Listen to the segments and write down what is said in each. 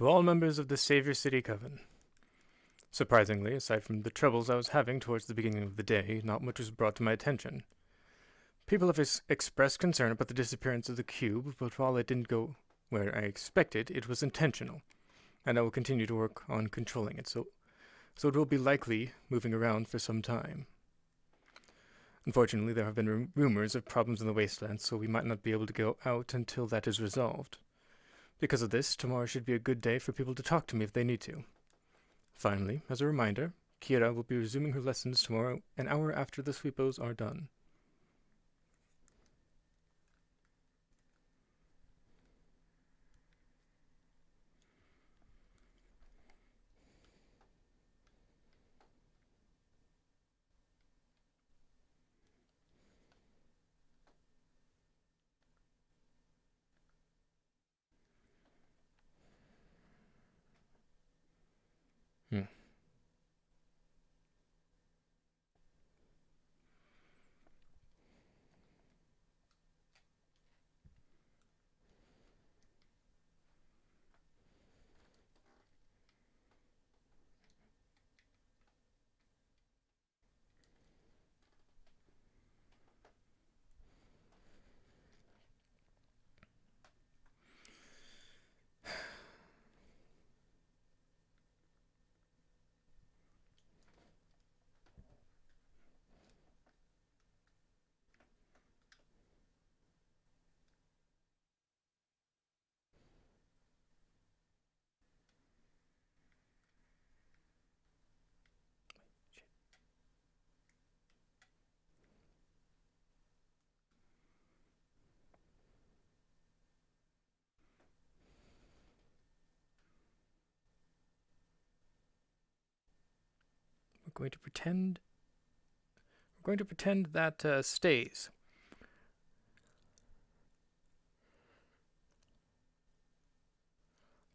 To all members of the Savior City Coven. Surprisingly, aside from the troubles I was having towards the beginning of the day, not much was brought to my attention. People have expressed concern about the disappearance of the cube, but while it didn't go where I expected, it was intentional, and I will continue to work on controlling it, so it will be likely moving around for some time. Unfortunately, there have been rumors of problems in the wasteland, so we might not be able to go out until that is resolved. Because of this, tomorrow should be a good day for people to talk to me if they need to. Finally, as a reminder, Kira will be resuming her lessons tomorrow, an hour after the sweepos are done. Hmm. We're going to pretend that stays.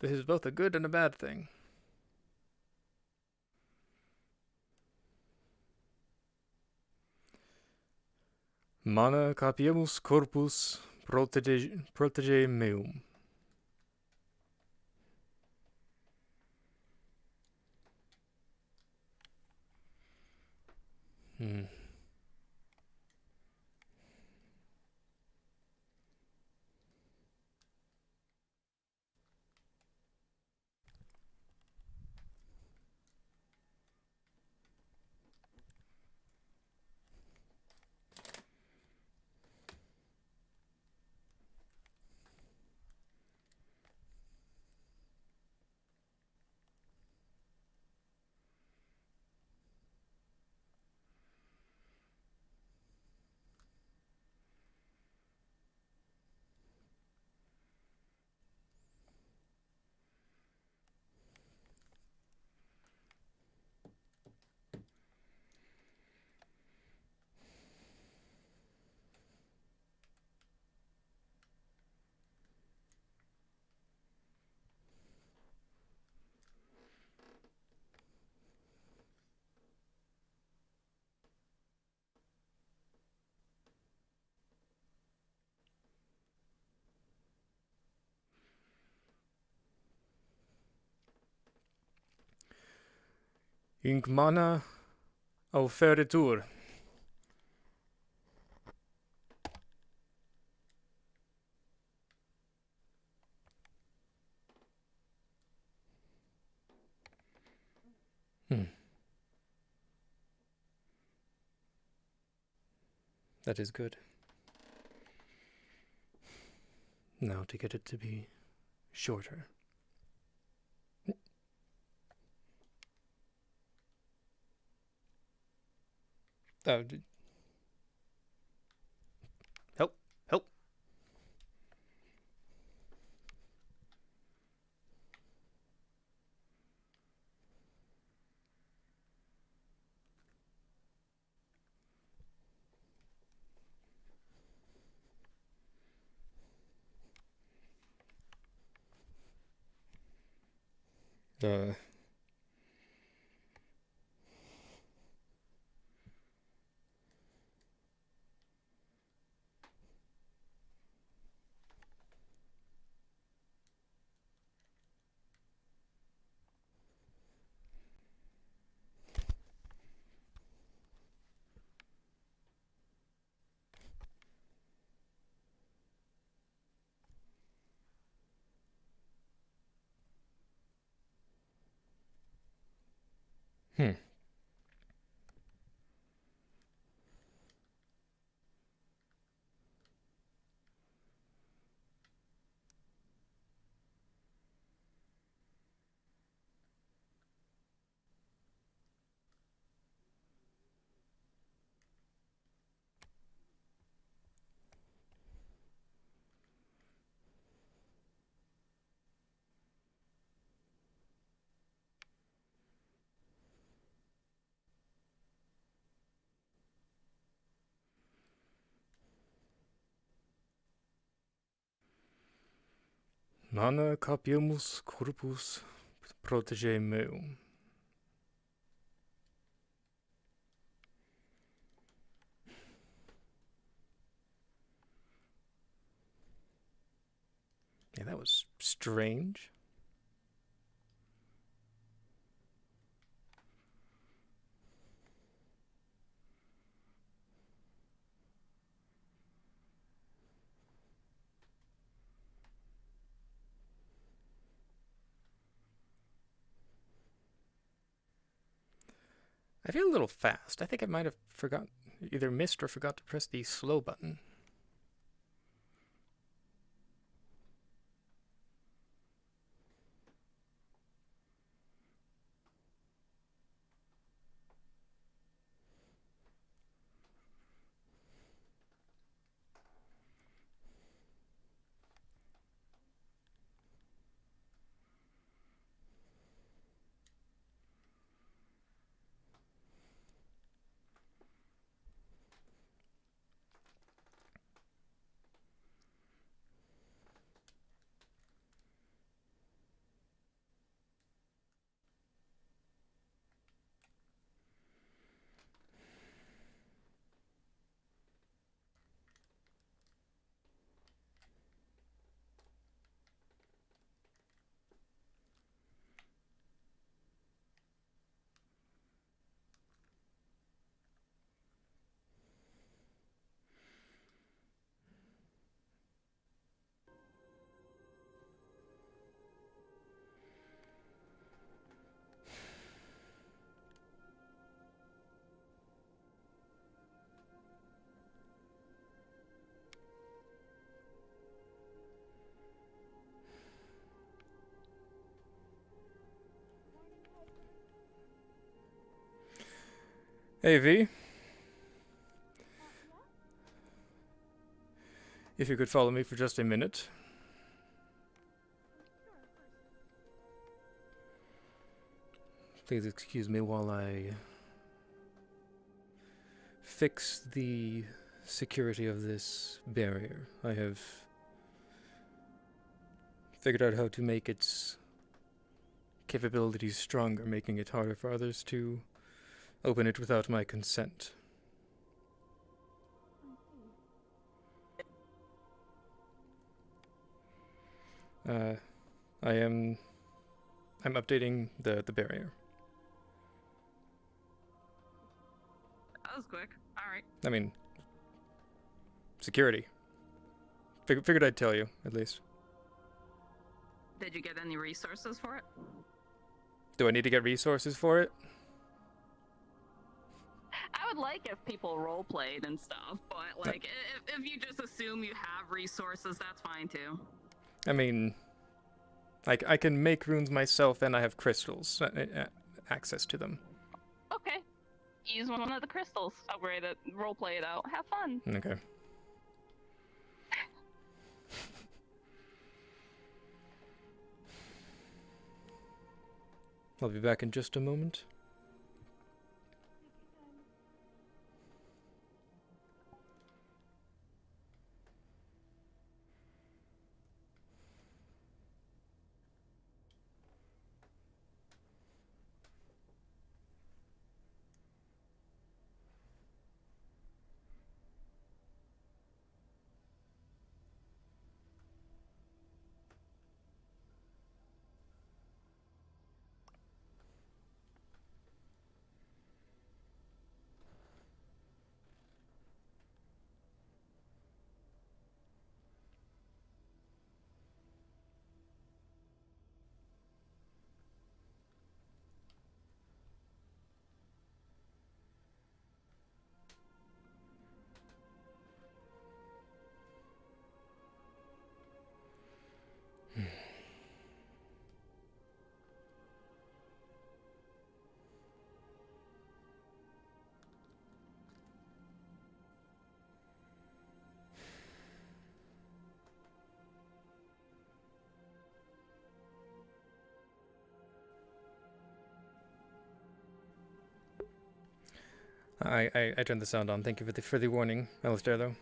This is both a good and a bad thing. Mana capiamus corpus protege meum. Hmm. Inc mana auferitur. That is good. Now to get it to be shorter. Help! Help! Hmm. Mana capiamus corpus protege meum. Yeah, that was strange. I feel a little fast. I think I might have either missed or forgot to press the slow button. Hey V, if you could follow me for just a minute. Please excuse me while I fix the security of this barrier. I have figured out how to make its capabilities stronger, making it harder for others to open it without my consent. I'm updating the barrier. That was quick. All right. I mean, security. Figured I'd tell you, at least. Did you get any resources for it? Do I need to get resources for it? I would like if people role played and stuff, but like if you just assume you have resources, that's fine too. I mean, I can make runes myself, and I have crystals, access to them. Okay. Use one of the crystals. Upgrade it, role play it out. Have fun. Okay. I'll be back in just a moment. I turned the sound on. Thank you for the warning, Alistair, though.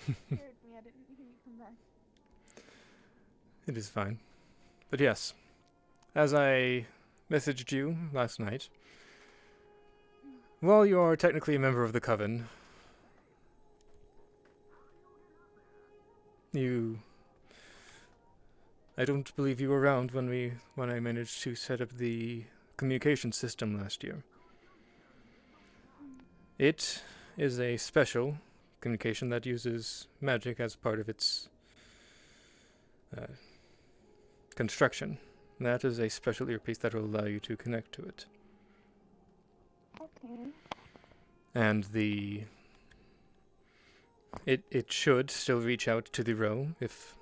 Scared me. I didn't hear you come back. It is fine. But yes, as I messaged you last night, while you are technically a member of the Coven, I don't believe you were around when I managed to set up the communication system last year. It is a special communication that uses magic as part of its construction. That is a special earpiece that will allow you to connect to it. Okay. And it should still reach out to the row if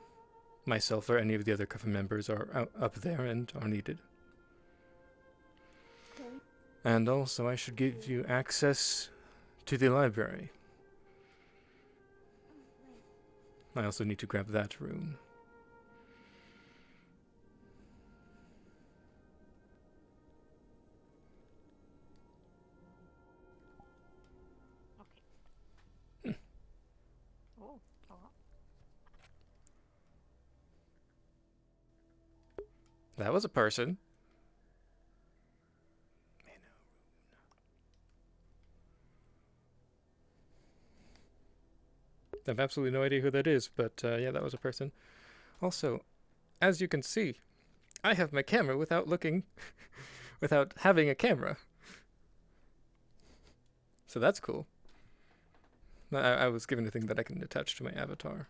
myself or any of the other Coven members are up there and are needed. Okay. And also, I should give you access to the library. I also need to grab that rune. Okay. Oh, hello. That was a person. I have absolutely no idea who that is, but yeah, that was a person. Also, as you can see, I have my camera without looking, without having a camera. So that's cool. I was given a thing that I can attach to my avatar.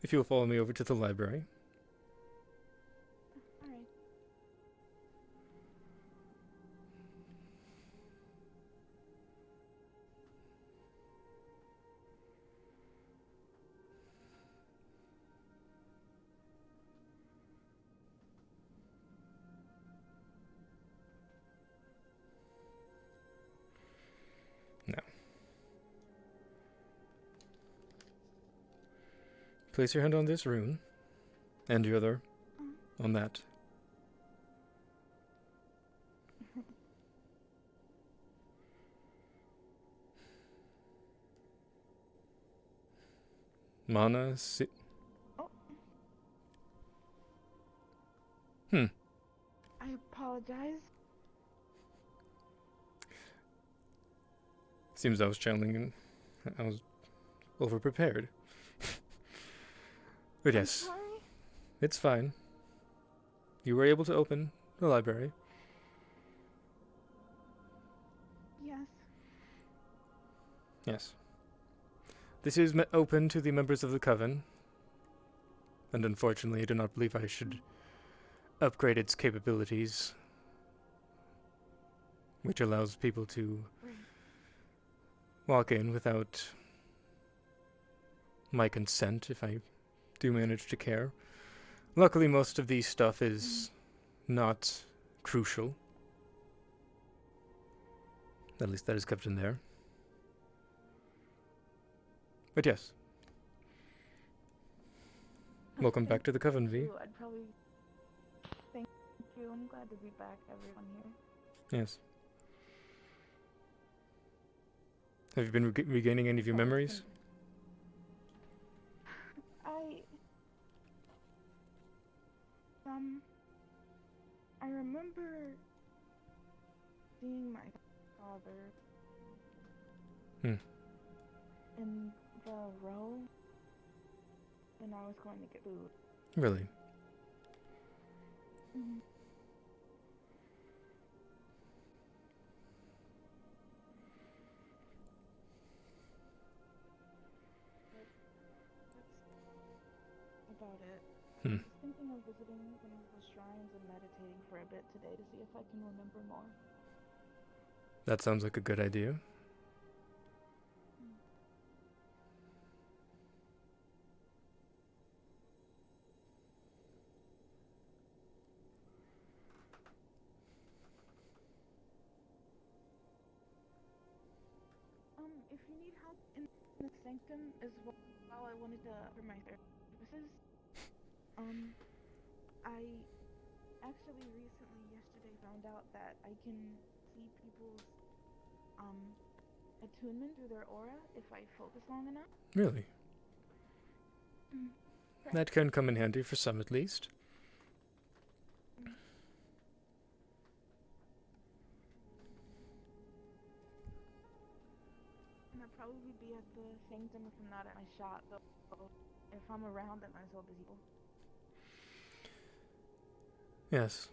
If you'll follow me over to the library. Alright. No. Place your hand on this rune, and your other on that. Mana si... Oh. I apologize. Seems I was channeling and I was overprepared. But yes, Sorry. it's fine. You were able to open the library. Yes. Yes. This is open to the members of the Coven. And unfortunately, I do not believe I should upgrade its capabilities, which allows people to walk in without my consent if I do manage to care. Luckily, most of the stuff is not crucial. At least that is kept in there. But yes. Welcome back to the Coven, V. I'd probably... Thank you. I'm glad to be back, everyone here. Yes. Have you been regaining any of your memories? I remember seeing my father in the row when I was going to get food. Really? Mm-hmm. But that's about it. Hmm. I was thinking of visiting one of the shrines and meditating for a bit today to see if I can remember more. That sounds like a good idea. Mm. If you need help in the sanctum as well, I wanted to offer my services. I actually recently, yesterday, found out that I can see people's attunement through their aura if I focus long enough. Really? Mm. That can come in handy for some at least. Mm. And I'll probably be at the sanctum if I'm not at my shop, so if I'm around, I might as well be people. Yes.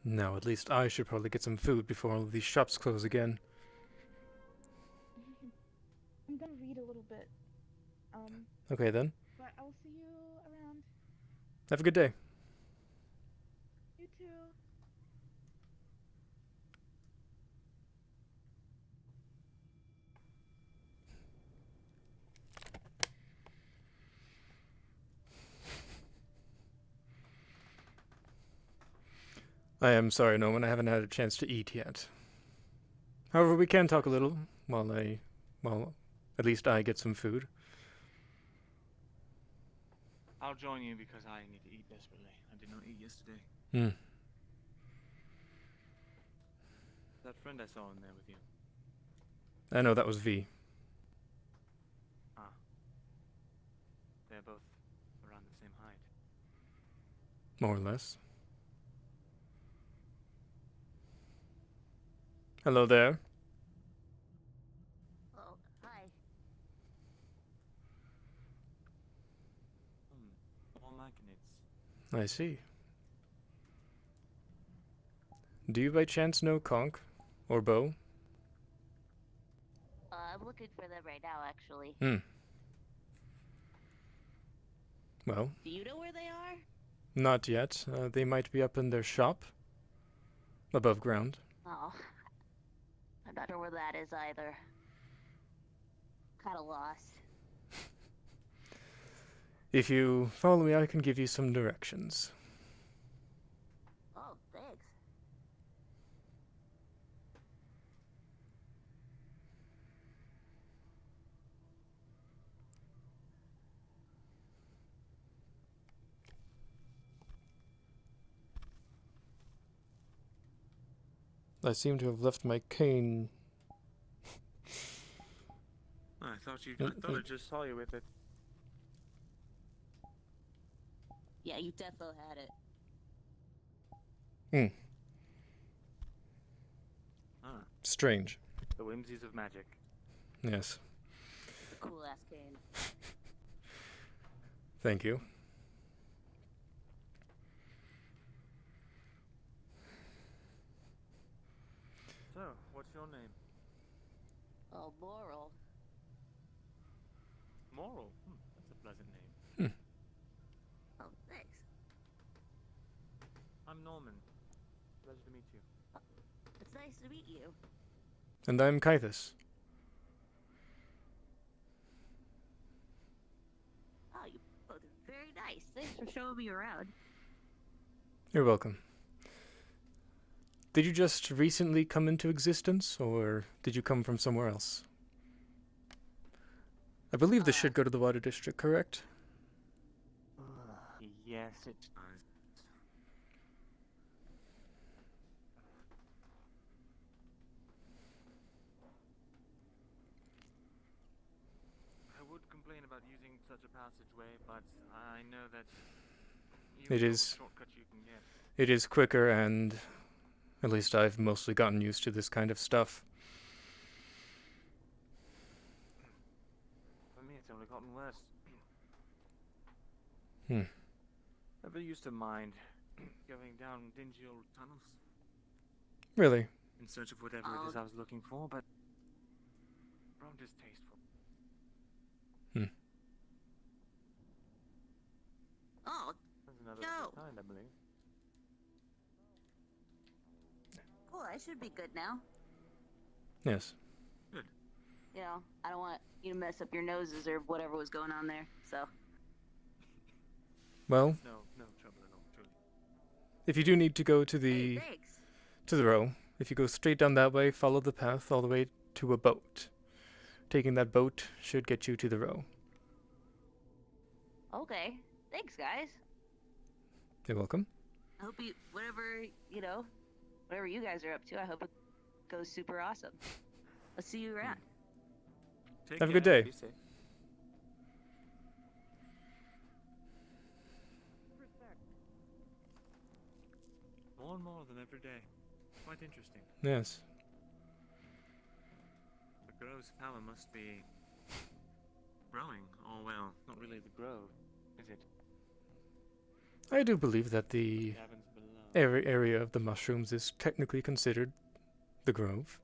Now, at least I should probably get some food before all of these shops close again. I'm gonna read a little bit. Okay then. But I'll see you around. Have a good day. You too. I am sorry, Norman, I haven't had a chance to eat yet. However, we can talk a little while at least I get some food. I'll join you because I need to eat desperately. I did not eat yesterday. Hmm. That friend I saw in there with you. I know that was V. Ah. They're both around the same height. More or less. Hello there. Oh, hi. All machinates. I see. Do you by chance know Conk? Or Bo? I'm looking for them right now, actually. Hmm. Well, Do you know where they are? not yet. They might be up in their shop. Above ground. Oh. I'm not sure where that is either. Kinda lost. If you follow me, I can give you some directions. Oh, thanks. I seem to have left my cane. I thought I just saw you with it. Yeah, you defo had it. Hmm. Ah, Strange. the whimsies of magic. Yes. The cool ass cane. Thank you. So, what's your name? Oh, Moral. Moral. That's a pleasant name. Oh, thanks. I'm Norman. Pleasure to meet you. It's nice to meet you. And I'm Kythus. Oh, you both are very nice. Thanks for showing me around. You're welcome. Did you just recently come into existence, or did you come from somewhere else? I believe this should go to the Water District, correct? Yes, it does. about using such a passageway, but I know that It all is- the shortcuts you can get. It is quicker, and at least I've mostly gotten used to this kind of stuff. For me, it's only gotten worse. Hmm. Never used to mind going down dingy old tunnels Really? in search of whatever it is I was looking for, but grown distasteful. Oh, There's another No. kind, I believe. cool. I should be good now. Yes. You know, I don't want you to mess up your noses or whatever was going on there. So, Well, No trouble at all, truly. if you do need to go to hey, the thanks. row, if you go straight down that way, follow the path all the way to a boat. Taking that boat should get you to the row. Okay, thanks, guys. You're welcome. I hope whatever you guys are up to, I hope it goes super awesome. I'll see you around. Take Have a good care, day. Be safe. More and more of them every day. Quite interesting. Yes. The Grove's power must be growing. Oh well, not really the Grove, is it? I do believe that the Cabins below. area of the mushrooms is technically considered the Grove.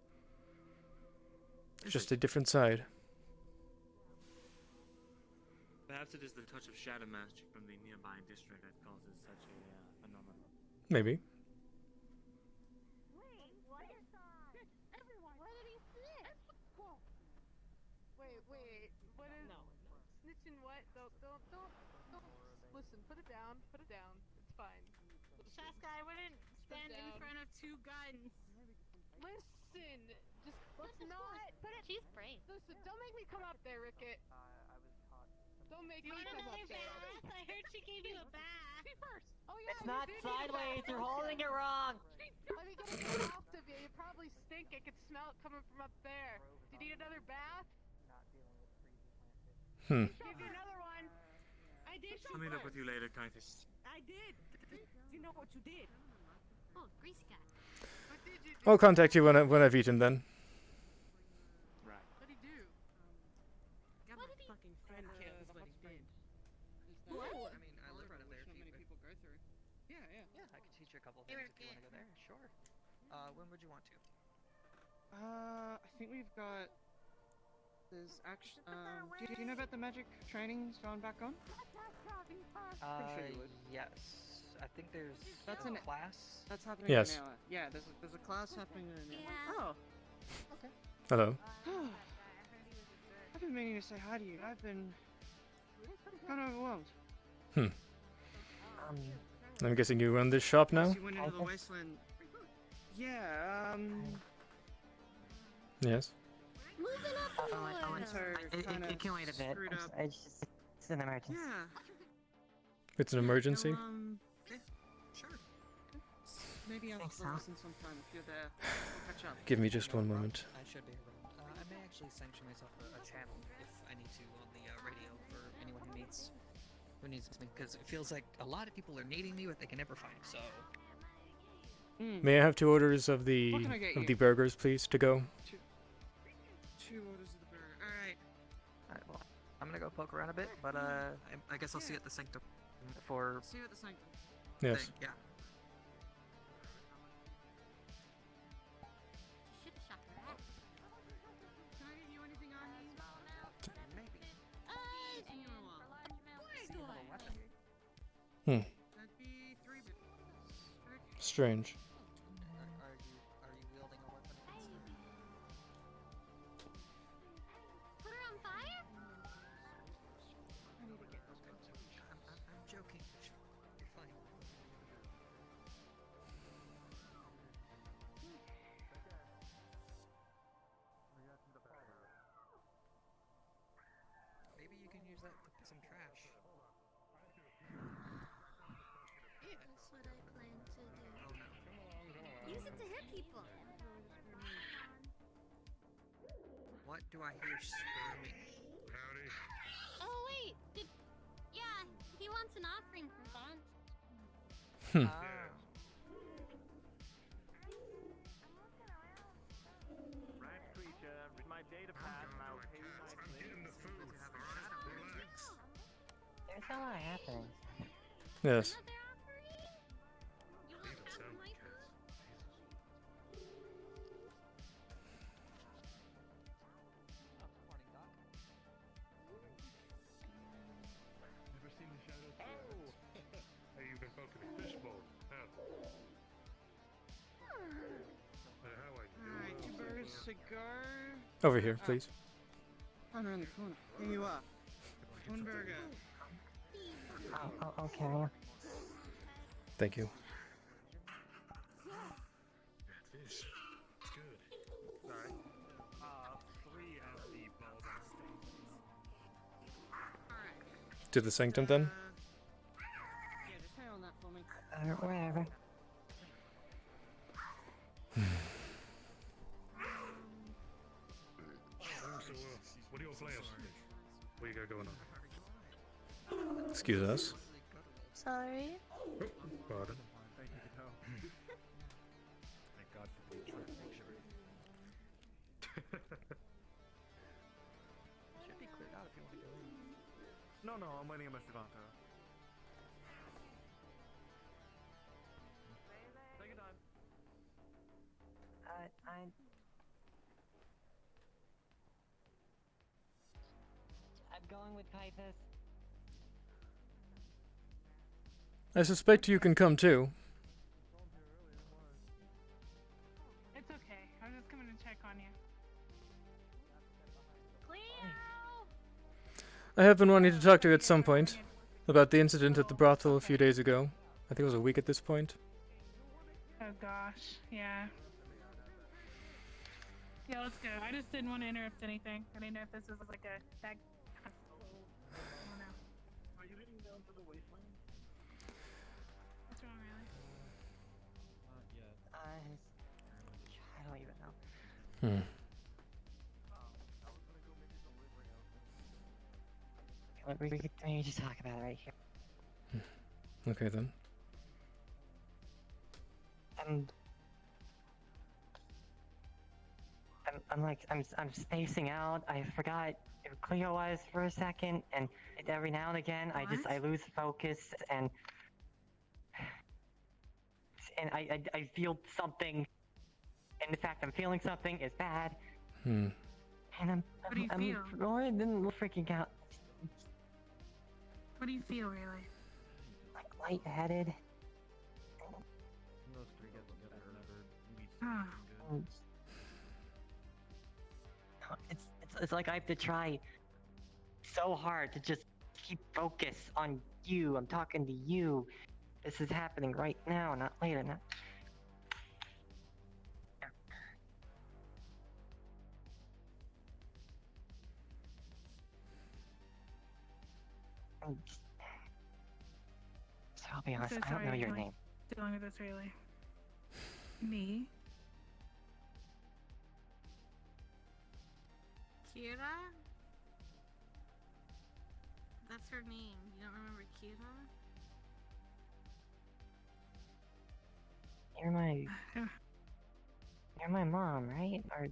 It's Is just it? a different side. Perhaps it is the touch of shadow magic from the nearby district that causes such a phenomenon. Maybe. Wait, what is everyone? Where did he snitch? Whoa. Wait, what is snitching? What? Don't. Listen, put it down. It's fine. Shaska, I wouldn't stand in down. front of two guns. Listen, just let's not put it. She's brave. Listen, don't make me come up there, Ricket. Don't make You me want come another up there. bath? I heard she gave you a bath. Me first. Oh yeah. It's you not did need a sideways, bath. you're holding it wrong. Let me get a good off of you. You probably stink. I could smell it coming from up there. Do you need another bath? Give you another one. I did. I'll meet up with you later, Kythus. I did. You know what you did? Oh, grease cat. What did you do? I'll contact you when I've eaten then. Right. What did he do? Got my fucking friend killed is what he did. What? I mean, I live right up there. So many people go through. Yeah. Yeah, I can teach you a couple Hey, things if you Ricky. want to go there. Sure. When would you want to? I think we've got. There's actually. Do you know about the magic trainings going back on? sure you would. Yes. I think there's That's a an- class. That's happening Yes. in an hour. Yeah, there's a class happening in an Yeah. hour. Hello. Oh. I've been meaning to say hi to you. I've been kind of overwhelmed. I'm guessing you run this shop now? You went into the wasteland. Yeah. Yes. Moving up Oh, one. So It kinda can wait a bit. screwed up. It's an emergency. Yeah. It's an emergency. Yeah, Sure. maybe Think after so? the lesson sometime if you're there. We'll catch up. Give me just one moment. I should be around. I may actually sanction myself a channel if I need to on the radio for anyone who needs me, because it feels like a lot of people are needing me, but they can never find me. So May I have 2 orders of the What can I get you? burgers, please, to go? 2 orders of the burger. Alright. alright, well, I'm gonna go poke around a bit, but I guess I'll see you at the sanctum for See you at the sanctum. Yes. thing. Yeah. Should have shot her out. Can I get you anything on you? Maybe. Seen you in a while. Hmm. That'd be 3 bits. Strange. Are you wielding a weapon against her? Put her on fire? I need to get those guns. I'm joking. You're fine. Maybe you can use that to pick some trash. That's what I plan to do. Oh no. Use it to hit people. What do I hear screaming? Oh he wants an offering for that. Hmm. Right, creature, read my data pad and I'll pay you nicely. There's a lot happening. Yes. Another offering? You want something like that? Never seen the shadow through it. Hey, you've been poking a fishbowl, have you? How I do Alright, love 2 burgers, cigar. Over here, please. Right around the corner. Here you are. 1 burger. Oh, okay. Thank you. that fish. It's good. Sorry. 3 of the balls on steak, please. To the sanctum then? Yeah, just hang on that for me. Whatever. So, what are your plans? What you got going on? Excuse us. Sorry. Oh, pardon. Thank you, no. Thank God for the picture. Should be cleared out if you want to go in. No, I'm waiting on my Stavato. Take your time. I'm going with Kythus. I suspect you can come too. It's okay. I was just coming to check on you. Cleo! I have been wanting to talk to you at some point about the incident at the brothel a few days ago. I think it was a week at this point. Oh gosh, yeah. Yeah, let's go. I just didn't want to interrupt anything. I didn't know if this was like a that. I don't know. Are you heading down to the wasteland? What's wrong, really? Not yet. I don't even know. Hmm. I was gonna go maybe somewhere else. We can just talk about it right here. Okay then. I'm spacing out. I forgot who Cleo was for a second, and every now and again I lose focus and I feel something, and the fact I'm feeling something is bad. Hmm. And What do you feel? I'm freaking out. What do you feel, really? Like lightheaded. Those 3 get together never leads to Ah. anything good. It's like I have to try so hard to just keep focus on you. I'm talking to you. This is happening right now, not later. Not... So I'll be honest, So I don't know sorry, your like, name. Dealing with this, really. Me? Kira? That's her name. You don't remember Kira? You're my mom, right? Or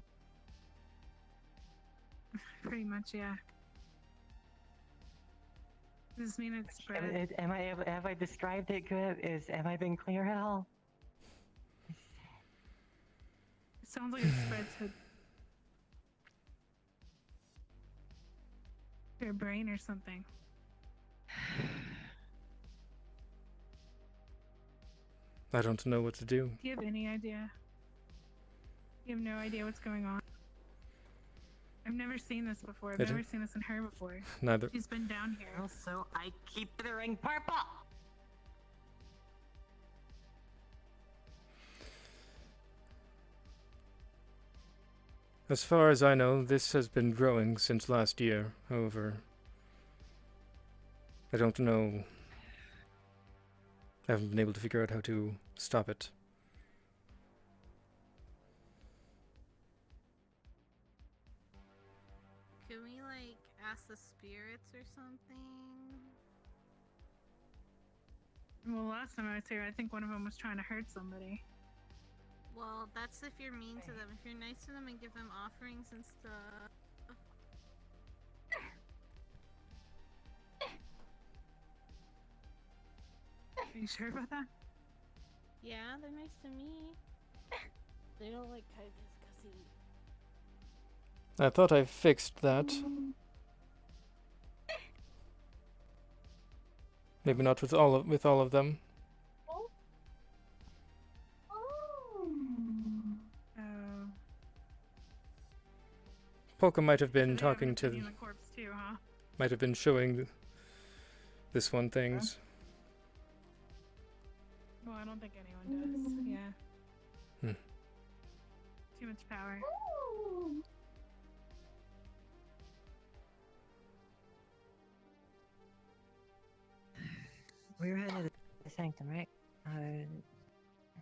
Pretty much, yeah. Does this mean it's spread? have I described it good? Have I been clear at all? It sounds like it spread to your brain or something. I don't know what to do. Do you have any idea? You have no idea what's going on? I've never seen this before. I've It- never seen this in her before. Neither. She's been down here. Also, I keep the ring purple! As far as I know, this has been growing since last year. However, I don't know. I haven't been able to figure out how to stop it. Can we, like, ask the spirits or something? Well, last time I was here, I think one of them was trying to hurt somebody. Well, that's if you're mean to them. If you're nice to them and give them offerings and stuff. Are you sure about that? Yeah, they're nice to me. They don't like Kythus because he... I thought I fixed that. Maybe not with all of them. Oh. Polka might have been So they talking to. haven't seen the corpse too, huh? Might have been showing this one things. Well, I don't think anyone does. Yeah. Too much power. We were headed to the sanctum, right?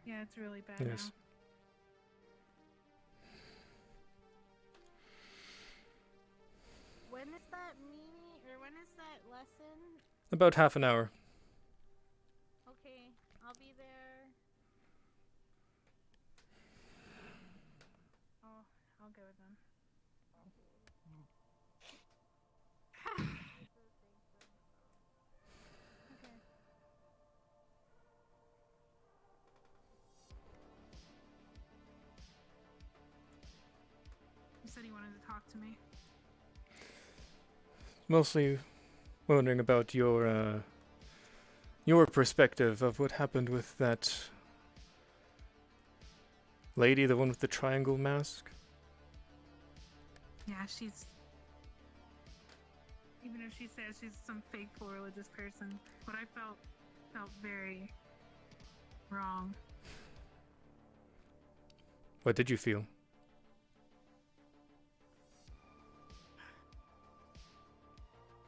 Yeah, it's really bad Yes. When is that meeting, or when is that lesson? About half an hour. Okay, I'll be there. I'll go with them. Okay. You said you wanted to talk to me. Mostly wondering about your perspective of what happened with that lady, the one with the triangle mask. Yeah, she's... Even if she says she's some fake full religious person, what I felt very wrong. What did you feel?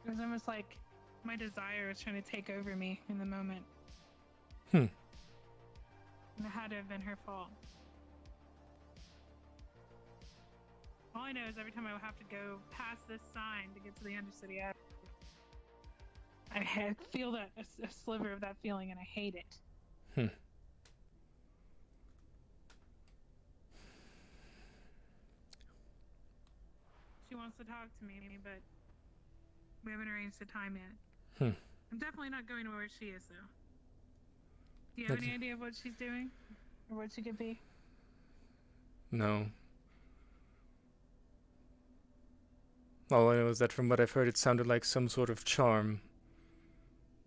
It was almost like my desire was trying to take over me in the moment. Hmm. And it had to have been her fault. All I know is every time I have to go past this sign to get to the Undercity, I feel that a sliver of that feeling, and I hate it. She wants to talk to me, but we haven't arranged a time yet. I'm definitely not going to where she is, though. Do you have any idea of what she's doing? Or what she could be? No. All I know is that from what I've heard, it sounded like some sort of charm.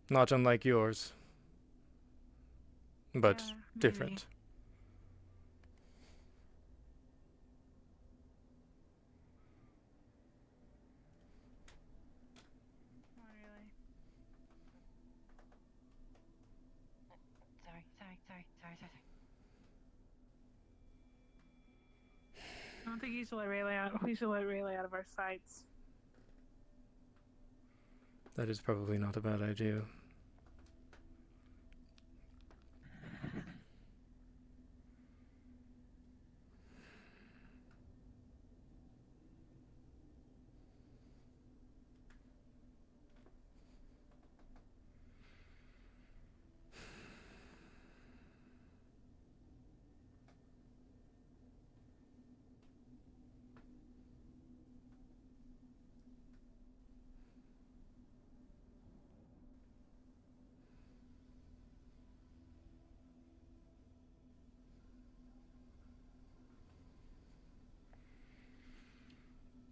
Not unlike yours. But different. Maybe. Not really. Sorry. I don't think you should let Raleigh out. We should let Raleigh out of our sights. That is probably not a bad idea.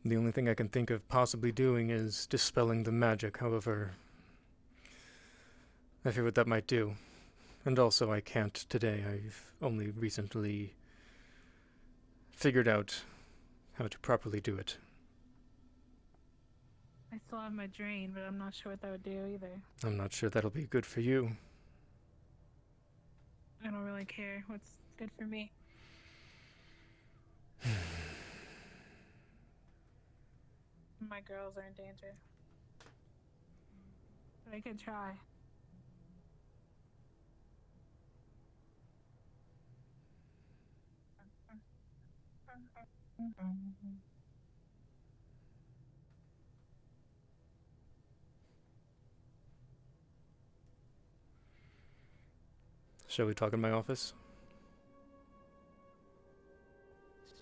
The only thing I can think of possibly doing is dispelling the magic, however, I fear what that might do. And also, I can't today. I've only recently figured out how to properly do it. I still have my drain, but I'm not sure what that would do either. I'm not sure that'll be good for you. I don't really care what's good for me. My girls are in danger. But I could try. Shall we talk in my office?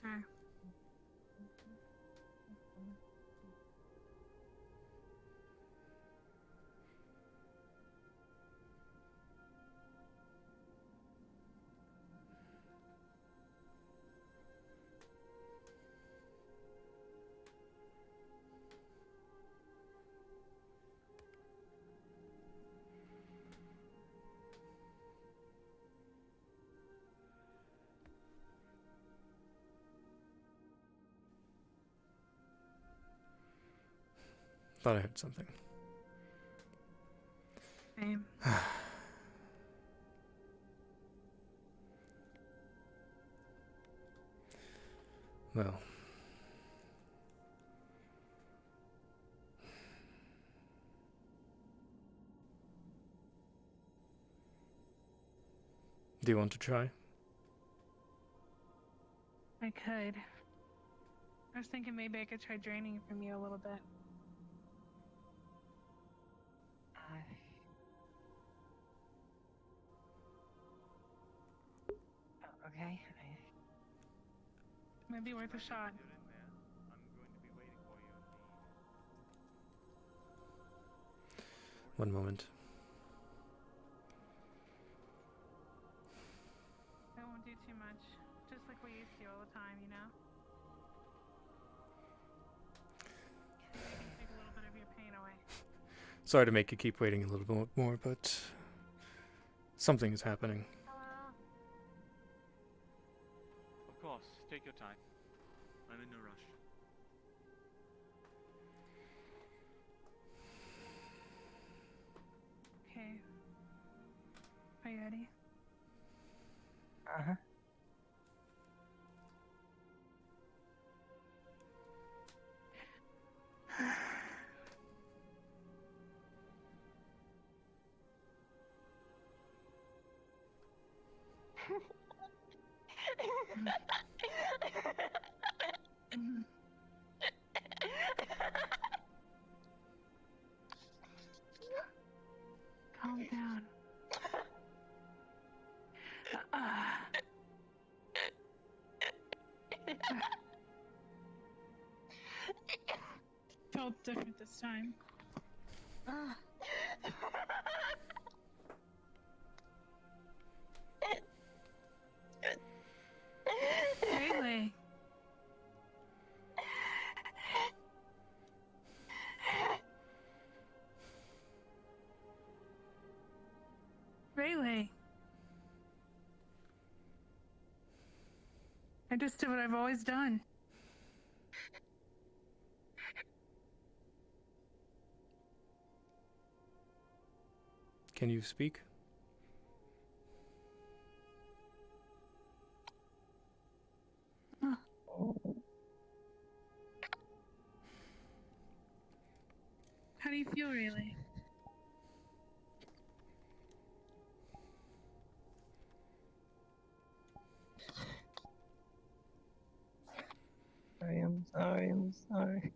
Sure. Thought I heard something. Same. Well. Do you want to try? I could. I was thinking maybe I could try draining from you a little bit. Okay. Might be worth a shot. One moment. I won't do too much. Just like we used to all the time, you know? Take a little bit of your pain away. Sorry to make you keep waiting a little bit more, but something is happening. Of course, take your time. I'm in no rush. Okay. Are you ready? Uh-huh. Calm down. Felt different this time. Raleigh. Raleigh. I just did what I've always done. Can you speak? How do you feel, Raleigh? I'm sorry.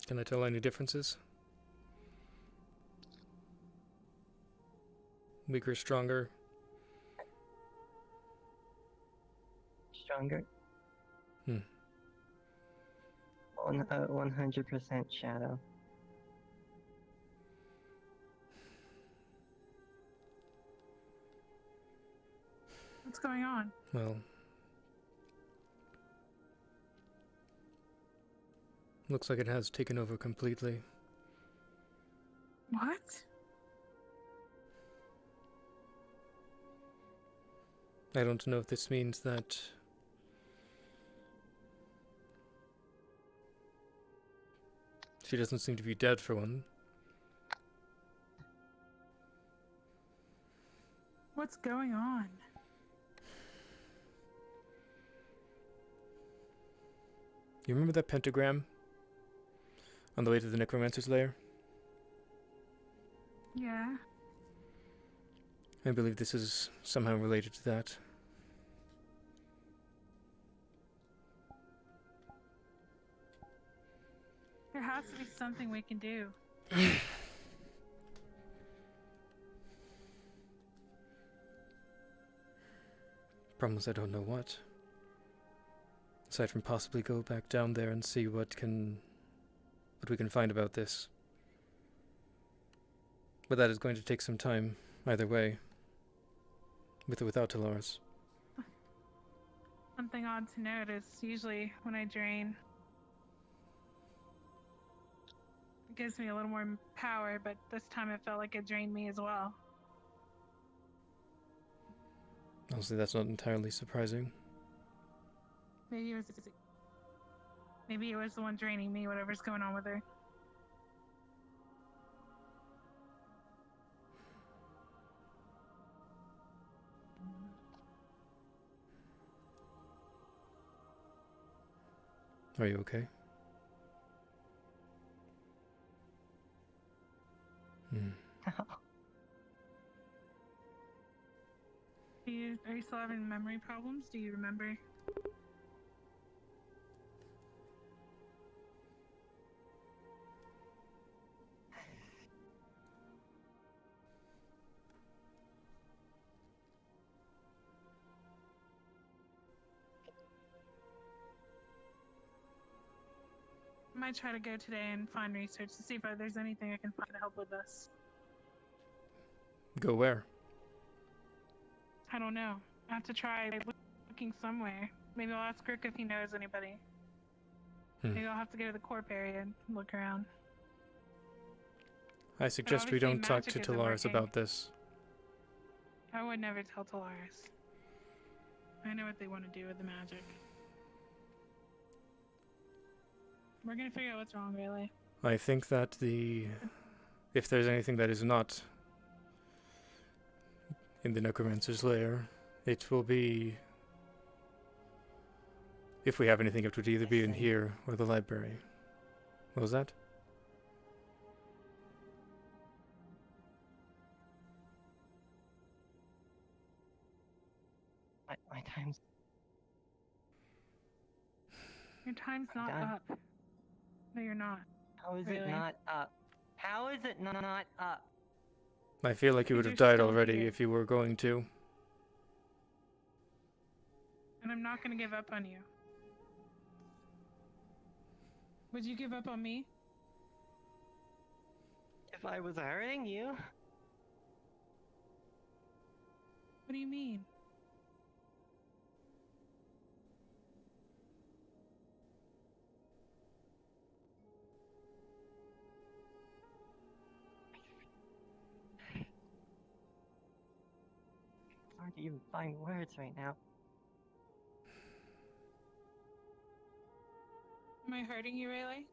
Can I tell any differences? Weaker, stronger? Stronger? 100% shadow. What's going on? Well, looks like it has taken over completely. What? I don't know if this means that she doesn't seem to be dead, for one. What's going on? You remember that pentagram on the way to the necromancer's lair? Yeah. I believe this is somehow related to that. There has to be something we can do. Problem is, I don't know what. Aside from possibly go back down there and see what we can find about this. But that is going to take some time, either way. With or without Talaris. Something odd to note is usually when I drain, it gives me a little more power, but this time it felt like it drained me as well. Honestly, that's not entirely surprising. Maybe it was the one draining me, whatever's going on with her. Are you okay? Are you still having memory problems? Do you remember? I might try to go today and find research to see if there's anything I can find to help with this. Go where? I don't know. I have to try looking somewhere. Maybe I'll ask Rook if he knows anybody. Maybe I'll have to go to the corp area and look around. I suggest we don't talk to Talaris about this. I would never tell Talaris. I know what they want to do with the magic. We're gonna figure out what's wrong, really. I think that if there's anything that is not in the Necromancer's lair, it will be... If we have anything, it would either be in here or the library. What was that? My time's... Your time's not up. No, you're not. How is it not up? How is it not up? I feel like you would have died already if you were going to. And I'm not gonna give up on you. Would you give up on me? If I was hurting you? What do you mean? It's hard to even find words right now. Am I hurting you, Raleigh?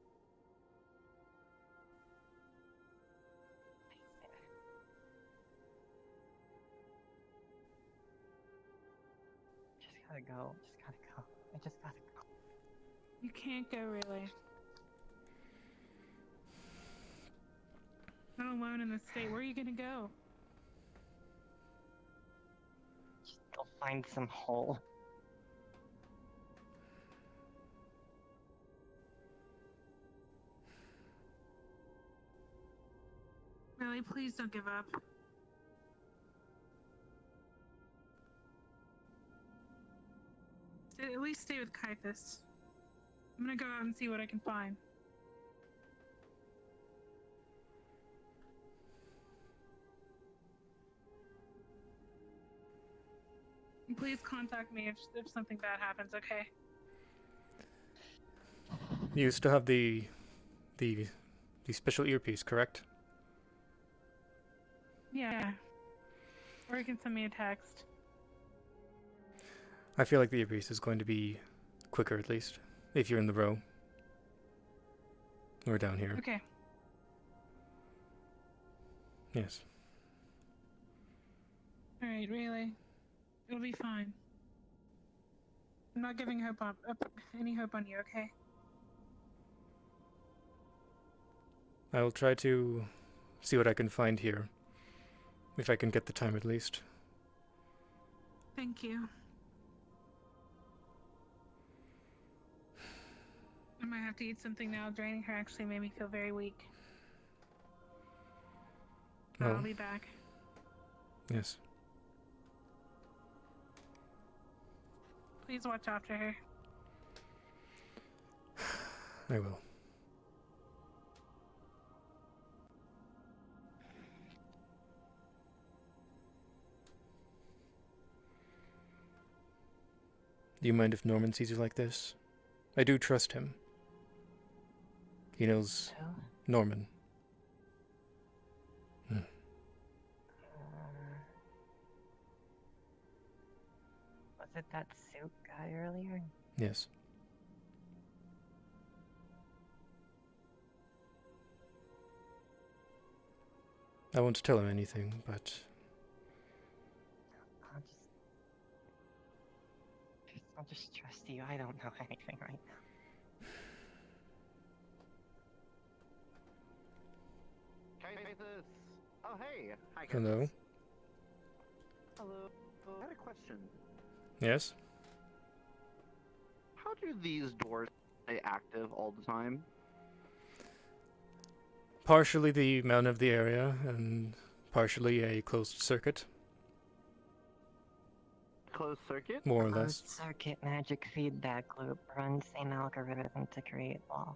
Just gotta go. I just gotta go. You can't go, Raleigh. Not alone in this state. Where are you gonna go? Just go find some hole. Raleigh, please don't give up. At least stay with Kythus. I'm gonna go out and see what I can find. And please contact me if something bad happens, okay? You still have the special earpiece, correct? Yeah. Or you can send me a text. I feel like the earpiece is going to be quicker, at least, if you're in the row. Or down here. Okay. Yes. Alright, Raleigh. It'll be fine. I'm not giving any hope on you, okay? I will try to see what I can find here. If I can get the time, at least. Thank you. I might have to eat something now. Draining her actually made me feel very weak. But Well, I'll be back. yes. Please watch after her. I will. Do you mind if Norman sees you like this? I do trust him. He knows Who? Norman. Was it that suit guy earlier? Yes. I won't tell him anything, but I'll just trust you. I don't know anything right now. Kythus! Oh, hey! Hi, Kythus. hello. Hello. I had a question. Yes? How do these doors stay active all the time? Partially the amount of the area, and partially a closed circuit. Closed circuit? More or Closed less. circuit magic feedback loop runs an algorithm to create law.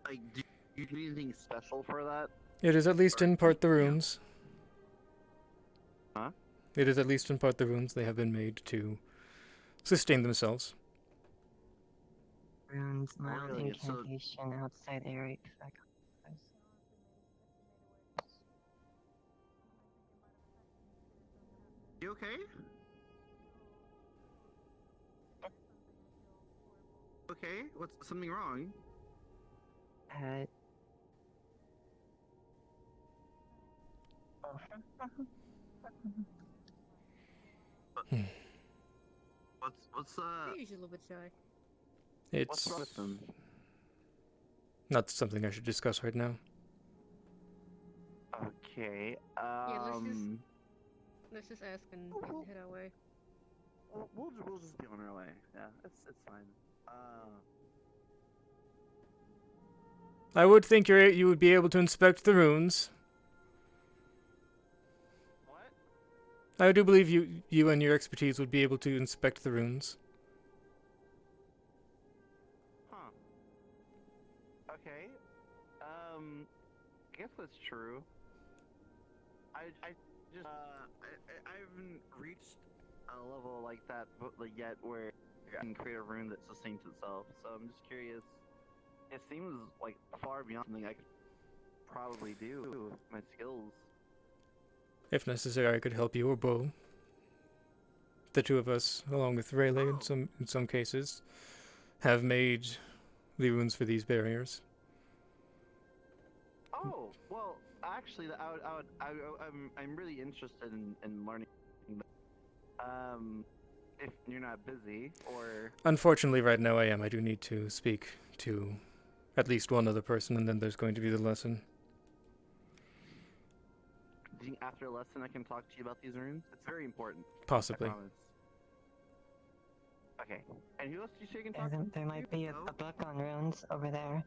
Like, do you do anything special for that? It is at least in part the runes. Huh? It is at least in part the runes. They have been made to sustain themselves. Runes, mild really? So- incantation, outside area effect. You okay? Okay, what's something wrong? What's They're usually a little bit shy. It's what's wrong with them? not something I should discuss right now. Okay, Yeah, let's just ask and head our way. we'll just be on our way. Yeah, it's fine. I would think you would be able to inspect the runes. What? I do believe you and your expertise would be able to inspect the runes. Huh. Okay. I guess that's true. I just I haven't reached a level like that yet where I can create a rune that sustains itself. So I'm just curious. It seems like far beyond something I could probably do with my skills. If necessary, I could help you or Bo. The two of us, along with Raleigh in some cases, have made the runes for these barriers. Oh, well, actually, I'm really interested in learning. If you're not busy, or... Unfortunately, right now I am. I do need to speak to at least one other person, and then there's going to be the lesson. Do you think after a lesson I can talk to you about these runes? It's very important. Possibly. I promise. Okay. And who else do you say you can talk to? There might be a book on runes over there.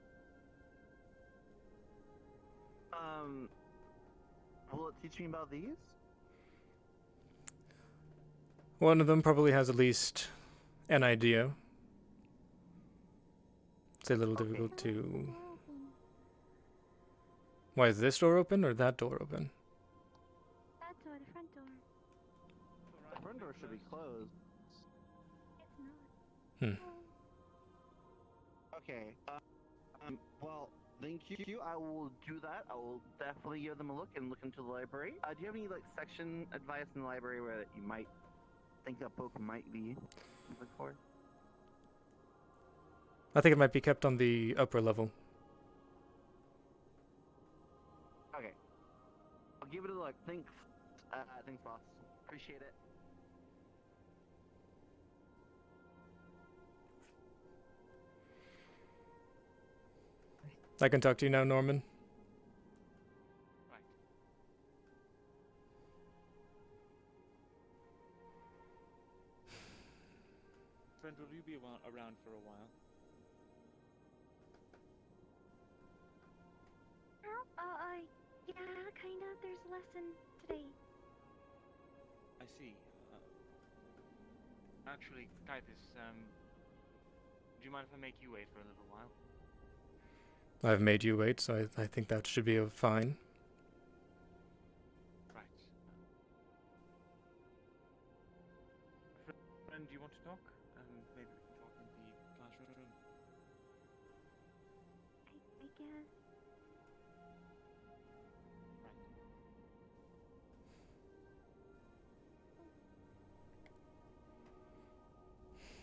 Will it teach me about these? One of them probably has at least an idea. It's a little difficult to... Why is this door open or that door open? That door, the front door. The front door should be closed. It's not. Okay. Well, thank you. I will do that. I will definitely give them a look and look into the library. Do you have any section advice in the library where you might think a book might be looking for? I think it might be kept on the upper level. Okay. I'll give it a look. Thanks. Thanks, boss. Appreciate it. I can talk to you now, Norman. Right. Friend around for a while. Yeah, kind of. There's a lesson today. I see. Actually, Kythus, do you mind if I make you wait for a little while? I've made you wait, so I think that should be fine. Right. Friend, do you want to talk? Maybe we can talk in the classroom. I guess.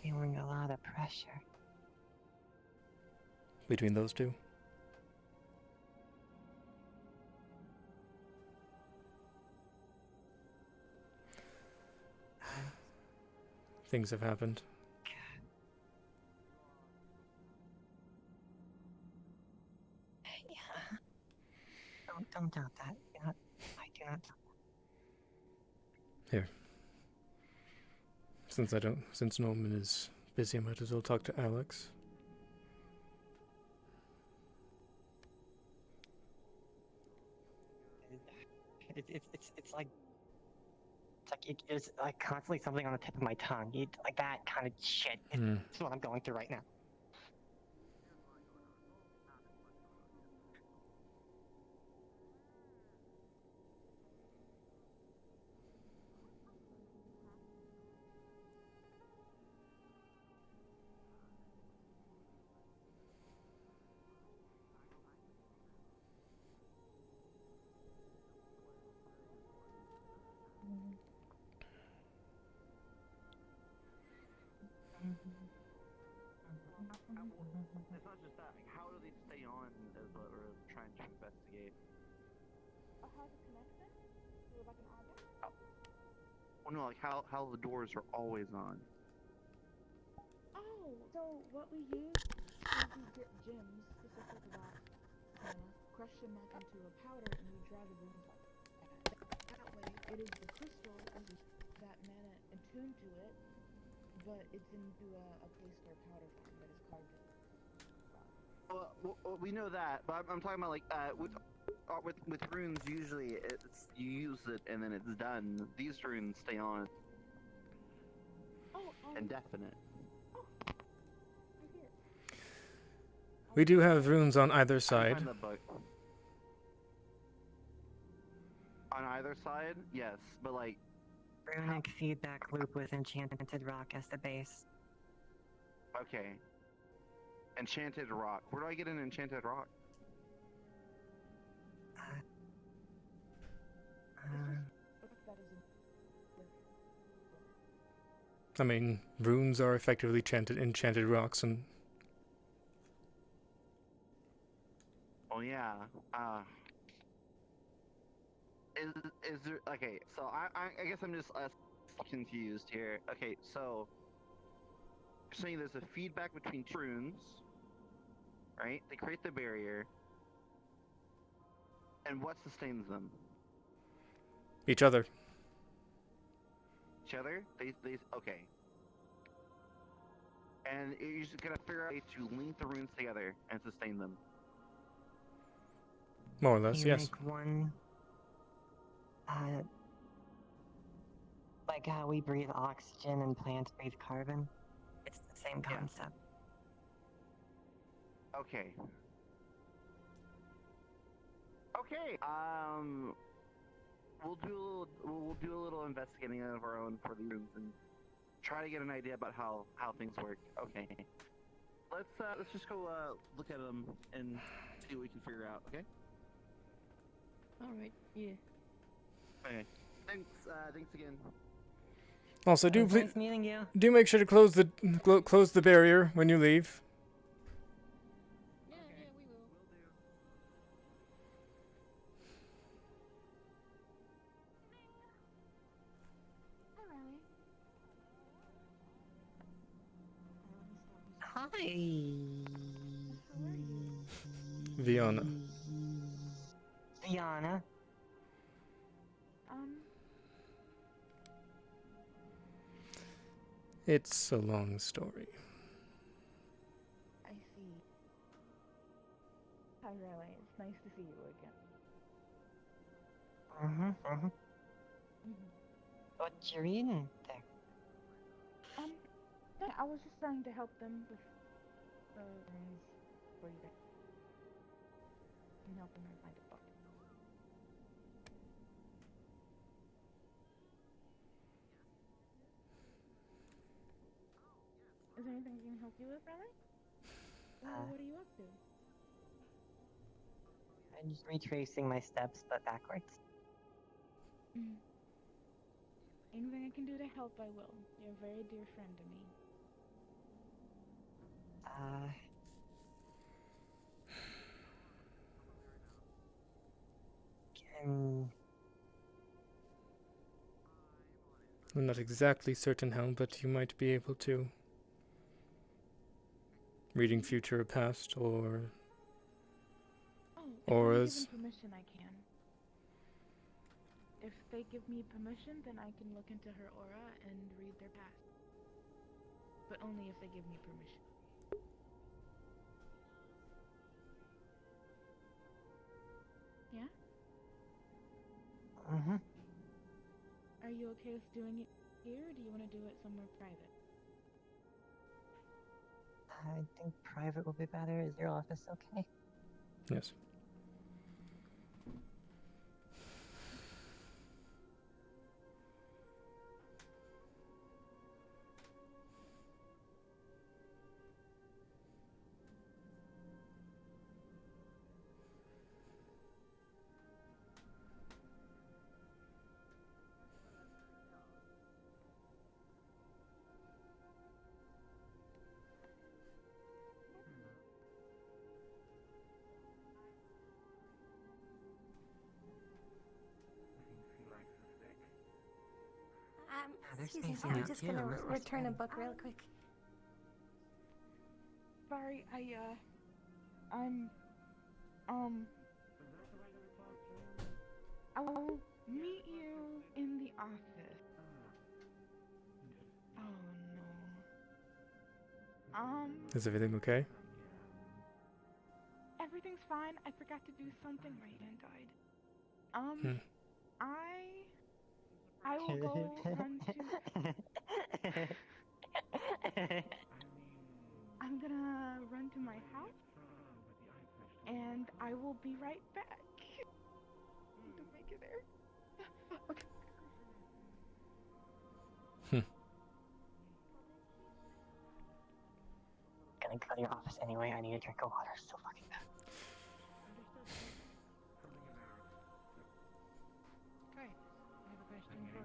Feeling a lot of pressure. Between those two? Things have happened. Yeah. Don't doubt that. I do not doubt Here. Since Norman is busy, I might as well talk to Alex. It's like constantly something on the tip of my tongue. Like that kind of shit. It's what I'm going through right now. It's not just that. Like, how do they stay on is what we're trying to investigate. How's it connected? Is it like an object? Well, no, like how the doors are always on. Oh, so what we use is we get gems, specific rocks, crush them up into a powder, and we dry the rooms like that. That way, it is the crystal is that mana attuned to it, but it's into a paste or powder form that is carved in. Well, we know that, but I'm talking about like with runes. Usually, it's you use it and then it's done. These runes stay on indefinite. We do have runes on either I side. find the book. On either side, yes, but like Runic feedback loop with enchanted rock as the base. okay. Enchanted rock. Where do I get an enchanted rock? I mean, runes are effectively enchanted rocks, and Oh yeah. Is there okay? So I guess I'm just confused here. Okay, so you're saying there's a feedback between two runes, right? They create the barrier, and what sustains them? each other. Each other? They okay. And you're just gonna figure out a way to link the runes together and sustain them. More or less, You yes. make one. Like how we breathe oxygen and plants breathe carbon. It's the same concept. Okay. Okay. We'll do a little investigating of our own for the rooms and try to get an idea about how things work. Okay. Let's just go look at them and see what we can figure out. Okay. Alright, yeah. Okay. Thanks again. Also, do Nice meeting you. do make sure to close the barrier when you leave. Yeah, we will. Hi. Viana. Viana. It's a long story. Hi, Raleigh. It's nice to see you again. What you reading there? Yeah, I was just trying to help them with the rooms for you guys. And helping her find a book. Is there anything I can help you with, Raleigh? What are you up to? I'm just retracing my steps, but backwards. Anything I can do to help, I will. You're a very dear friend to me. I'm not exactly certain how, but you might be able to. Reading future or past, or auras. If I'm given permission, I can. If they give me permission, then I can look into her aura and read their past. But only if they give me permission. Yeah? Are you okay with doing it here, or do you want to do it somewhere private? I think private will be better. Is your office okay? Yes. Excuse me, I'm just gonna return a book real quick. Sorry, I will meet you in the office. Oh no. Is everything okay? Everything's fine. I forgot to do something. My hand died. I will go run to... I'm gonna run to my house, and I will be right back. To make it there. Okay. Gonna go to your office anyway. I need a drink of water. So fucking bad. Okay, I have a question for you,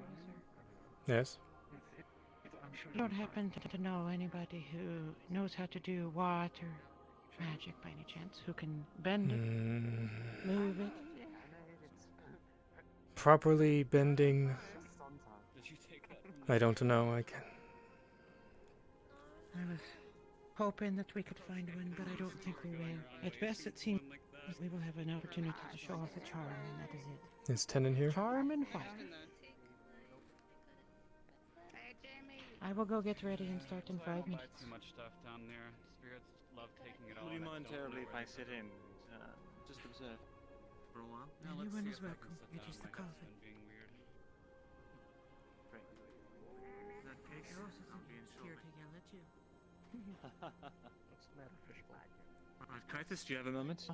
sir. Yes. You don't happen to know anybody who knows how to do water magic by any chance? Who can bend it, move it? Properly bending. I don't know. I can. I was hoping that we could find one, but I don't think we will. At best, it seems we will have an opportunity to show off the charm, and that is it. Is 10 in here? Charm and fire. I will go get ready and start in 5 minutes. Too much stuff down there. Spirits love taking it all. Would you mind terribly if I sit in and just observe for a while? Anyone is welcome. It is the coffin. Being weird. Great. In that case, I'll be in Here to yell at you. What's the matter, fishbowl? Alright, Kythus, do you have a moment?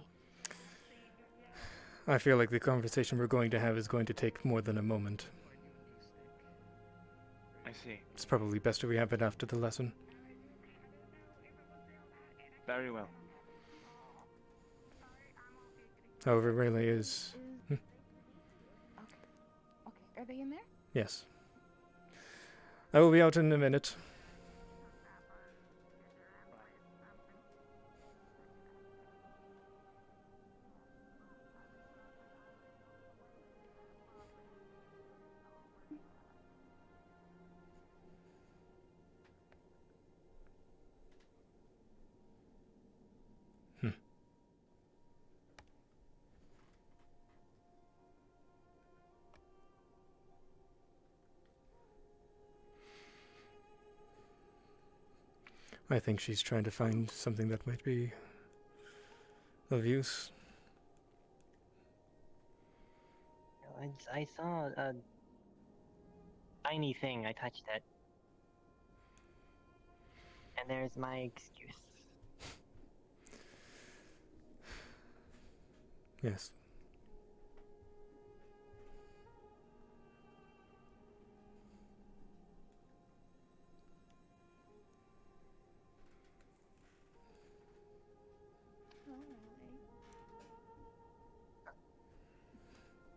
I feel like the conversation we're going to have is going to take more than a moment. I see. It's probably best if we have it after the lesson. Very well. However, Raleigh is... Okay, are they in there? Yes. I will be out in a minute. I think she's trying to find something that might be of use. I saw a tiny thing. I touched it. And there's my excuse. Yes.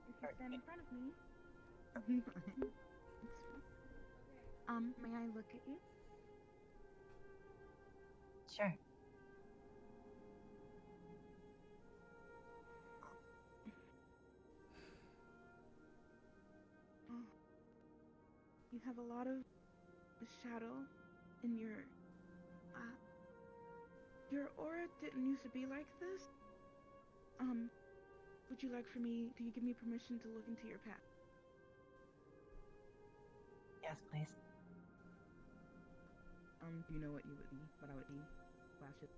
If you stand in front of me. May I look at you? Sure. You have a lot of shadow in your aura didn't used to be like this. Would you like for me, do you give me permission to look into your past? Yes, please. Do you know what I would be? Flashes.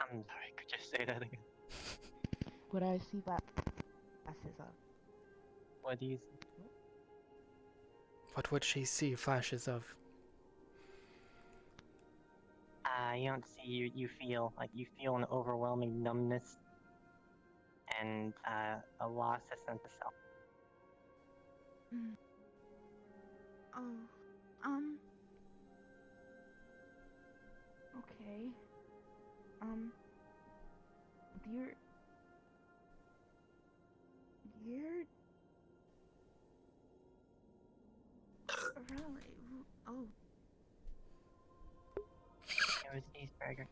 I'm sorry, could you say that again? Would I see flashes of? What do you see? What would she see flashes of? You don't see, you feel an overwhelming numbness and a loss of sense of self. Okay. You're Raleigh. Oh. It was cheeseburger.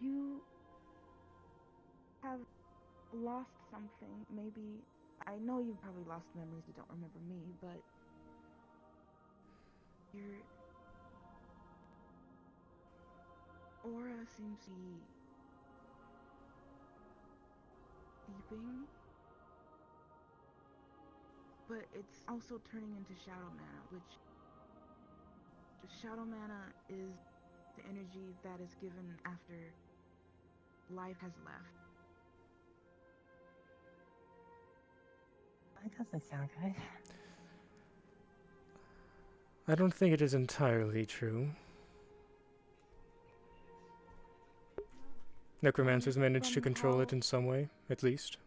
You have lost something. Maybe, I know you've probably lost memories that don't remember me, but your aura seems to be deeping, but it's also turning into shadow mana, which shadow mana is the energy that is given after life has left. That doesn't sound good. I don't think it is entirely true. Necromancers manage to control it in some way, at least.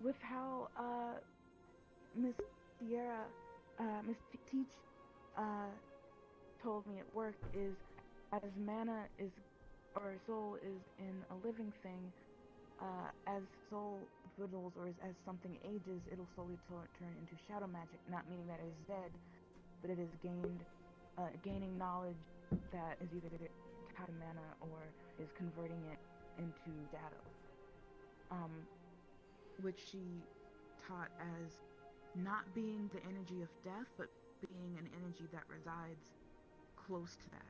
With how Miss Sierra, Miss Teach told me it worked is as mana is, or soul is in a living thing, as soul dwindles or as something ages, it'll slowly turn into shadow magic. Not meaning that it is dead, but it is gaining knowledge that is either tied to mana or is converting it into shadow. Which she taught as not being the energy of death, but being an energy that resides close to that.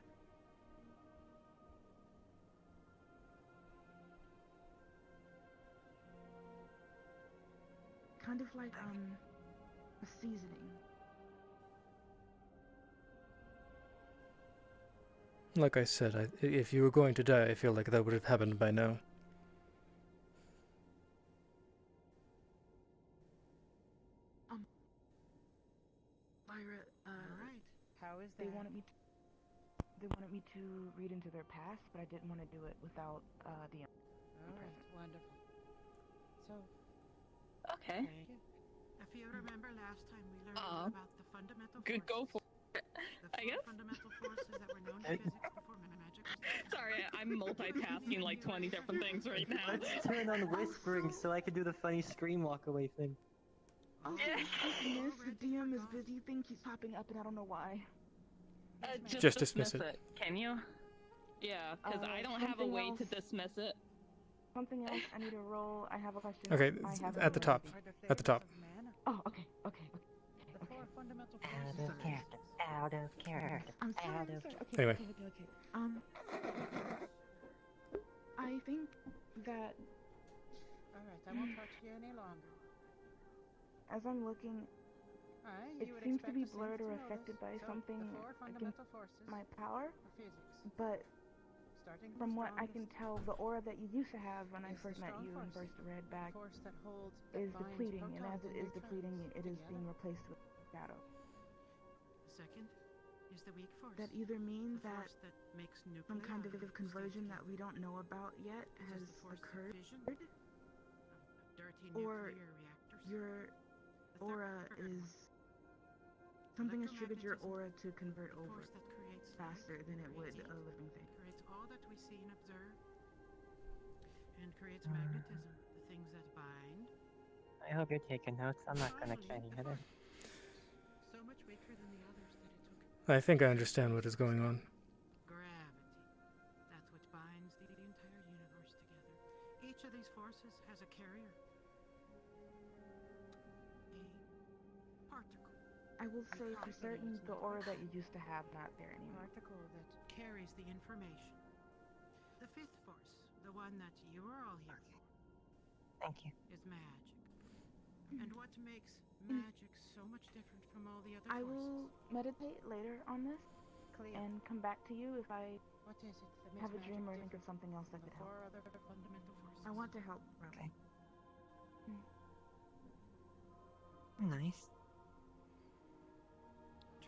Kind of like a seasoning. Like I said, if you were going to die, I feel like that would have happened by now. Lyra, Alright, how is that? they wanted me to read into their past, but I didn't want to do it without the Alright, wonderful. So, Okay. thank you. If you remember last time we learned about the fundamental Good go for it. the I guess. fundamental forces that were known in physics before magic was Sorry, I'm multitasking like 20 different things right now. Let's turn on whispering so I can do the funny scream walk away thing. Miss, the DM is busy. Thing keeps popping up, and I don't know why. Just dismiss it. Can you? Yeah, because I don't have a way to dismiss it. Something else. I need to roll. I have a question. Okay, at the top. At the top. Oh, okay. the four fundamental Out forces of character. Out of character. I'm sorry. Out of Okay, Anyway. okay. I think that Alright, I won't touch you any longer. as I'm looking It seems to be blurred or affected by something against my power, but from what I can tell, the aura that you used to have when I first met you and first read back is depleting, and as it is depleting, it is being replaced with shadow. The second is the weak force. That either means that that makes some kind of conversion that we don't know about yet has occurred, or your aura is something has triggered your aura to convert over faster than it would a living thing. Creates all that we see and observe, and creates magnetism, the things that bind. I hope you're taking notes. I'm not gonna carry either. So much weaker than the others that it took. I think I understand what is going on. Gravity. That's what binds the entire universe together. Each of these forces has a carrier. A particle. I will say for certain the aura that you used to have not there anymore. Particle that carries the information. The fifth force, the one that you are all here for. Thank you. Is magic. And what makes magic so much different from all the other forces? I will meditate later on this and come back to you if I what is it that have a makes dream or magic think of something else that could help. four other fundamental forces. I want to help. Okay. Nice.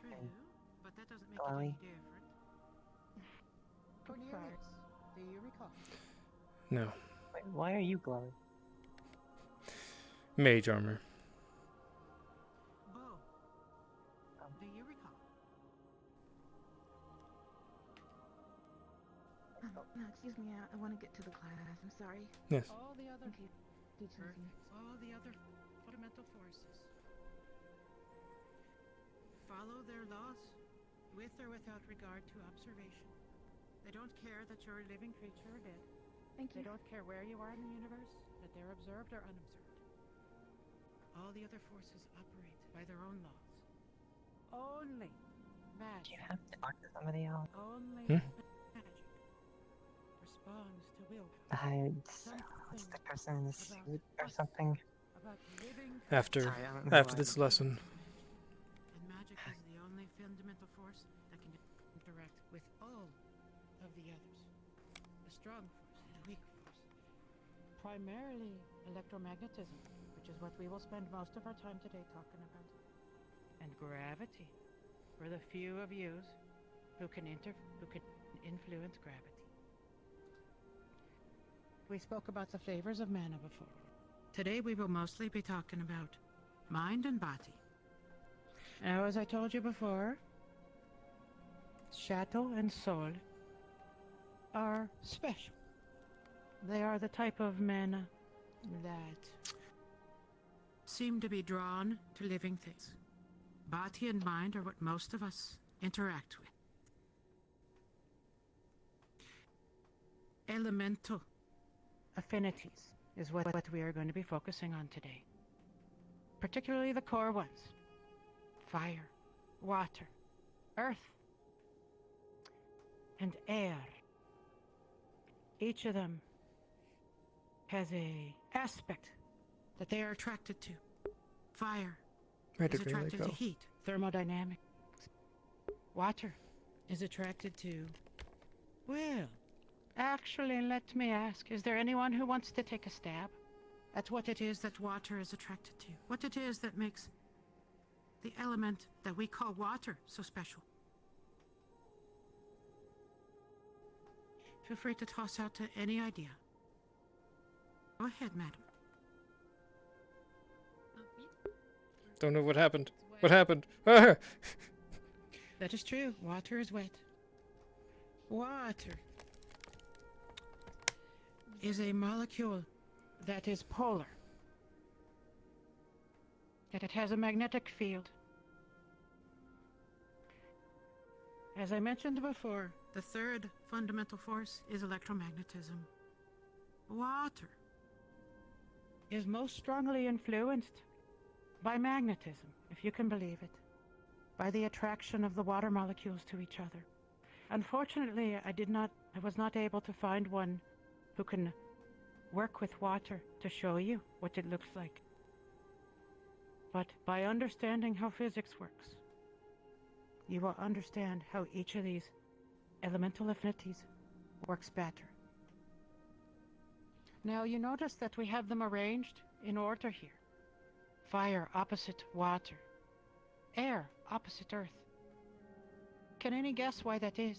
True, but that doesn't make Chloe. it any different. Cornelius, do you recall? No. Wait, why are you glowing? Mage armor. Bo, do you recall? No, excuse me, I want to get to the class. I'm sorry. Yes. All the other Thank you. Teaching me. all the other fundamental forces follow their laws with or without regard to observation. They don't care that you're a living creature or dead. Thank you. They don't care where you are in the universe, that they're observed or unobserved. All the other forces operate by their own laws. Only Do magic. you have to talk to somebody else? Only Hmm? magic responds to will. What's the person in the suit or something? About living After Sorry, I don't know after why. this lesson. And magic is the only fundamental force that can interact with all of the others. The strong force and the weak force. Primarily electromagnetism, which is what we will spend most of our time today talking about. And gravity, for the few of yous who can influence gravity. We spoke about the flavors of mana before. Today we will mostly be talking about mind and body. Now, as I told you before, Shadow and Soul are special. They are the type of mana that seem to be drawn to living things. Body and mind are what most of us interact with. Elemental affinities is what we are going to be focusing on today. Particularly the core ones. Fire, water, earth, and air. Each of them has a aspect that they are attracted to. Fire Where is did Raleigh attracted go? to heat, thermodynamics. Water is attracted to, well, actually, let me ask, is there anyone who wants to take a stab at what it is that water is attracted to? What it is that makes the element that we call water so special? Feel free to toss out any idea. Go ahead, madam. Don't know what happened. What happened? Ah! That is true. Water is wet. Water is a molecule that is polar. That it has a magnetic field. As I mentioned before, the third fundamental force is electromagnetism. Water is most strongly influenced by magnetism, if you can believe it, by the attraction of the water molecules to each other. Unfortunately, I was not able to find one who can work with water to show you what it looks like. But by understanding how physics works, you will understand how each of these elemental affinities works better. Now you notice that we have them arranged in order here. Fire opposite water. Air opposite earth. Can any guess why that is?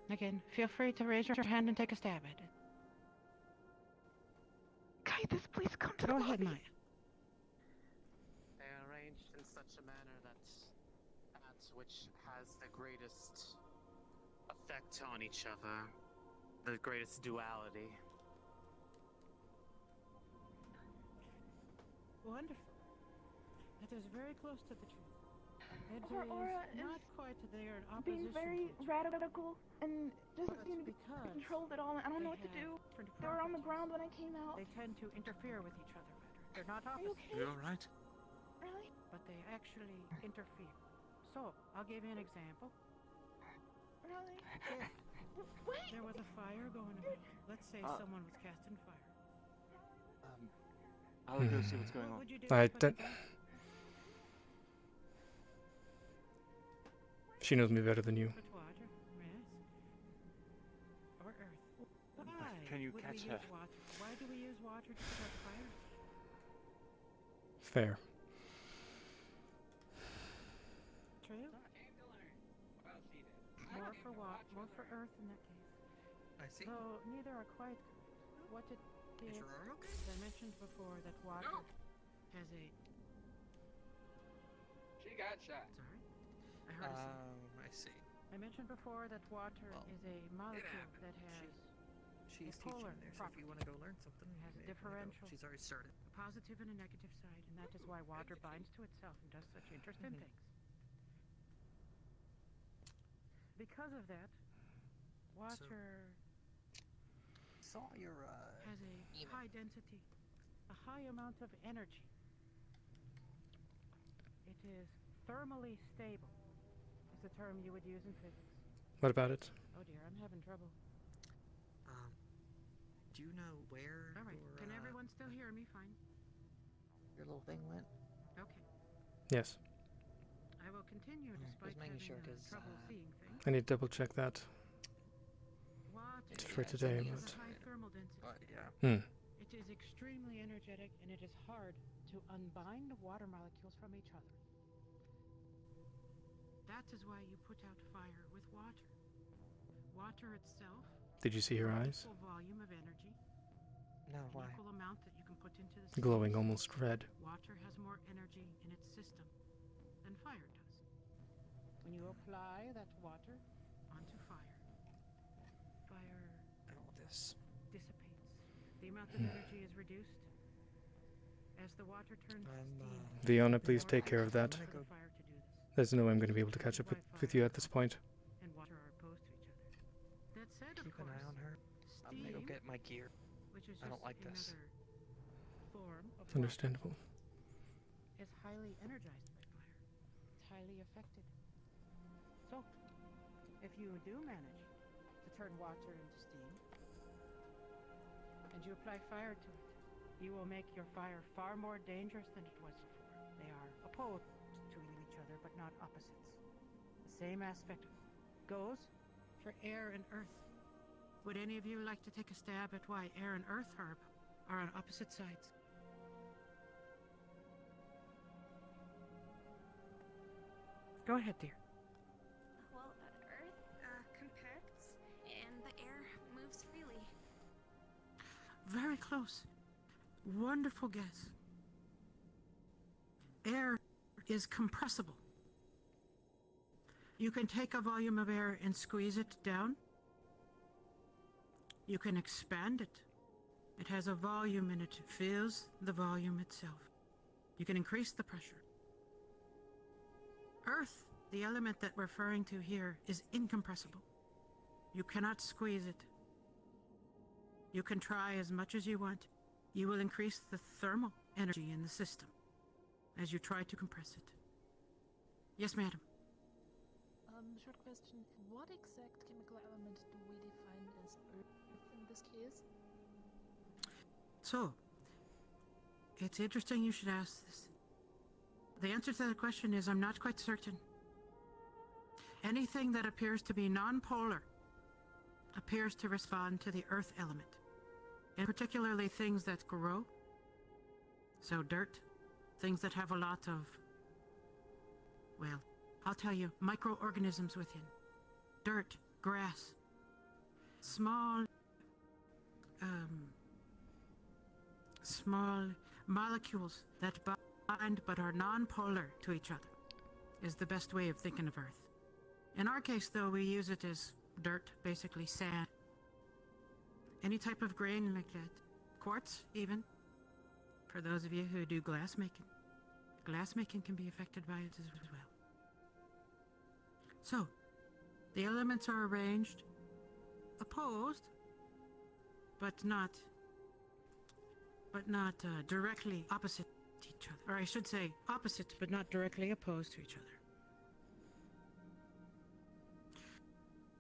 Again, feel free to raise your hand and take a stab at it. Kythus, please come to Go the ahead, lobby. Maya. They're arranged in such a manner that which has the greatest effect on each other, the greatest duality. Wonderful. That is very close to the truth. It Aura is not quite there in being opposition very to each radical and doesn't But seem to because control it all. I don't know what to do. They were on the ground when I came out. They tend to interfere with each other better. They're not Are you opposites. okay? You alright? Really? But they actually interfere. So, I'll give you an example. Really? If there was a fire going about, let's say someone was casting fire. I'll go see what's going on. What would you do? I to put don't. it out? She knows me better than you. Put water, yes. Or earth. Why Can you would catch we her? use water? Why do we use water to put out fire? Fair. True. More for earth in that case. I see. Though neither are quite correct. What it is, your arm okay? as I mentioned before, that water has a... She got shot. Sorry? I heard a sound. I see. I mentioned before that water is a molecule that has She's a polar teaching there, so if you want to go learn something, It has a you may wanna go. differential. She's already started. A positive and a negative side, and that is why water binds to itself and does such interesting things. Because of that, water Saw your has a email. high density, a high amount of energy. It is thermally stable, is the term you would use in physics. What about it? Oh dear, I'm having trouble. Do you know where All right, your, can everyone still hear me fine? your little thing went? Okay. Yes. I will continue despite just making having sure, 'cause, trouble seeing things. I need to double check that. Water For today, has but- a high thermal density. Hmm. It is extremely energetic, and it is hard to unbind water molecules from each other. That is why you put out fire with water. Water itself Did you see her has eyes? equal volume of energy, No, an why? equal amount that you can put into the Glowing system. almost red. Water has more energy in its system than fire does. When you apply that water onto fire, fire All this. dissipates. The amount of energy is reduced as the water turns to steam. Fiona, please take care of that. For the fire to do this. There's no way I'm going to be able to catch up with you at this point. And water are opposed to each other. That said, Keep of course, an eye on her. I'm gonna go steam, get my gear. which is I don't just like this. another form of water, Understandable. is highly energized by fire. It's highly affected. So, if you do manage to turn water into steam, and you apply fire to it, you will make your fire far more dangerous than it was before. They are opposed to each other, but not opposites. The same aspect goes for air and earth. Would any of you like to take a stab at why air and earth are on opposite sides? Go ahead, dear. Well, Earth compacts and the air moves freely. Very close. Wonderful guess. Air is compressible. You can take a volume of air and squeeze it down. You can expand it. It has a volume and it fills the volume itself. You can increase the pressure. Earth, the element that we're referring to here, is incompressible. You cannot squeeze it. You can try as much as you want. You will increase the thermal energy in the system as you try to compress it. Yes, madam. Short question. What exact chemical element do we define as Earth in this case? So, It's interesting you should ask this. The answer to that question is I'm not quite certain. Anything that appears to be non-polar appears to respond to the earth element, and particularly things that grow. So dirt, things that have a lot of, well, I'll tell you, microorganisms within. Dirt, grass, small molecules that bind but are non-polar to each other is the best way of thinking of Earth. In our case, though, we use it as dirt, basically sand. Any type of grain like that. Quartz, even. For those of you who do glass making. Glass making can be affected by it as well. So, the elements are arranged, opposed, but not directly opposite each other. Or I should say opposite, but not directly opposed to each other.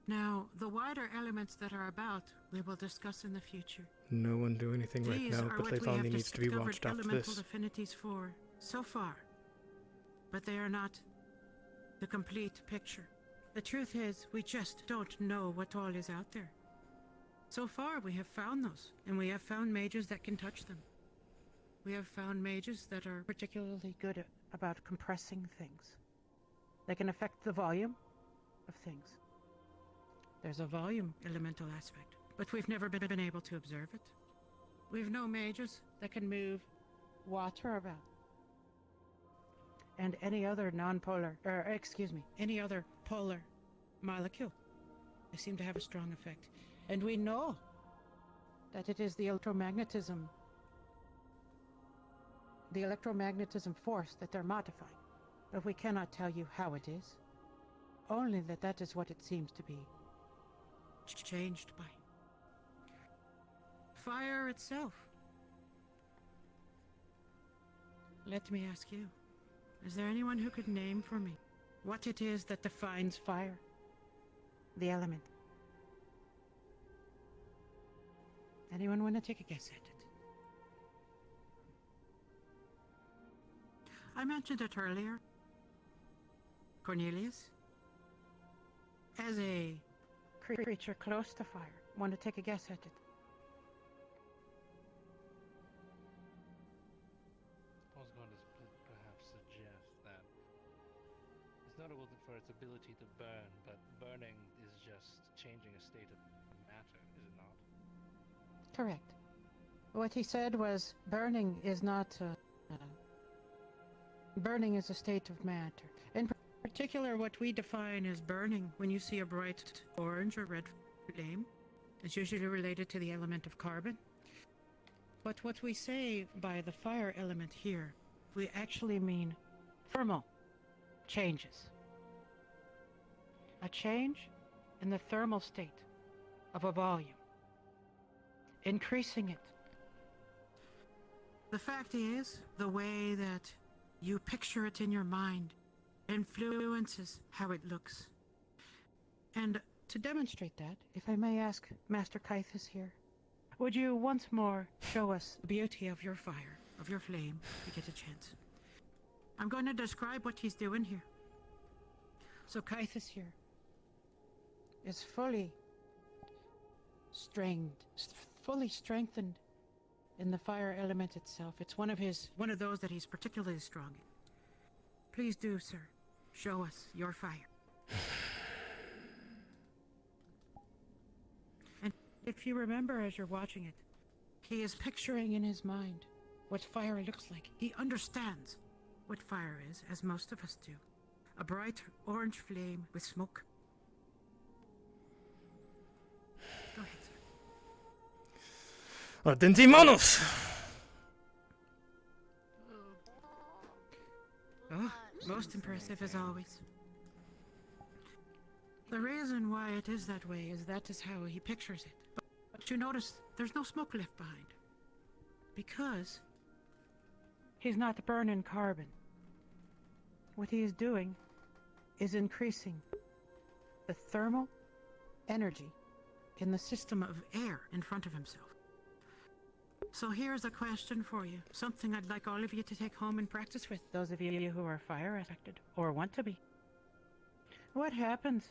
Now, the wider elements that are about, we will discuss in the future. No one do anything right These now, are but what we Leilani have needs to be discovered watched after elemental this. affinities for so far. But they are not the complete picture. The truth is, we just don't know what all is out there. So far, we have found those, and we have found mages that can touch them. We have found mages that are particularly good about compressing things. They can affect the volume of things. There's a volume elemental aspect, but we've never been able to observe it. We've no mages that can move water about. And any other any other polar molecule. They seem to have a strong effect. And we know that it is the electromagnetism force that they're modifying. But we cannot tell you how it is. Only that is what it seems to be changed by. Fire itself. Let me ask you, is there anyone who could name for me what it is that defines fire? The element. Anyone want to take a guess at it? I mentioned it earlier. Cornelius? As a creature close to fire. Want to take a guess at it? I was going to perhaps suggest that it's notable for its ability to burn, but burning is just changing a state of matter, is it not? Correct. What he said was burning is not burning is a state of matter. In particular, what we define as burning, when you see a bright orange or red flame, is usually related to the element of carbon. But what we say by the fire element here, we actually mean thermal changes. A change in the thermal state of a volume. Increasing it. The fact is, the way that you picture it in your mind influences how it looks. And to demonstrate that, if I may ask Master Kythus here, would you once more show us the beauty of your fire, of your flame, if you get a chance? I'm going to describe what he's doing here. So Kythus here is fully strengthened in the fire element itself. It's one of those that he's particularly strong in. Please do, sir. Show us your fire. And if you remember as you're watching it, he is picturing in his mind what fire looks like. He understands what fire is, as most of us do. A bright orange flame with smoke. Go ahead, sir. ¡Atenti manos! Oh, most impressive as always. The reason why it is that way is that is how he pictures it. But you notice there's no smoke left behind. Because he's not burning carbon. What he is doing is increasing the thermal energy in the system of air in front of himself. So here's a question for you. Something I'd like all of you to take home and practice with, those of you who are fire affected or want to be. What happens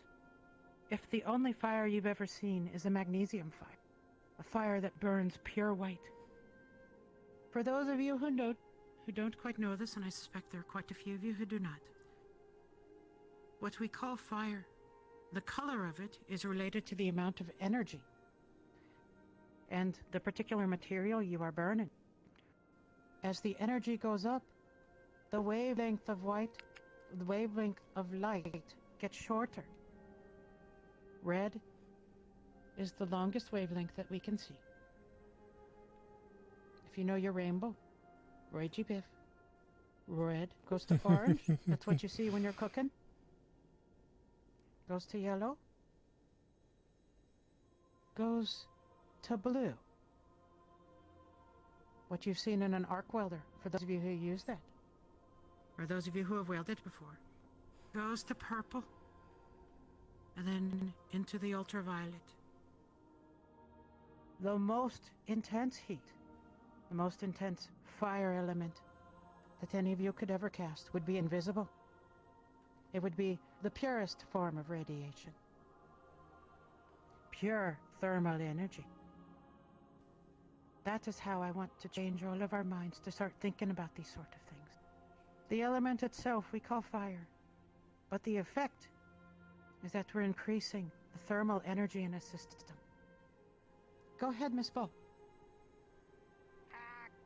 if the only fire you've ever seen is a magnesium fire? A fire that burns pure white. For those of you who don't quite know this, and I suspect there are quite a few of you who do not, what we call fire, the color of it is related to the amount of energy and the particular material you are burning. As the energy goes up, the wavelength of light gets shorter. Red is the longest wavelength that we can see. If you know your rainbow, Roy-G Biff. Red goes to orange. That's what you see when you're cooking. Goes to yellow. Goes to blue. What you've seen in an arc welder, for those of you who use that. Or those of you who have welded before. Goes to purple. And then into the ultraviolet. The most intense heat, the most intense fire element that any of you could ever cast would be invisible. It would be the purest form of radiation. Pure thermal energy. That is how I want to change all of our minds to start thinking about these sort of things. The element itself we call fire, but the effect is that we're increasing the thermal energy in a system. Go ahead, Miss Bo.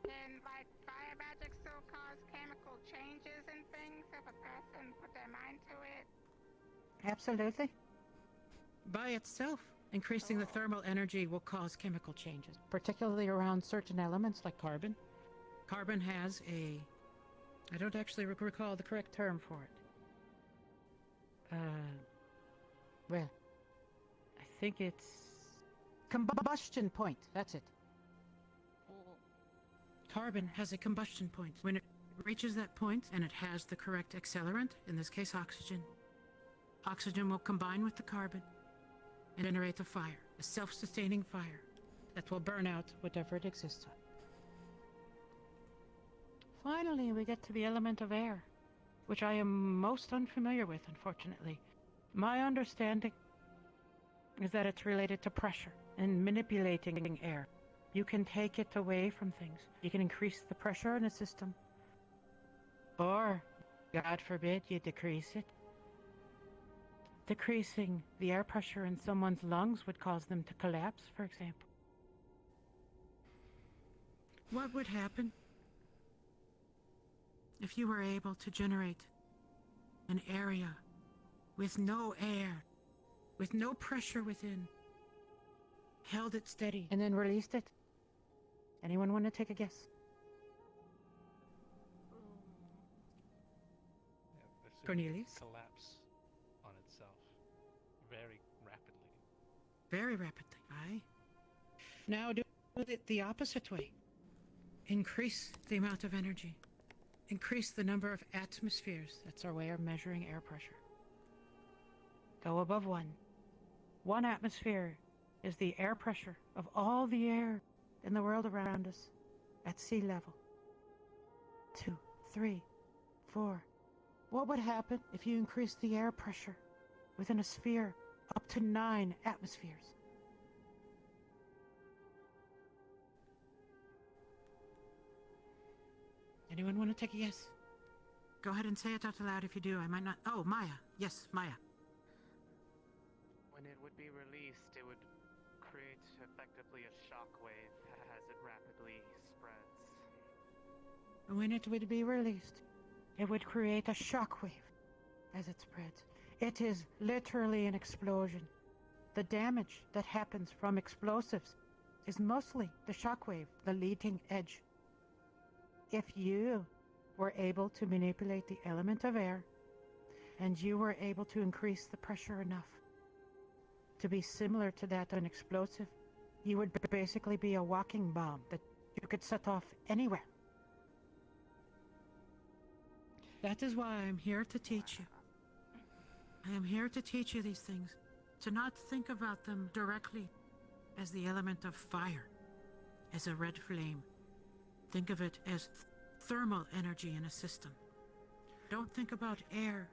Can, like, fire magic still cause chemical changes and things if a person put their mind to it? Absolutely. By itself, increasing the thermal energy will cause chemical changes, particularly around certain elements like carbon. Carbon has I don't actually recall the correct term for it. Well, I think it's combustion point. That's it. Carbon has a combustion point. When it reaches that point and it has the correct accelerant, in this case oxygen, oxygen will combine with the carbon and generate a fire, a self-sustaining fire that will burn out whatever it exists on. Finally, we get to the element of air, which I am most unfamiliar with, unfortunately. My understanding is that it's related to pressure and manipulating air. You can take it away from things. You can increase the pressure in a system. Or, God forbid, you decrease it. Decreasing the air pressure in someone's lungs would cause them to collapse, for example. What would happen if you were able to generate an area with no air, with no pressure within, held it steady, and then released it? Anyone want to take a guess? Cornelius? Collapse on itself very rapidly. Very rapidly, aye. Now do it the opposite way. Increase the amount of energy. Increase the number of atmospheres. That's our way of measuring air pressure. Go above 1. 1 atmosphere is the air pressure of all the air in the world around us at sea level. 2, 3, 4. What would happen if you increased the air pressure within a sphere up to 9 atmospheres? Anyone want to take a guess? Go ahead and say it out loud if you do. I might not. Oh, Maya. Yes, Maya. When it would be released, it would create effectively a shockwave as it rapidly spreads. When it would be released, it would create a shockwave as it spreads. It is literally an explosion. The damage that happens from explosives is mostly the shockwave, the leading edge. If you were able to manipulate the element of air, and you were able to increase the pressure enough to be similar to that of an explosive, you would basically be a walking bomb that you could set off anywhere. That is why I'm here to teach you. I am here to teach you these things, to not think about them directly as the element of fire. as a red flame. Think of it as thermal energy in a system. Don't think about air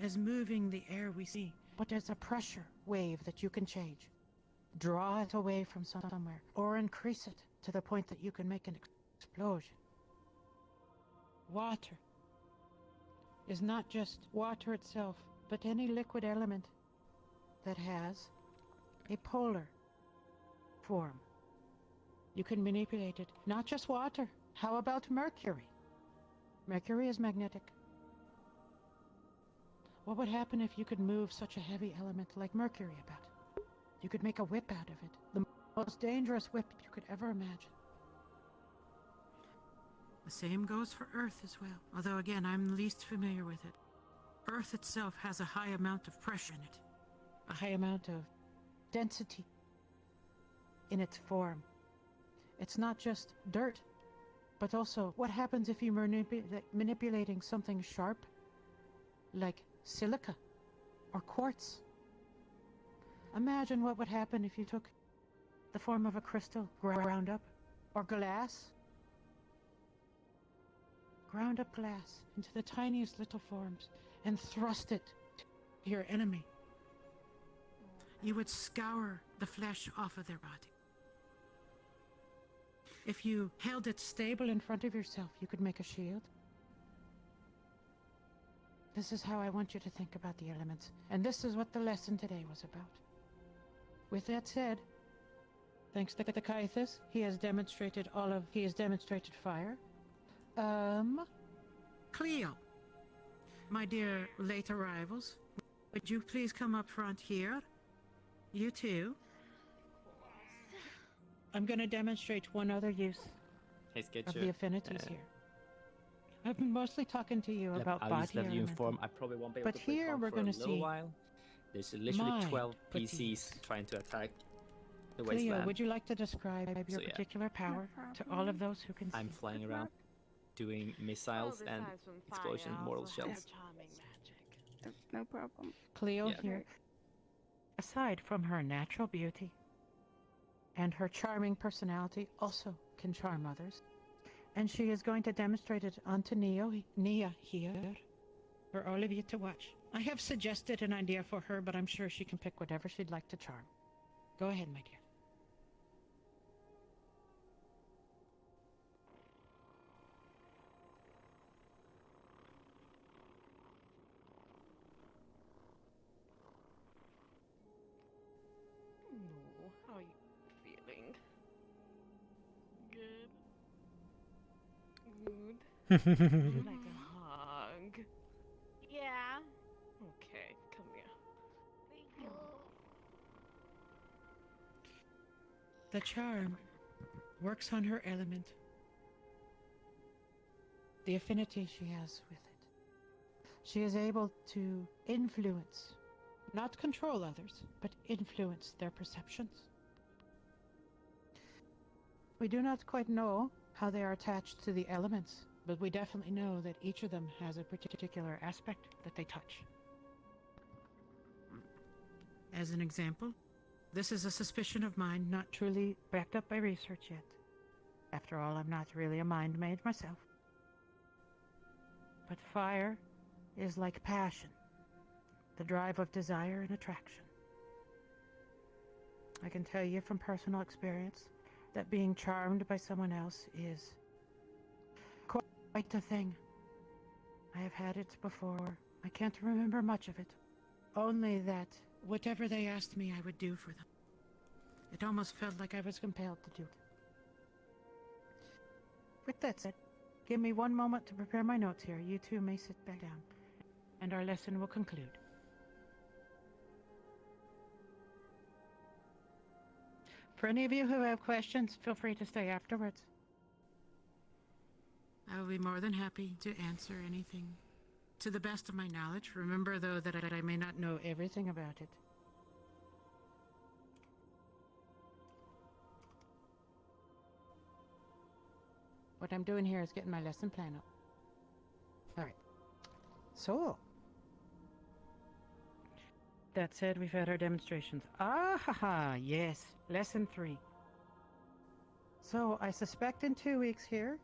as moving the air we see, but as a pressure wave that you can change. Draw it away from somewhere, or increase it to the point that you can make an explosion. Water is not just water itself, but any liquid element that has a polar form. You can manipulate it. Not just water. How about mercury? Mercury is magnetic. What would happen if you could move such a heavy element like mercury about? You could make a whip out of it. The most dangerous whip you could ever imagine. The same goes for Earth as well, although again, I'm least familiar with it. Earth itself has a high amount of pressure in it, a high amount of density in its form. It's not just dirt, but also what happens if you're manipulating something sharp, like silica or quartz. Imagine what would happen if you took the form of a crystal, ground up, or glass. Ground up glass into the tiniest little forms and thrust it to your enemy. You would scour the flesh off of their body. If you held it stable in front of yourself, you could make a shield. This is how I want you to think about the elements, and this is what the lesson today was about. With that said, thanks to the Kythus, he has demonstrated fire. Cleo, my dear late arrivals, would you please come up front here? You too. I'm going to demonstrate one other use of the affinities here. I've been mostly talking to you about I'll body just let you elemental. inform. I probably won't be able But to play here Punk we're for gonna a little see while. There's literally my 12 PCs petite. trying to attack the Cleo, wasteland. would you like to describe your So, yeah. particular power to all of those who can see? I'm flying around doing missiles and explosion mortal shells. No problem. Cleo Yeah. here, aside from her natural beauty and her charming personality, also can charm others. And she is going to demonstrate it onto Nia here, for all of you to watch. I have suggested an idea for her, but I'm sure she can pick whatever she'd like to charm. Go ahead, my dear. No, how are you feeling? Good. Would you like a hug? Yeah. Okay, come here. The charm works on her element. The affinity she has with it. She is able to influence, not control others, but influence their perceptions. We do not quite know how they are attached to the elements, but we definitely know that each of them has a particular aspect that they touch. As an example, this is a suspicion of mine, not truly backed up by research yet. After all, I'm not really a mind maid myself. But fire is like passion, the drive of desire and attraction. I can tell you from personal experience that being charmed by someone else is quite a thing. I have had it before. I can't remember much of it. Only that whatever they asked me, I would do for them. It almost felt like I was compelled to do it. With that said, give me one moment to prepare my notes here. You two may sit back down, and our lesson will conclude. For any of you who have questions, feel free to stay afterwards. I will be more than happy to answer anything to the best of my knowledge. Remember, though, that I may not know everything about it. What I'm doing here is getting my lesson plan up. Alright. So, that said, we've had our demonstrations. Ah ha ha, yes. Lesson 3. So I suspect in 2 weeks here,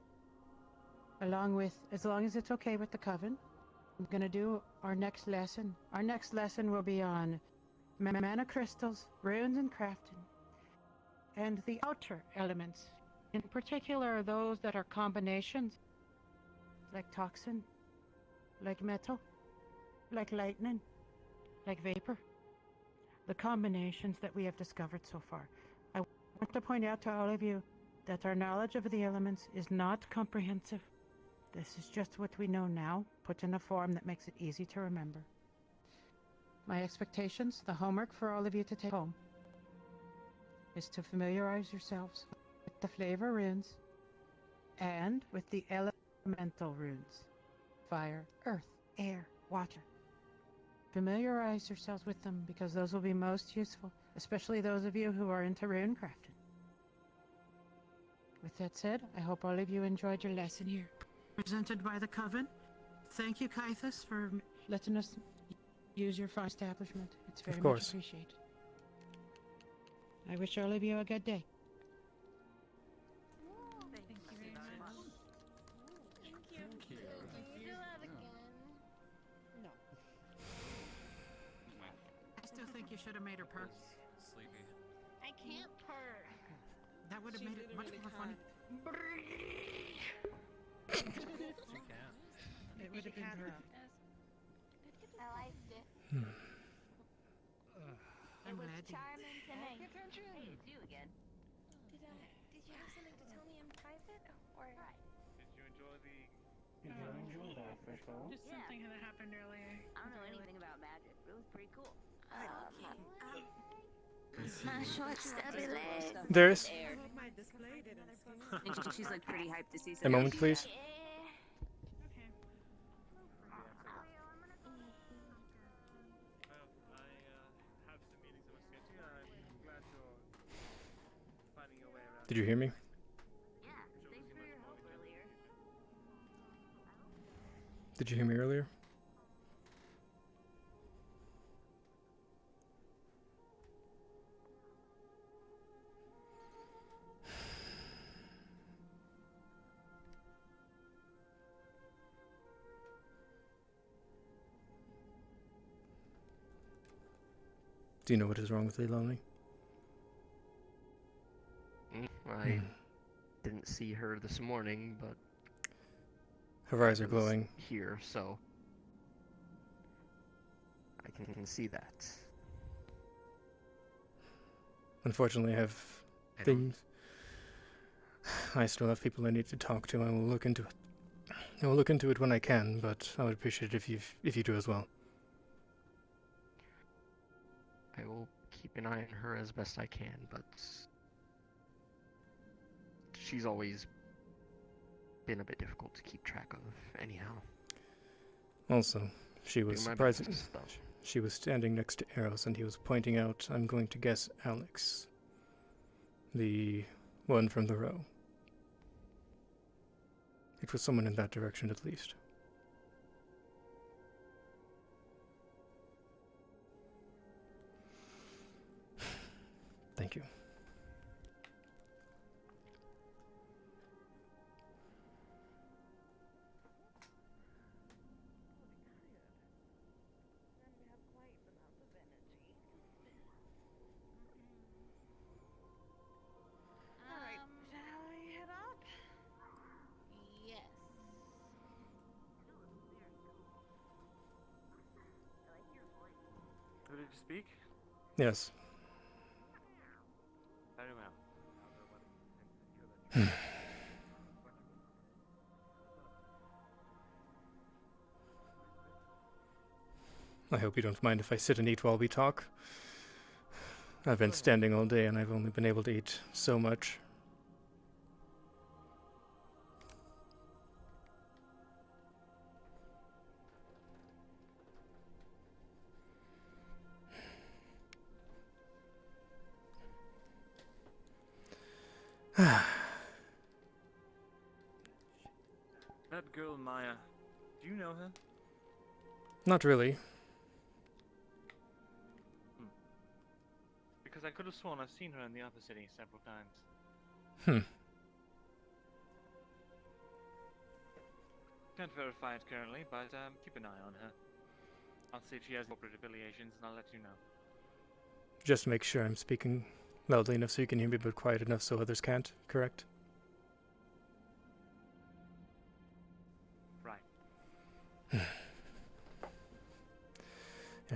along with, as long as it's okay with the coven, I'm gonna do our next lesson. Our next lesson will be on mana crystals, runes, and crafting, and the outer elements. In particular, those that are combinations, like toxin, like metal, like lightning, like vapor. The combinations that we have discovered so far. I want to point out to all of you that our knowledge of the elements is not comprehensive. This is just what we know now, put in a form that makes it easy to remember. My expectations, the homework for all of you to take home, is to familiarize yourselves with the flavor runes and with the elemental runes. Fire, earth, air, water. Familiarize yourselves with them because those will be most useful, especially those of you who are into rune crafting. With that said, I hope all of you enjoyed your lesson here. Presented by the Coven. Thank you, Kythus, for letting us use your fine establishment. It's very much appreciated. I wish all of you a good day. Thank you very much. Thank you. Can we do that again? No. I still think you should have made her purr. Sleepy. I can't purr. That would have made it much more funny. She can. It would have been perfect. I liked it. I'm It was glad you- charming tonight. Pay attention. Hey, it's you again. Did you have something to tell me in private, or? Did you enjoy the? Did you enjoy that, Just something that happened earlier. I don't know anything about magic, but it was pretty cool. My short stubby legs. There's And she's like pretty hyped to see a something. moment, please. Well, I have some meetings I must get to. I'm glad you're finding your way around. Did you hear me? Yeah, thanks for your help earlier. Did you hear me earlier? Do you know what is wrong with Leilani? I didn't see her this morning, but Her eyes I are was glowing. here, so I can see that. Unfortunately, I have things. I still have people I need to talk to. I will look into it. I will look into it when I can, but I would appreciate it if you do as well. I will keep an eye on her as best I can, but she's always been a bit difficult to keep track of, anyhow. Also, she was Doing my surprising. best, though. She was standing next to Eros, and he was pointing out, I'm going to guess Alex. The one from the row. It was someone in that direction, at least. Thank you. Alright, shall we head up? Yes. Who did you speak? Yes. Very well. I hope you don't mind if I sit and eat while we talk. I've been standing all day and I've only been able to eat so much. That girl Maya, do you know her? Not really. Because I could have sworn I've seen her in the upper city several times. Can't verify it currently, but keep an eye on her. I'll see if she has corporate affiliations, and I'll let you know. Just make sure I'm speaking loudly enough so you can hear me, but quiet enough so others can't, correct? Right.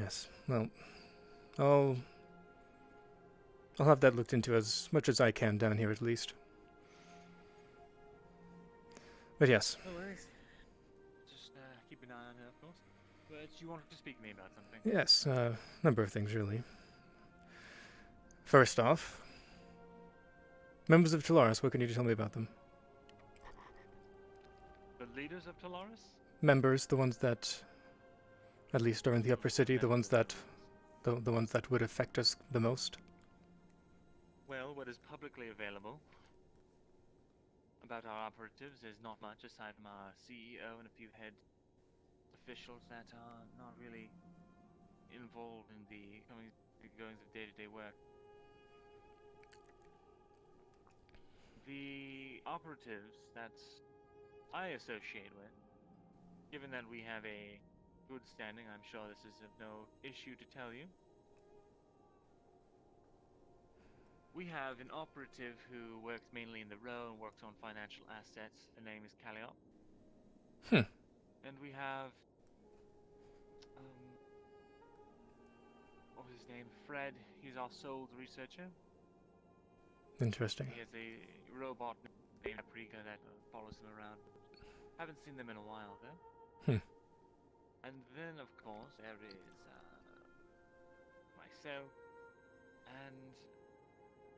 Yes, well, I'll have that looked into as much as I can down here at least. But yes. No worries. Just keep an eye on her, of course. But you wanted to speak to me about something? Yes, a number of things really. First off, members of Talaris, what can you tell me about them? The leaders of Talaris? Members, the ones that, at least are in the upper city, the ones that would affect us the most. Well, what is publicly available about our operatives is not much aside from our CEO and a few head officials that are not really involved in the goings of day-to-day work. The operatives that I associate with, given that we have a good standing, I'm sure this is of no issue to tell you. We have an operative who works mainly in the row and works on financial assets. Her name is Callous. And we have what was his name? Fred. He's our sole researcher. Interesting. He has a robot named Paprika that follows him around. Haven't seen them in a while though. And then of course there is myself and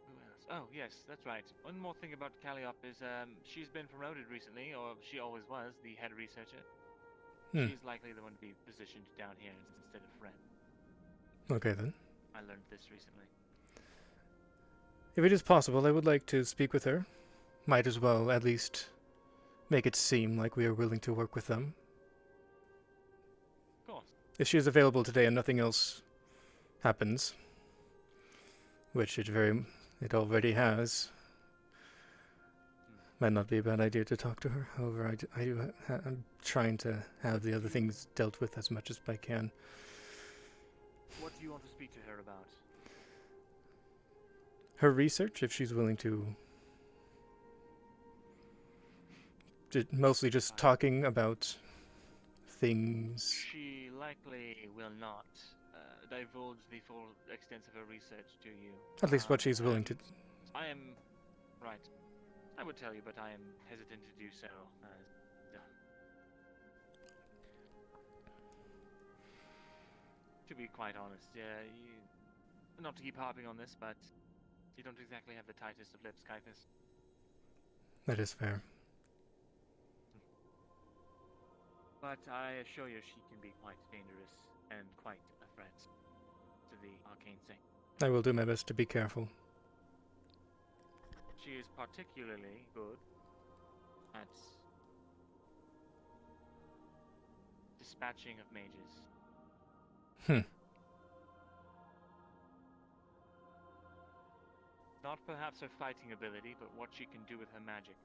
who else? Oh yes, that's right. One more thing about Callous is she's been promoted recently, or she always was the head researcher. She's likely the one to be positioned down here instead of Fred. Okay then. I learned this recently. If it is possible, I would like to speak with her. Might as well at least make it seem like we are willing to work with them. Of course. If she is available today and nothing else happens, which it already has, might not be a bad idea to talk to her. However, I'm trying to have the other things dealt with as much as I can. What do you want to speak to her about? Her research, if she's willing to. Mostly just talking about things. She likely will not divulge the full extent of her research to you. At least what she's willing to. I am right. I would tell you, but I am hesitant to do so. To be quite honest, not to keep harping on this, but you don't exactly have the tightest of lips, Kythus. That is fair. But I assure you she can be quite dangerous and quite a threat to the arcane thing. I will do my best to be careful. She is particularly good at dispatching of mages. Not perhaps her fighting ability, but what she can do with her magic.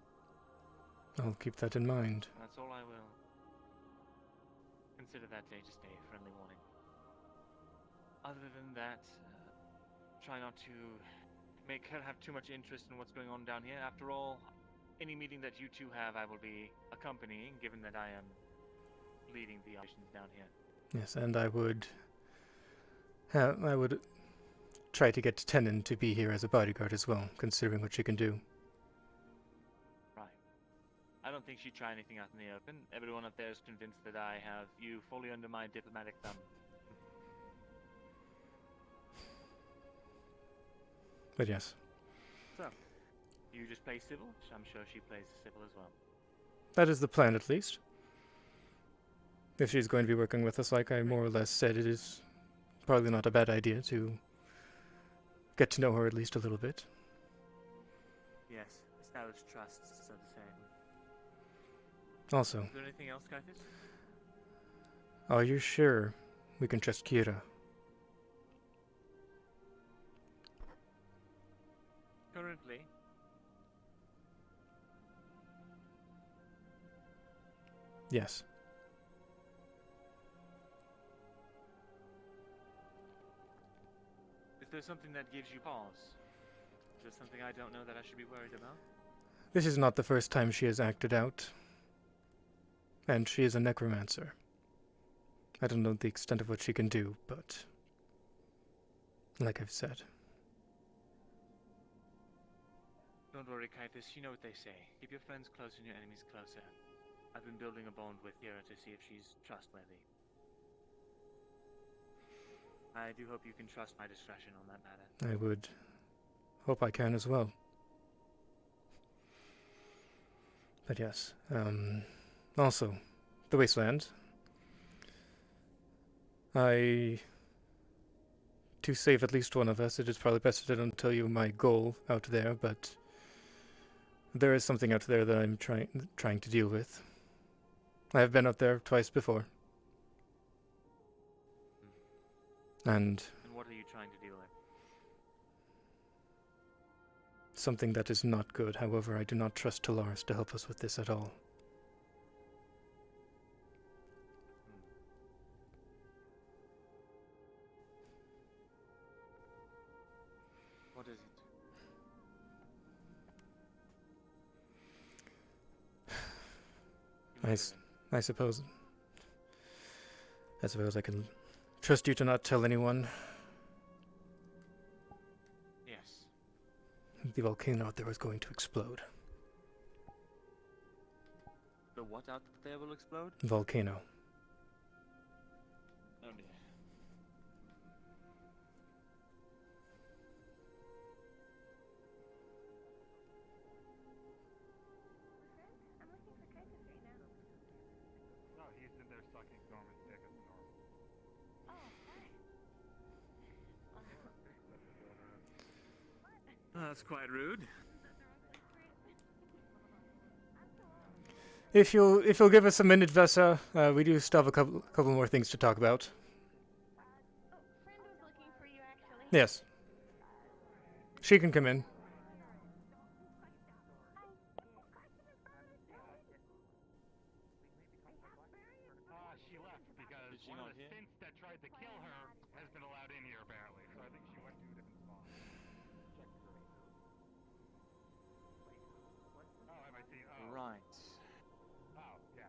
I'll keep that in mind. That's all I will. Consider that day just a friendly warning. Other than that, try not to make her have too much interest in what's going on down here. After all, any meeting that you two have, I will be accompanying, given that I am leading the operations down here. Yes, and I would try to get Tenon to be here as a bodyguard as well, considering what she can do. Right. I don't think she'd try anything out in the open. Everyone up there is convinced that I have you fully under my diplomatic thumb. But yes. So, you just play civil? I'm sure she plays civil as well. That is the plan, at least. If she's going to be working with us, like I more or less said, it is probably not a bad idea to get to know her at least a little bit. Yes, establish trust, so to say. Also, Is there anything else, Kythus? are you sure we can trust Kira? Yes. Is there something that gives you pause? Is there something I don't know that I should be worried about? This is not the first time she has acted out. And she is a necromancer. I don't know the extent of what she can do, but like I've said. Don't worry, Kythus. You know what they say. Keep your friends close and your enemies closer. I've been building a bond with Hera to see if she's trustworthy. I do hope you can trust my discretion on that matter. I would hope I can as well. But yes, also, the Wasteland. To save at least one of us, it is probably best that I don't tell you my goal out there, but there is something out there that I'm trying to deal with. I have been out there twice before. And what are you trying to deal with? Something that is not good. However, I do not trust Talaris to help us with this at all. What is it? I suppose I can trust you to not tell anyone. Yes. The volcano out there is going to explode. The what out there will explode? Volcano. Oh dear. No, he's in there sucking Norman's dick as normal. That's quite rude. If you'll give us a minute, Vesa, we do still have a couple more things to talk about. Yes. She can come in. She left because one of the synths that tried to kill her has been allowed in here apparently. So I think she went to a different spot. Oh, I might see. Oh. Right. Oh, yeah.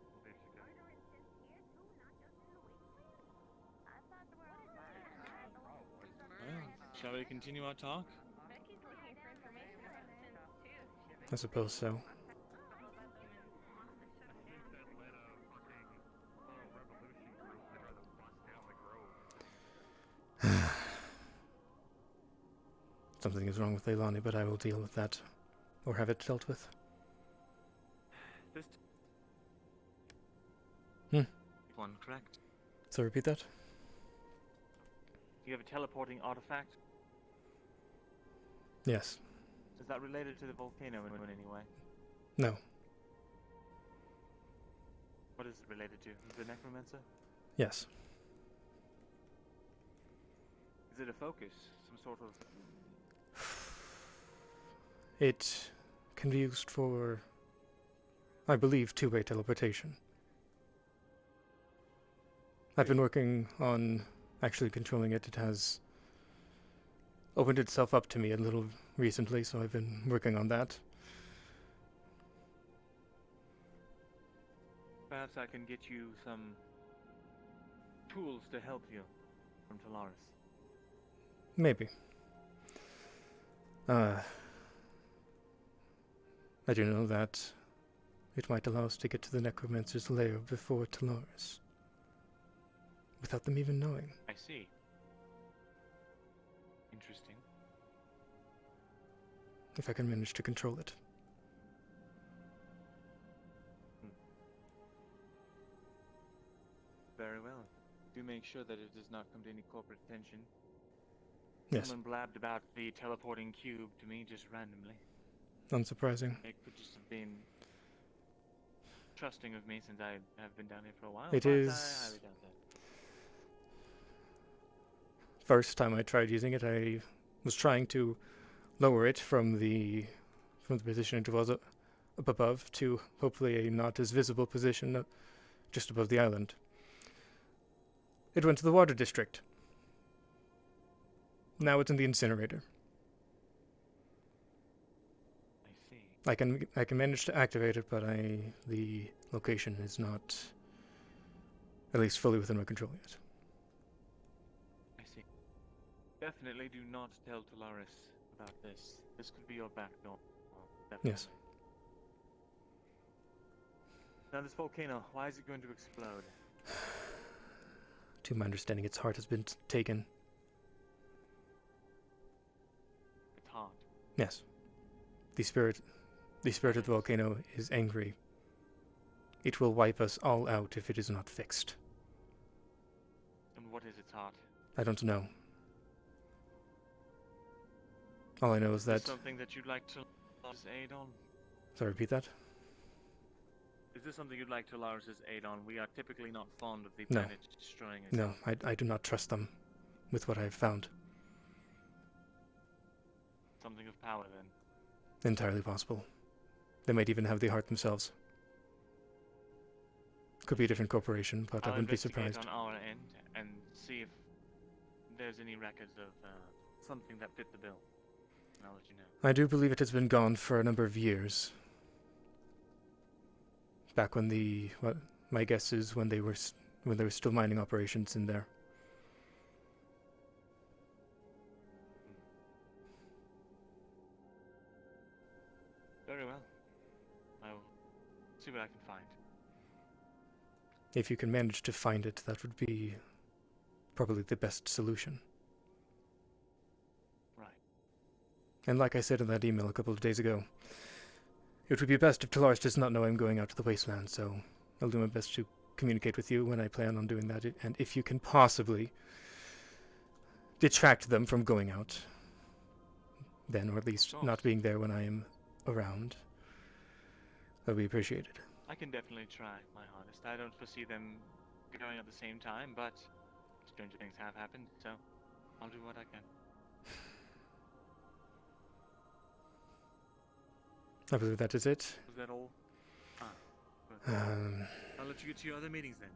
Well, they should get Well, shall we continue our talk? I suppose so. Something is wrong with Leilani, but I will deal with that. Or have it dealt with. This one, correct? So repeat that? You have a teleporting artifact? Yes. Is that related to the volcano in any way? No. What is it related to? The necromancer? Yes. Is it a focus? Some sort of... It can be used for, I believe, two-way teleportation. I've been working on actually controlling it. It has opened itself up to me a little recently, so I've been working on that. Perhaps I can get you some tools to help you from Talaris. Maybe. I do know that it might allow us to get to the Necromancer's lair before Talaris. Without them even knowing. I see. Interesting. If I can manage to control it. Very well. Do make sure that it does not come to any corporate attention. Yes. Someone blabbed about the teleporting cube to me just randomly. Unsurprising. It could just have been trusting of me since I have been down here for a while. It but is. I highly doubt that. First time I tried using it, I was trying to lower it from the position it was up above to hopefully a not as visible position just above the island. It went to the water district. Now it's in the incinerator. I see. I can manage to activate it, but the location is not at least fully within my control yet. I see. Definitely do not tell Tolaris about this. This could be your back door. Definitely. Yes. Now this volcano, why is it going to explode? To my understanding, its heart has been taken. It's hot. Yes. The spirit of the volcano is angry. It will wipe us all out if it is not fixed. And what is its heart? I don't know. All I know is that... something that you'd like to aid on? Sorry, repeat that? Is this something you'd like to Tolaris' aid on? We are typically not fond of the No. planet destroying it. No, I do not trust them with what I have found. Something of power, then. Entirely possible. They might even have the heart themselves. Could be a different corporation, but I wouldn't be surprised. I'll investigate on our end and see if there's any records of something that fit the bill. And I'll let you know. I do believe it has been gone for a number of years. Back when my guess is when there were still mining operations in there. Very well. I will see what I can find. If you can manage to find it, that would be probably the best solution. Right. And like I said in that email a couple of days ago, it would be best if Tolaris does not know I'm going out to the wasteland, so I'll do my best to communicate with you when I plan on doing that, and if you can possibly detract them from going out, then, or at least not being there when I am around, that would be appreciated. I can definitely try my hardest. I don't foresee them going at the same time, but stranger things have happened, so I'll do what I can. I believe that is it. Was that all? Good. I'll let you get to your other meetings then.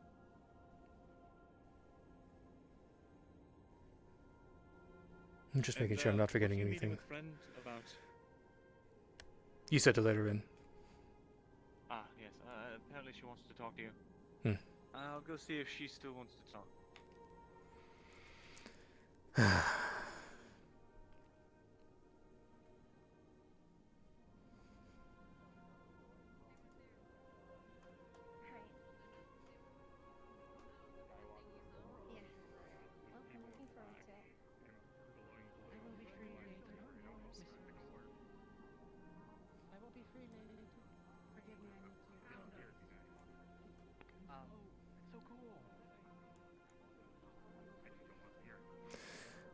I'm just making sure I'm not forgetting anything. With friend about... You said to let her in. Ah, yes. Apparently she wants to talk to you. Hmm. I'll go see if she still wants to talk.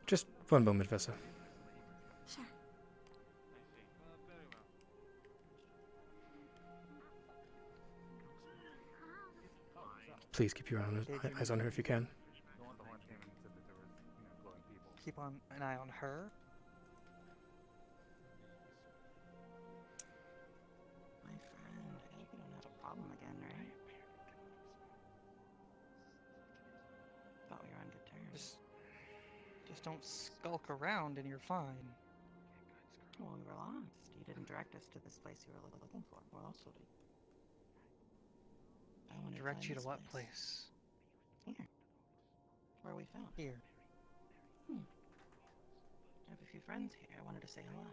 Just one moment, Vessa. Sure. Please keep your eyes on her if you can. Keep on an eye on her. My friend, I hope you don't have a problem again, right? Thought we were on good terms. Just don't skulk around and you're fine. Well, we were lost. You didn't direct us to this place you were looking for. Where else would we? I wanted Direct to you find to what this place? Here. Where we found. Here. I have a few friends here. I wanted to say hello.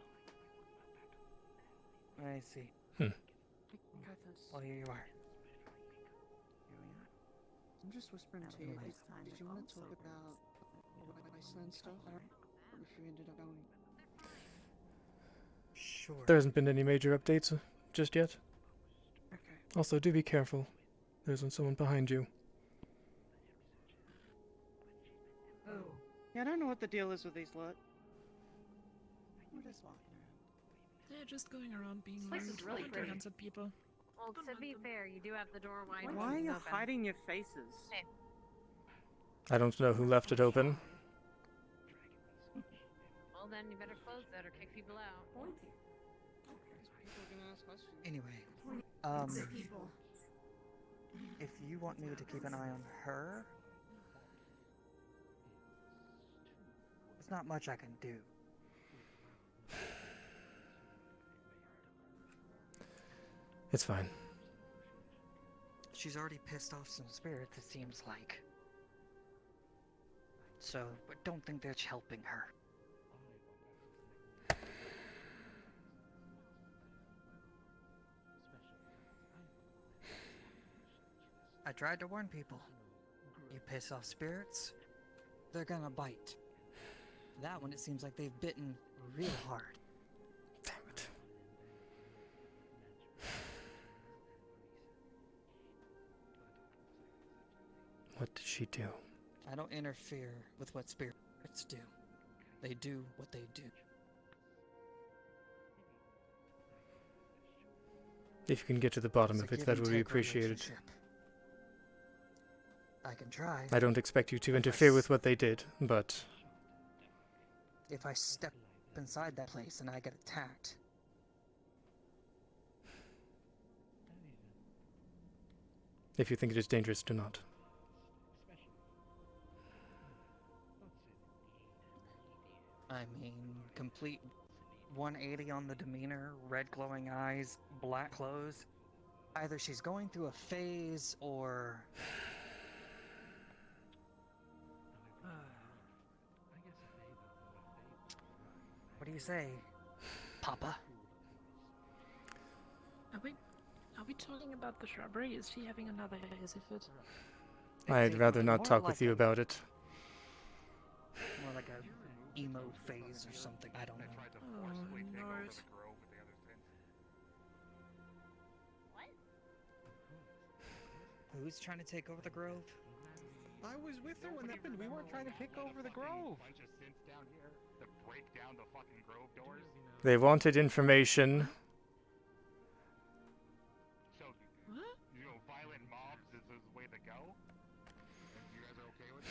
I see. Kythus. Well, here you are. Here we are. I'm just whispering to you. Did you want to talk about Iceland stuff? Or if you ended up going? Sure. There hasn't been any major updates just yet. Okay. Also, do be careful. There's someone behind you. Oh. Yeah, I don't know what the deal is with these lot. We're just walking around. They're just going around being This place rude, is really pointing pretty. guns at people. Well, to be fair, you do have the door wide. Why are you open. hiding your faces? Hey. I don't know who left it open. Well, then you better close that or kick people out. People Anyway, if you want me to keep an eye on her, there's not much I can do. It's fine. She's already pissed off some spirits, it seems like. So, but don't think that's helping her. I tried to warn people. You piss off spirits, they're gonna bite. That one, it seems like they've bitten real hard. Damn it. What did she do? I don't interfere with what spirits do. They do what they do. If you can get to the bottom of it, that would be appreciated. I can try. I don't expect you to interfere with what they did, but... If I step inside that place and I get attacked... If you think it is dangerous, do not. I mean, complete 180 on the demeanor, red glowing eyes, black clothes. Either she's going through a phase or... What do you say, Papa? Are we talking about the shrubbery? Is she having another hazy fit? I'd rather not talk with you about it. More like a emo phase or something, I don't know. Oh, Lord. Who's trying to take over the grove? I was with her when that happened. We weren't trying to take over the grove. They wanted information. So, you know, violent mobs is the way to go? You guys are okay with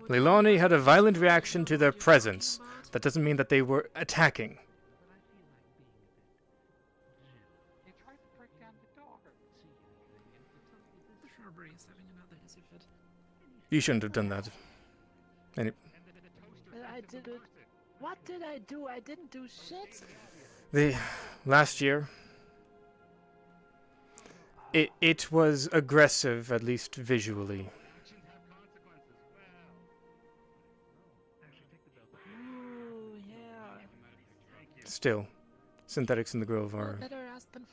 that? Leilani had a violent reaction to their presence. That doesn't mean that they were attacking. They tried to break down the door. The shrubbery is having another hazy fit. You shouldn't have done that. But I did it. What did I do? I didn't do shit. Last year, it was aggressive, at least visually. Ooh, yeah. Still, synthetics in the grove are... Better ask than...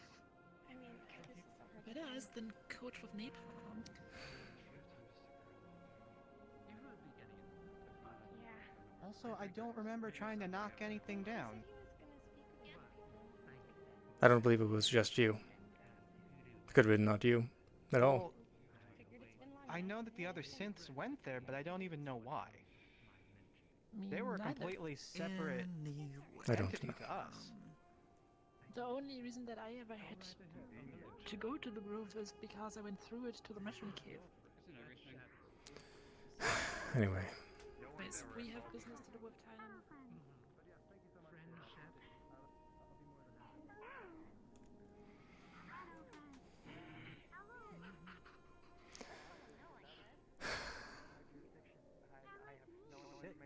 Better ask than coach with napalm. Also, I don't remember trying to knock anything down. I don't believe it was just you. It could have been not you at all. Well, I know that the other synths went there, but I don't even know why. They were a completely separate entity to us. The only reason that I ever had to go to the grove is because I went through it to the mushroom cave. Anyway. Guys, we have business to do with Thailand.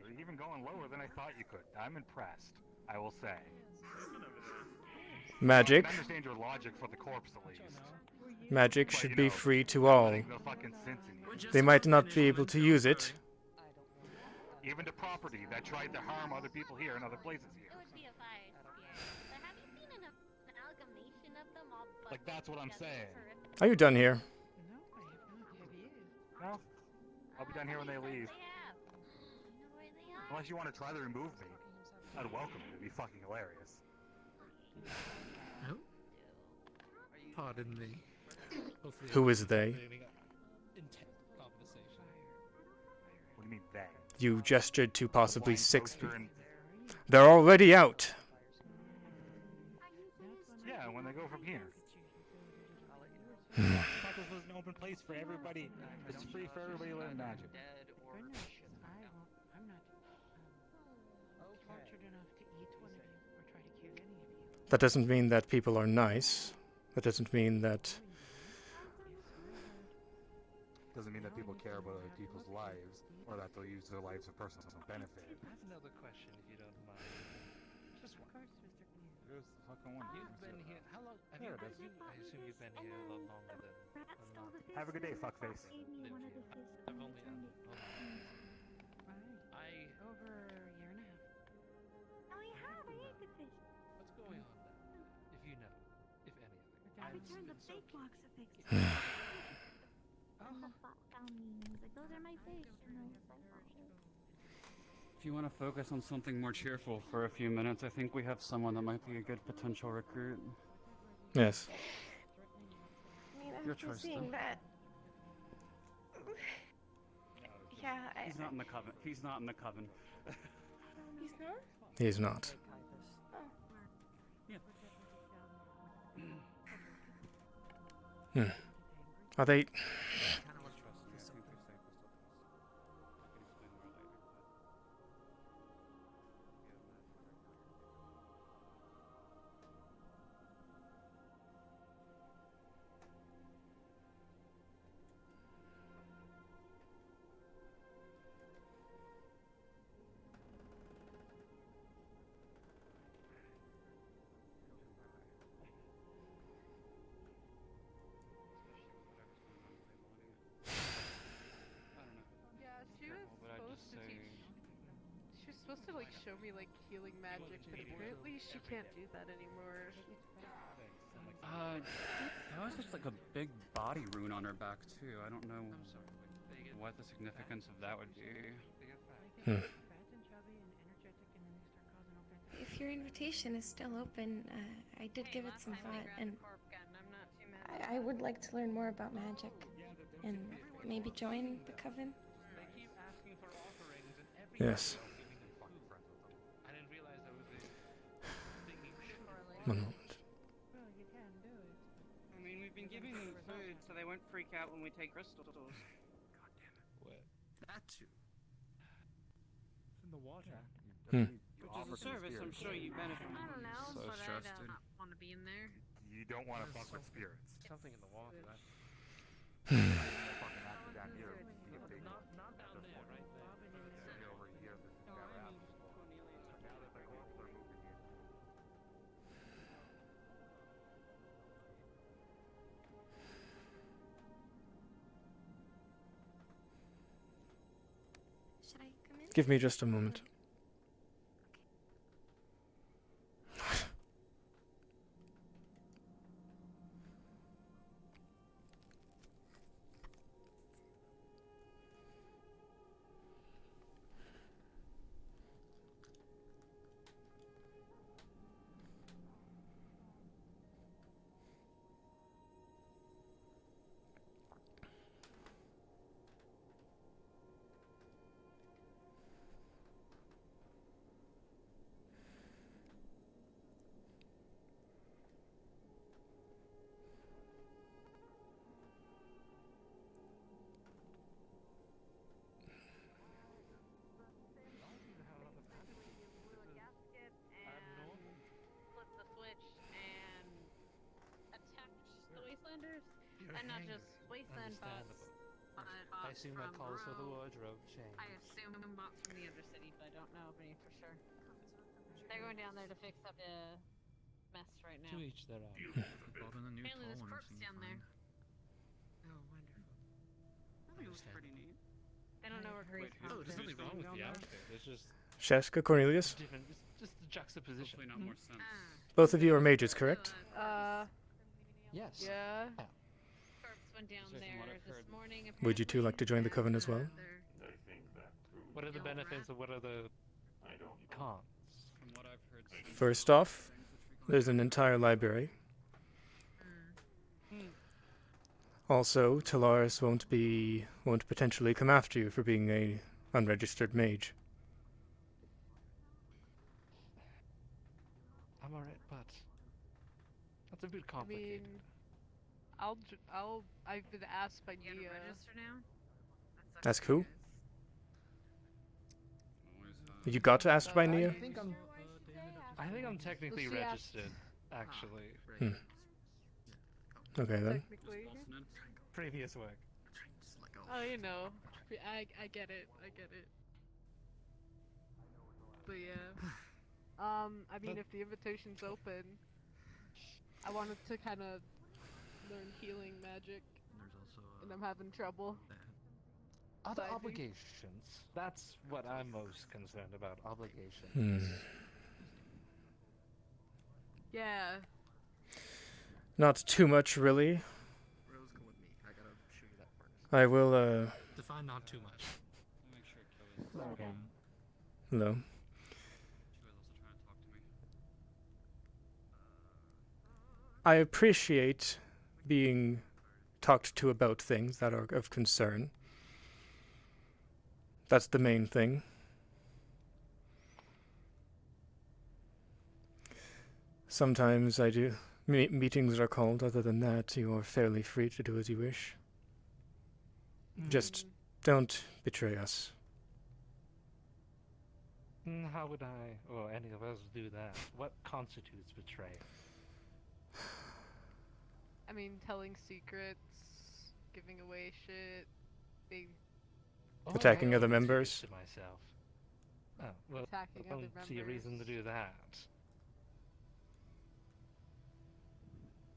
You're even going lower than I thought you could. I'm impressed, I will say. Magic. I understand your logic for the corpse, at least. Magic should be free to all. The fucking sense in you. They might not be able to use it. Even to property that tried to harm other people here and other places here. It would be a fire spirit. But have you seen an amalgamation of them all? Like, that's what I'm saying. Are you done here? No. I'll be done here when they leave. Unless you want to try to remove me. I'd welcome it. It'd be fucking hilarious. Oh? Pardon me. Who is they? What do you mean they? You gestured to possibly 6 people. They're already out. Yeah, when they go from here. I thought this was an open place for everybody. It's free for everybody to learn magic. That doesn't mean that people are nice. That doesn't mean that... Doesn't mean that people care about other people's lives, or that they'll use their lives for personal benefit. I have another question, if you don't mind. Just one. There's the fucking one. You've been here. How long? Have you been? I assume you've been here a lot longer than a lot. Have a good day, fuckface. I've only Over a year and a half. Oh, you have? I ate the fish. What's going on now? If you know, if anything. I returned the fake blocks of fish. And the means. Like, those are my fish. If you want to focus on something more cheerful for a few minutes, I think we have someone that might be a good potential recruit. Yes. I mean, Your after choice, seeing though. that... Yeah, He's not in the coven. He's not in the coven. He's not? He's not. Oh. Hmm. Are they... Yeah, she was supposed to teach. She was supposed to like show me like healing magic, but apparently she can't do that anymore. That was just like a big body rune on her back too. I don't know what the significance of that would be. If your invitation is still open, I did give it some thought, and I would like to learn more about magic, and maybe join the coven. Yes. I didn't realize that was a thingy. One moment. I mean, we've been giving them food so they won't freak out when we take crystals. What? That too. It's in the water. Which is a service I'm sure you benefit from. I don't know, So but stressed, I dude. don't want to be in there. You don't want to fuck with spirits. Something in the water. Fucking active down here. Be a big Not down there, right there. over here. This is never happened before. But now that the corpses are moving in. Should I come in? Give me just a moment. Flip the switch and attack the Wastelanders, and not just Wasteland bots. I assume that calls for the wardrobe change. I assume bots from the other city, but I don't know any for sure. They're going down there to fix up the mess right now. To each their own. Apparently there's corpse down there. Oh, wonderful. That was pretty neat. They don't know where Grace Wait, comes there's from. nothing wrong with the outfit. It's just Sheska, Cornelius? different. It's just the juxtaposition. Hopefully not more sense. Both of you are mages, correct? Yes. Yeah. Corpse went down Based on there what I've this heard. morning. Would you two like to join the coven as well? What are the benefits and what are the cons? From what I've heard. First off, there's an entire library. Also, Talaris won't potentially come after you for being a unregistered mage. I'm alright, but that's a bit I complicated. mean, I've been asked by You Nia. gonna register now? That's cool. You got asked by Nia? I think I'm technically Well, she asked- registered. actually. Okay then. Technically. Previous work. Oh, you know. I get it. I get it. But yeah. I mean, if the invitation's open, I wanted to kind of learn healing magic, and I'm having trouble. Other Diving. obligations. That's what I'm most concerned about. Obligations. Yeah. Not too much, really. Rose, come with me. I gotta show you that first. I will, Define not too much. Make sure Joe is. Hello. I appreciate being talked to about things that are of concern. That's the main thing. Sometimes I do. Meetings are called. Other than that, you are fairly free to do as you wish. Just don't betray us. How would I, or any of us, do that? What constitutes betrayal? I mean, telling secrets, giving away shit, being... Attacking other I members. To myself. Oh, well, Attacking I other don't see a reason to do that.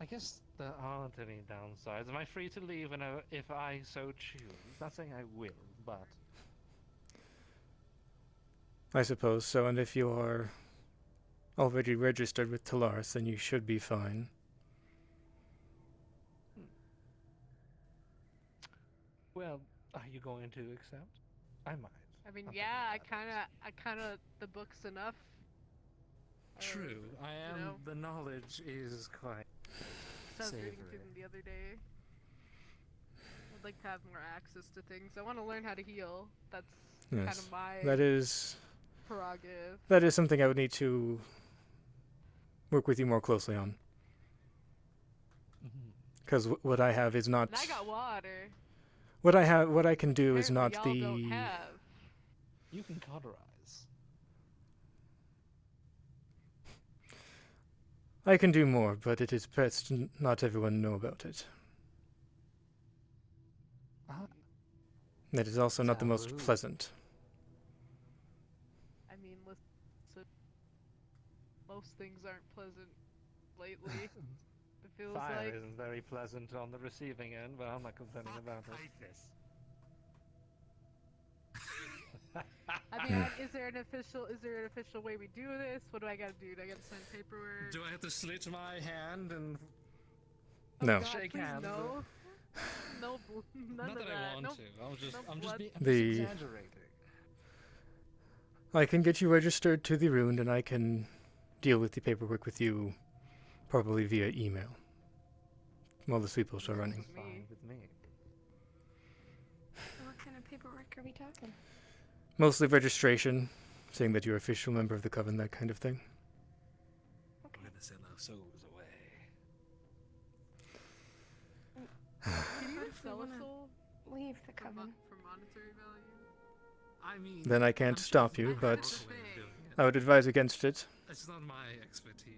I guess there aren't any downsides. Am I free to leave if I so choose? Not saying I will, but... I suppose so, and if you are already registered with Talaris, then you should be fine. Well, are you going to accept? I might. I mean, yeah, I kind of, the book's enough. True, I am, you know, the knowledge is quite I was reading savory. through them the other day. I'd like to have more access to things. I want to learn how to heal. That's kind of my That is prerogative. That is something I would need to work with you more closely on. Because what I have is not... And I got water. What I can do is not Apparently y'all the... don't have. You can cauterize. I can do more, but it is best not everyone know about it. It is also not the most pleasant. I mean, listen, most things aren't pleasant lately. It feels Fire like... isn't very pleasant on the receiving end, but I'm not complaining about it. I mean, is there an official way we do this? What do I gotta do? Do I gotta sign paperwork? Do I have to slit my hand and No. God, shake please hands? No. No, none Not of that I want no, to. I'm just blood. exaggerating. I can get you registered to the Rune, and I can deal with the paperwork with you, probably via email, while the sweepos are running. Fine with me. What kind of paperwork are we talking? Mostly registration, saying that you're an official member of the Coven, that kind of thing. Okay. We're gonna send our souls away. Can you sell a soul? Leave the Coven. For monetary value? I mean... Then I can't stop you, but I would advise against it. It's not my expertise.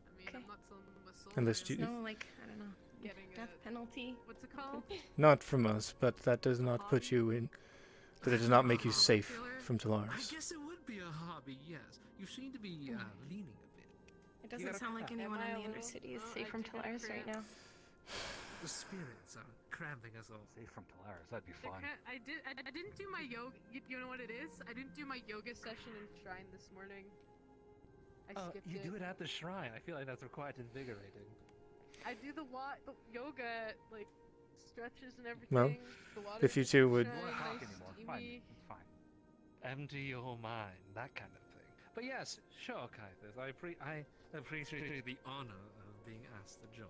I mean, I'm not selling them a soul. Unless you... No, like, I don't know, Getting death penalty. What's it called? Not from us, but that does not put you in... That it does not make you safe from I Talaris. guess it would be a hobby, yes. You seem to be leaning a bit. It doesn't sound like anyone in the Undercity is safe from Talaris right now. The spirits are cramping us all. Safe from Talaris, that'd be fun. I didn't do my yoga. You know what it is? I didn't do my yoga session in Shrine this morning. I skipped you it. do it at the shrine. I feel like that's quite invigorating. I do the yoga, like, stretches and everything. Well, the if you two would... It's fine. Empty your mind, that kind of thing. But yes, sure, Kythus. I appreciate the honor of being asked to join.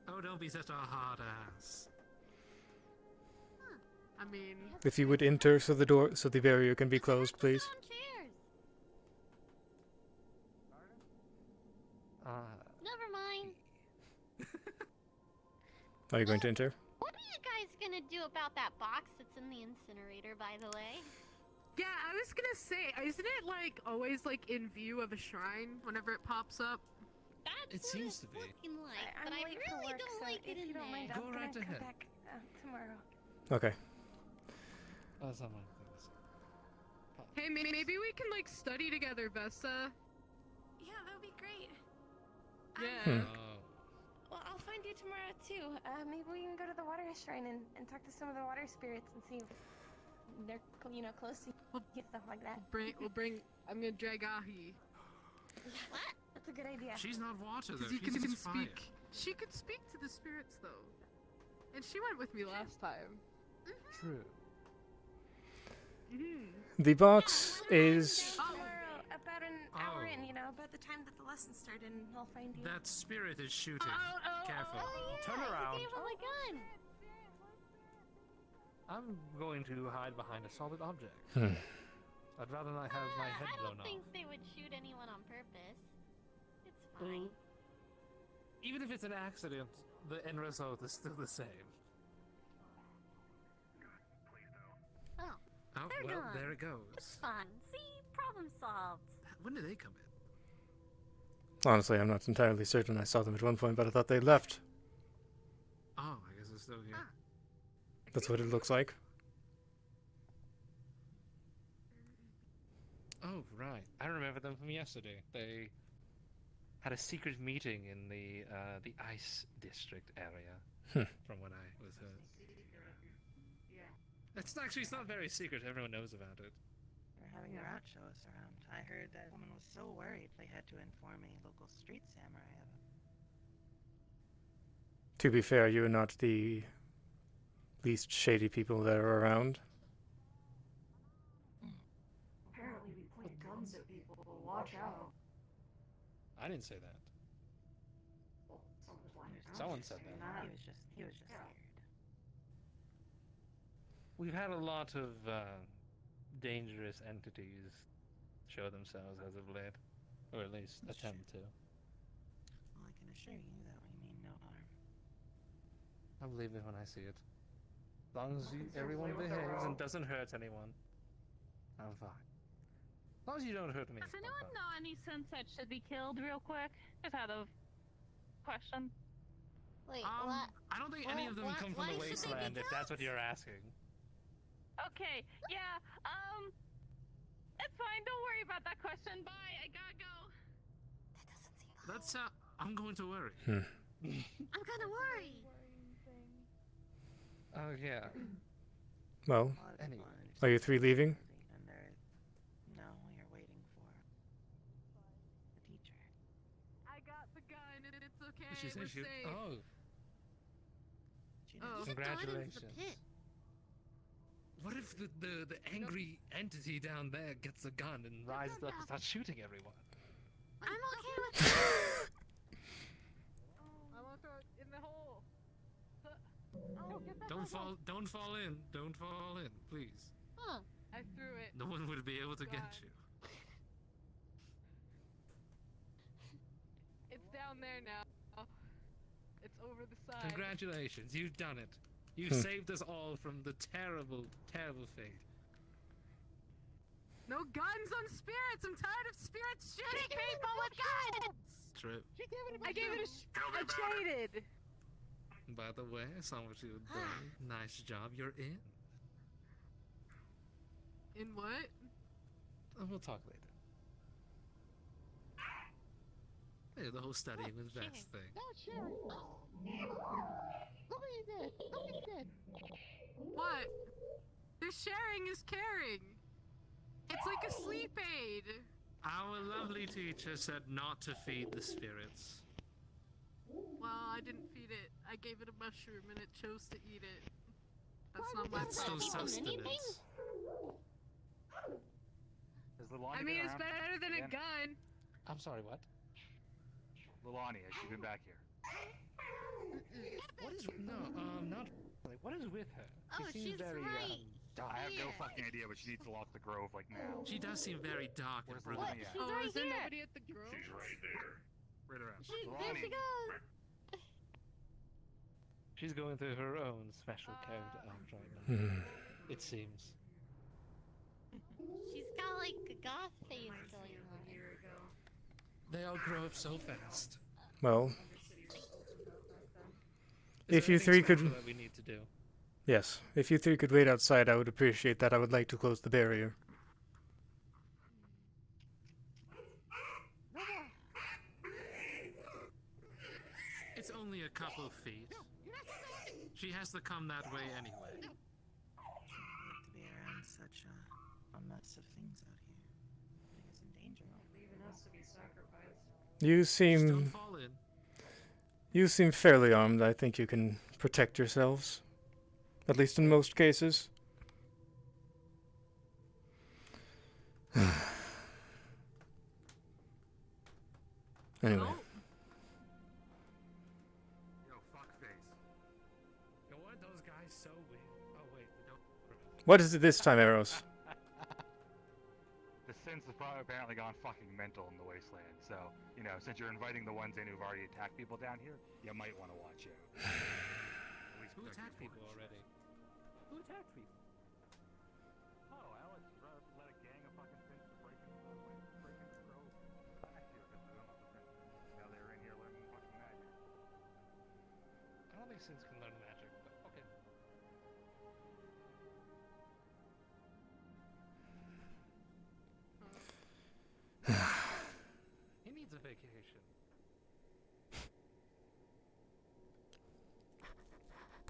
Oh, don't be such a hard ass. I mean... If you would enter so the barrier can be closed, please. Never mind. Are you going to enter? What are you guys gonna do about that box that's in the incinerator, by the way? Yeah, I was gonna say, isn't it like always like in view of a shrine whenever it pops up? That's It seems to be. looking like, I'm but I late for really work, don't so like if it you in don't mind, there. Go I'm right gonna come ahead. back tomorrow. Okay. That's not my thing to say. Hey, maybe we can like study together, Vesta. Yeah, that would be great. Yeah. Well, I'll find you tomorrow too. Maybe we can go to the water shrine and talk to some of the water spirits and see if they're, close to you and stuff like that. I'm gonna drag Ahi. What? That's a good idea. She's not water though. Because you She's can just fire. speak. She could speak to the spirits though. And she went with me last time. True. The box is. Tomorrow, about an hour in, about the time that the lesson started, and I'll find you. That spirit is shooting. Careful. Yeah, Turn around. Gave him a gun. I'm going to hide behind a solid object. I'd rather not have my head I blown don't off. think they would shoot anyone on purpose. It's fine. Even if it's an accident, the end result is still the same. Oh, Oh, they're well, gone. there it goes. It's fun. See, problem solved. When did they come in? Honestly, I'm not entirely certain. I saw them at one point, but I thought they left. Oh, I guess they're still here. That's what it looks like. Oh, right. I remember them from yesterday. They had a secret meeting in the ice district area, from what I was heard. It's not very secret. Everyone knows about it. They're having a rat show us around. I heard that woman was so worried they had to inform a local street samurai of it. To be fair, you are not the least shady people that are around. Apparently we point guns at people. Watch out. I didn't say that. Someone said that. He was just scared. We've had a lot of dangerous entities show themselves as of late, or at least attempt to. Well, I can assure you that we mean no harm. I believe it when I see it. As long as everyone behaves and doesn't hurt anyone, I'm fine. As long as you don't hurt me. Does anyone know any Sunset should be killed real quick? Just out of question. Wait, I don't think any of them come from the wasteland, if that's what you're asking. Okay, yeah, it's fine, don't worry about that question, bye, I gotta go. That's, I'm going to worry. I'm gonna worry. Oh, yeah. Well, Anyway. are you three leaving? And no, we are waiting for the teacher. I got the gun and it's okay. She said We're she. safe. Oh. Oh. Congratulations. What if the angry entity down there gets a gun and rises up and starts shooting everyone? I'm okay with that. I want to throw it in the hole. Don't fall in. Don't fall in, please. Huh. I threw it. No one would be able to get you. It's down there now. It's over the side. Congratulations, you've done it. You saved us all from the terrible, terrible fate. No guns on spirits! I'm tired of spirits shooting people with guns! True. I gave it I traded! By the way, I saw what you've done. Nice job, you're in. In what? We'll talk later. Yeah, the whole studying with Vest thing. Look what you did! Look what you did! What? The sharing is caring! It's like a sleep aid! Our lovely teacher said not to feed the spirits. Well, I didn't feed it. I gave it a mushroom and it chose to eat it. That's not my That's still fault. sustenance. Has Leilani I mean, been it's around better than a again? gun. I'm sorry, what? Leilani, has she been back here? What is not like what is with her? Oh, she seems she's very right. dark. I have no fucking idea, but she needs to lock the grove like now. She does seem very dark and brooding. Leilani at? Oh, right is there here. nobody at the grove? She's right there. Right around. There she goes. She's going through her own special character arc right now. It seems. She's got like a goth face going on. They all grow up so fast. Well, Is if there you anything three special could... that we need to do? Yes, if you three could wait outside, I would appreciate that. I would like to close the barrier. It's only a couple of feet. She has to come that way anyway. To be around such a mess of things out here. Putting us in danger. Leaving us to be sacrificed. You Just don't seem... fall in. You seem fairly armed. I think you can protect yourselves. At least in most cases. Anyway. Yo, fuckface. Yo, weren't those guys so weird? Oh, wait, they don't... What is it this time, Eros? The synths have apparently gone fucking mental in the wasteland, so, you know, since you're inviting the ones in who've already attacked people down here, you might want to watch out. Who attacked people already? Who attacked people? Oh, Alex let a gang of fucking synths break into the grove last year because they don't know the synths. Now they're in here learning fucking magic. I don't think Sins can learn magic, but okay. He needs a vacation.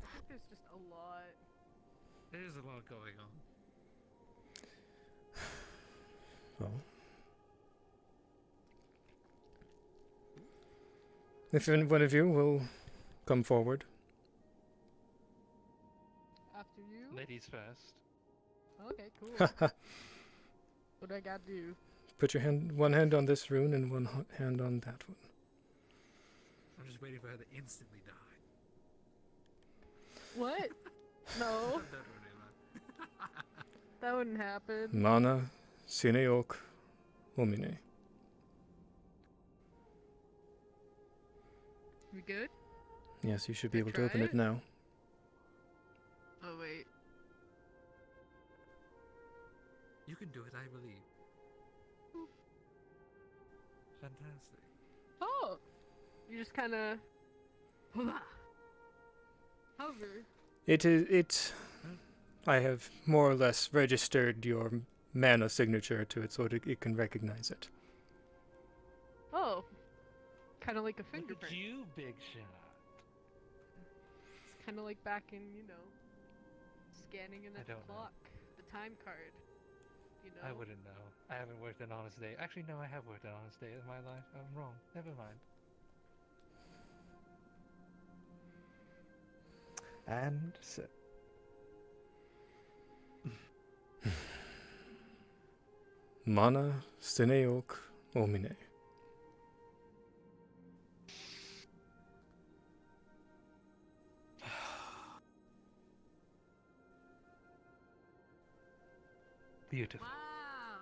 I think there's just a lot. There's a lot going on. Well. If one of you will come forward. After you? Ladies first. Okay, cool. What do I gotta do? Put your one hand on this rune and one hand on that one. I'm just waiting for her to instantly die. What? No. That wouldn't happen. Mana, Sine Ok, Omine. We good? Yes, you should be able to Try open it it? now. Oh, wait. You can do it, I believe. Fantastic. Oh! You just kinda... hover. I have more or less registered your mana signature to it so it can recognize it. Oh. Kinda like a Look at fingerprint. you, big shot. It's kinda like back in, you know, scanning in I at don't the know. clock. The time card. You know? I wouldn't know. I haven't worked an honest day. Actually, no, I have worked an honest day in my life. I'm wrong. Never mind. And so. Mana, Sine Ok, Omine. Beautiful. Wow,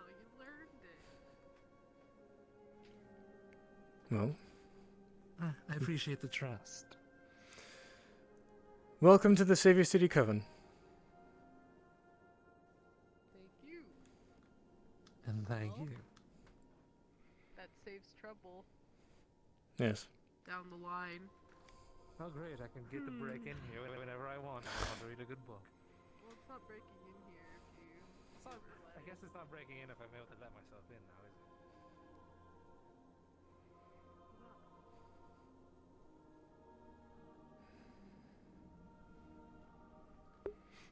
you learned it. Well, I appreciate the trust. welcome to the Savior City Coven. Thank you. And thank you. That saves trouble Yes. down the line. Oh great, I can get the break in here whenever I want. I want to read a good book. Well, it's not breaking in here if you... I guess it's not breaking in if I'm able to let myself in now, is it?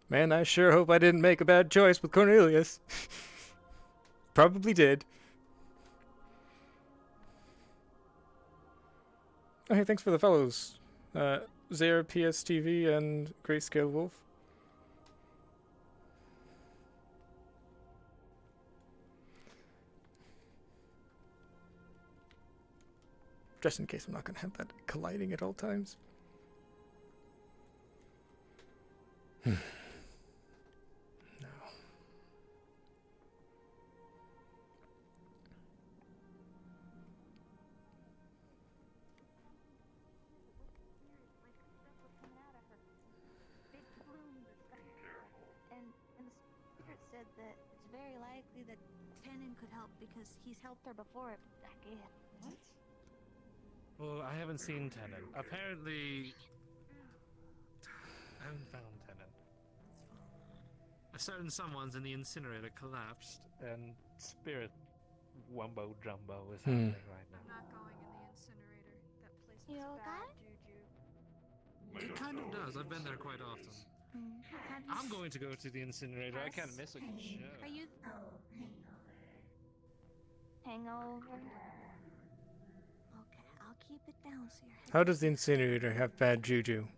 Man, I sure hope I didn't make a bad choice with Cornelius. Probably did. Okay, thanks for the follows. Zare, PSTV, and Grayscale Wolf. Just in case I'm not going to have that colliding at all times. No. And the spirit said that it's very likely could help because he's helped her before. What? Well, I haven't seen Tennant. Apparently, I haven't found Tennant. A certain someone's in the incinerator collapsed, and spirit wumbo jumbo is happening right now. I'm not going in the incinerator. That place has You bad okay? juju. It kind of does. I've been there quite often. I'm going to go to the incinerator. I can't miss a show. Are you hangover? Okay, I'll keep it down so you're. How does the incinerator have bad juju?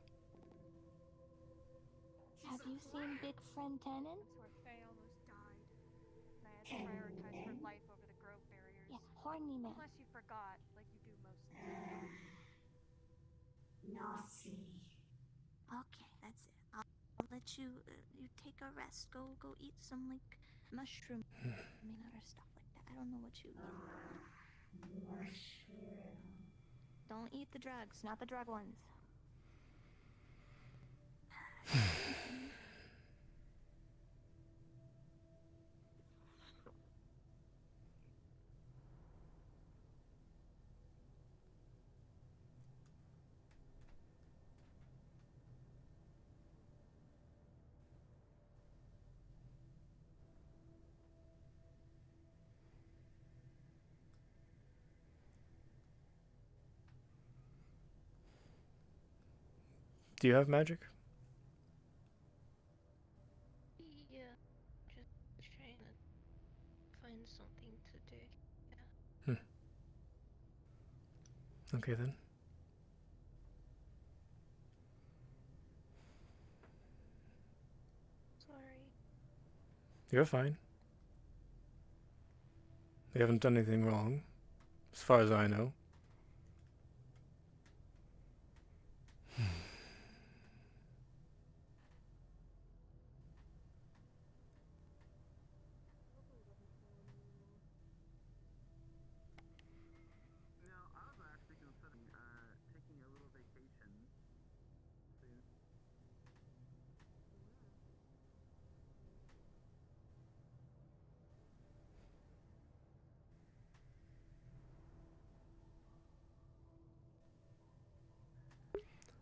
Have you seen Big Friend Tennant? That's where Faye almost died. And I had to prioritize her life over the grove barriers. Yeah, horny man. Plus you forgot, like you do most things. Naughty. Okay, that's it. I'll let you you take a rest. Go eat some like mushroom, or stuff like that. I don't know what you eat. Don't eat the drugs, not the drug ones. Do you have magic? Yeah, just trying to find something to do. Yeah. Okay then. Sorry. You're fine. You haven't done anything wrong, as far as I know.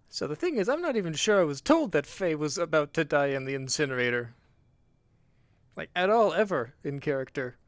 So the thing is, I'm not even sure I was told that Faye was about to die in the incinerator. Like, at all, ever, in character.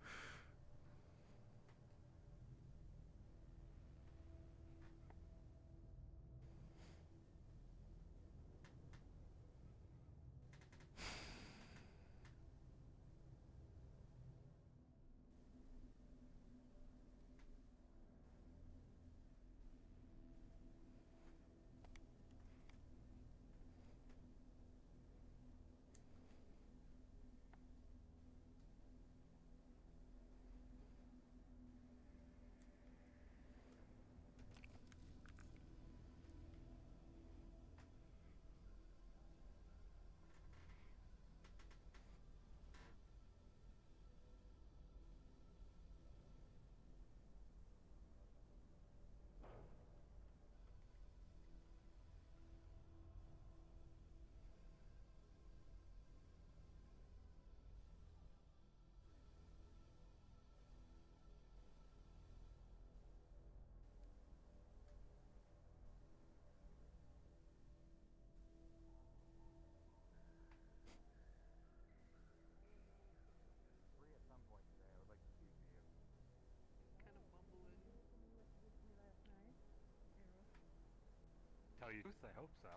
Tell you the truth, I hope so.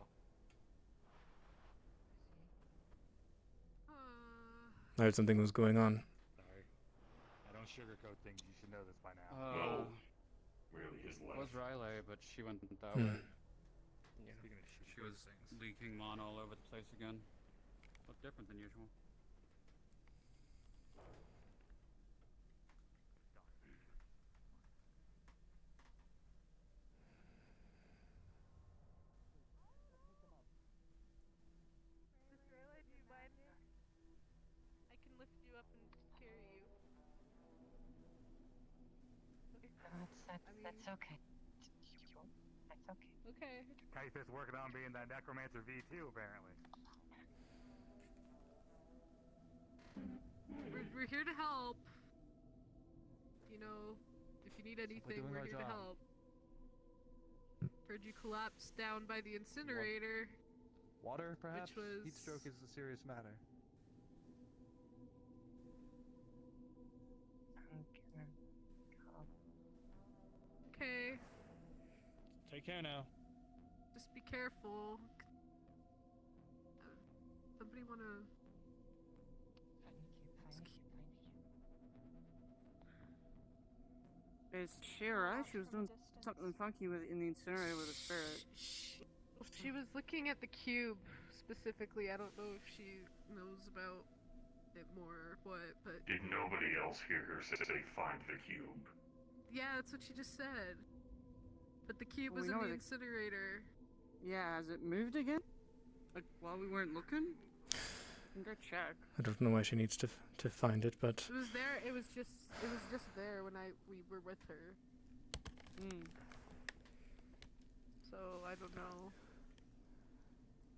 I heard something was going on. Sorry. I don't sugarcoat things. You should know this by now. It was Riley, but she went that way. Yeah. She was leaking mon all over the place again. Looked different than usual. Miss Raleigh, do you mind me? I can lift you up and carry you. That's okay. That's okay. Okay. Kythus working on being that Necromancer V2, apparently. We're here to help. you know, if you need anything, doing we're our here to job. help. Heard you collapsed down by the incinerator. Water, perhaps? was- Heat stroke is a serious matter. Okay, Take care now. just be careful. Somebody wanna... Is she alright? She was doing something funky in the incinerator with a spirit. She was looking at the cube specifically. I don't know if she knows about it more or what, but Did nobody else hear her say find the cube? yeah, that's what she just said. But the cube Well, was we in know the the- incinerator. Yeah, has it moved again? Like, while we weren't looking? I can go check. I don't know why she needs to find it, but It was there. It was just there when we were with her. So I don't know.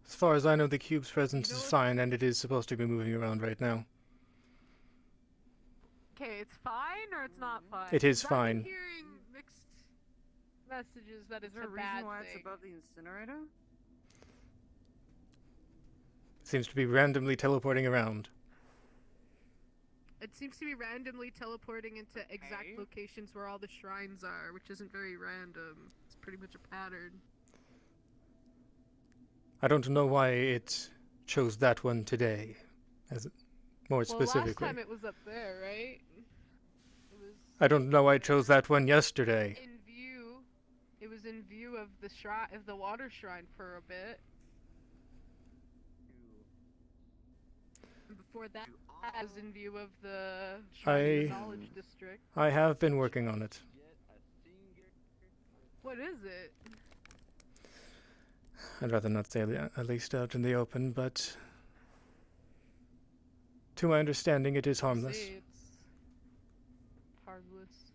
as far as I know, the cube's presence is fine, and it is supposed to be moving around right now. Okay, it's fine or it's not fine? It is 'Cause fine. I've been hearing mixed messages that Is it's there a a bad reason why thing. it's above the incinerator? It seems to be randomly teleporting around. It seems to be randomly teleporting into exact locations where all the shrines are, which isn't very random. It's pretty much a pattern. I don't know why it chose that one today, as more Well, last specifically. time it was up there, right? It was I don't know why it chose that one yesterday. in view. It was in view of the shrine, of the water shrine for a bit. And before that, it was in view of the shrine in the knowledge district. I have been working on it. What is it? I'd rather not say at least out in the open, but to my understanding, it is harmless. Say it's harmless.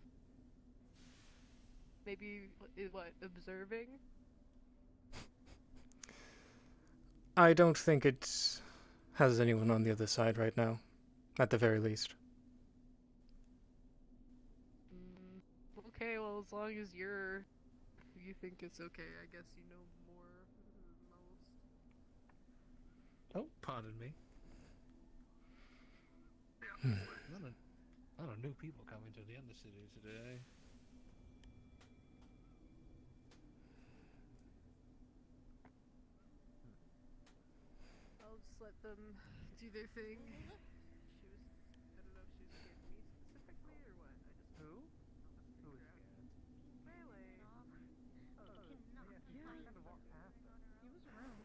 Maybe what? Observing? I don't think it has anyone on the other side right now, at the very least. Okay, well, as long as you think it's okay, I guess you know more than most. Oh, pardon me. A lot of new people coming to the Undercity today. I'll just let them do their thing. I don't know if she was scared of me specifically or what. Who? Who was scared? Raleigh. Yeah, I kind of walked past him. He was around.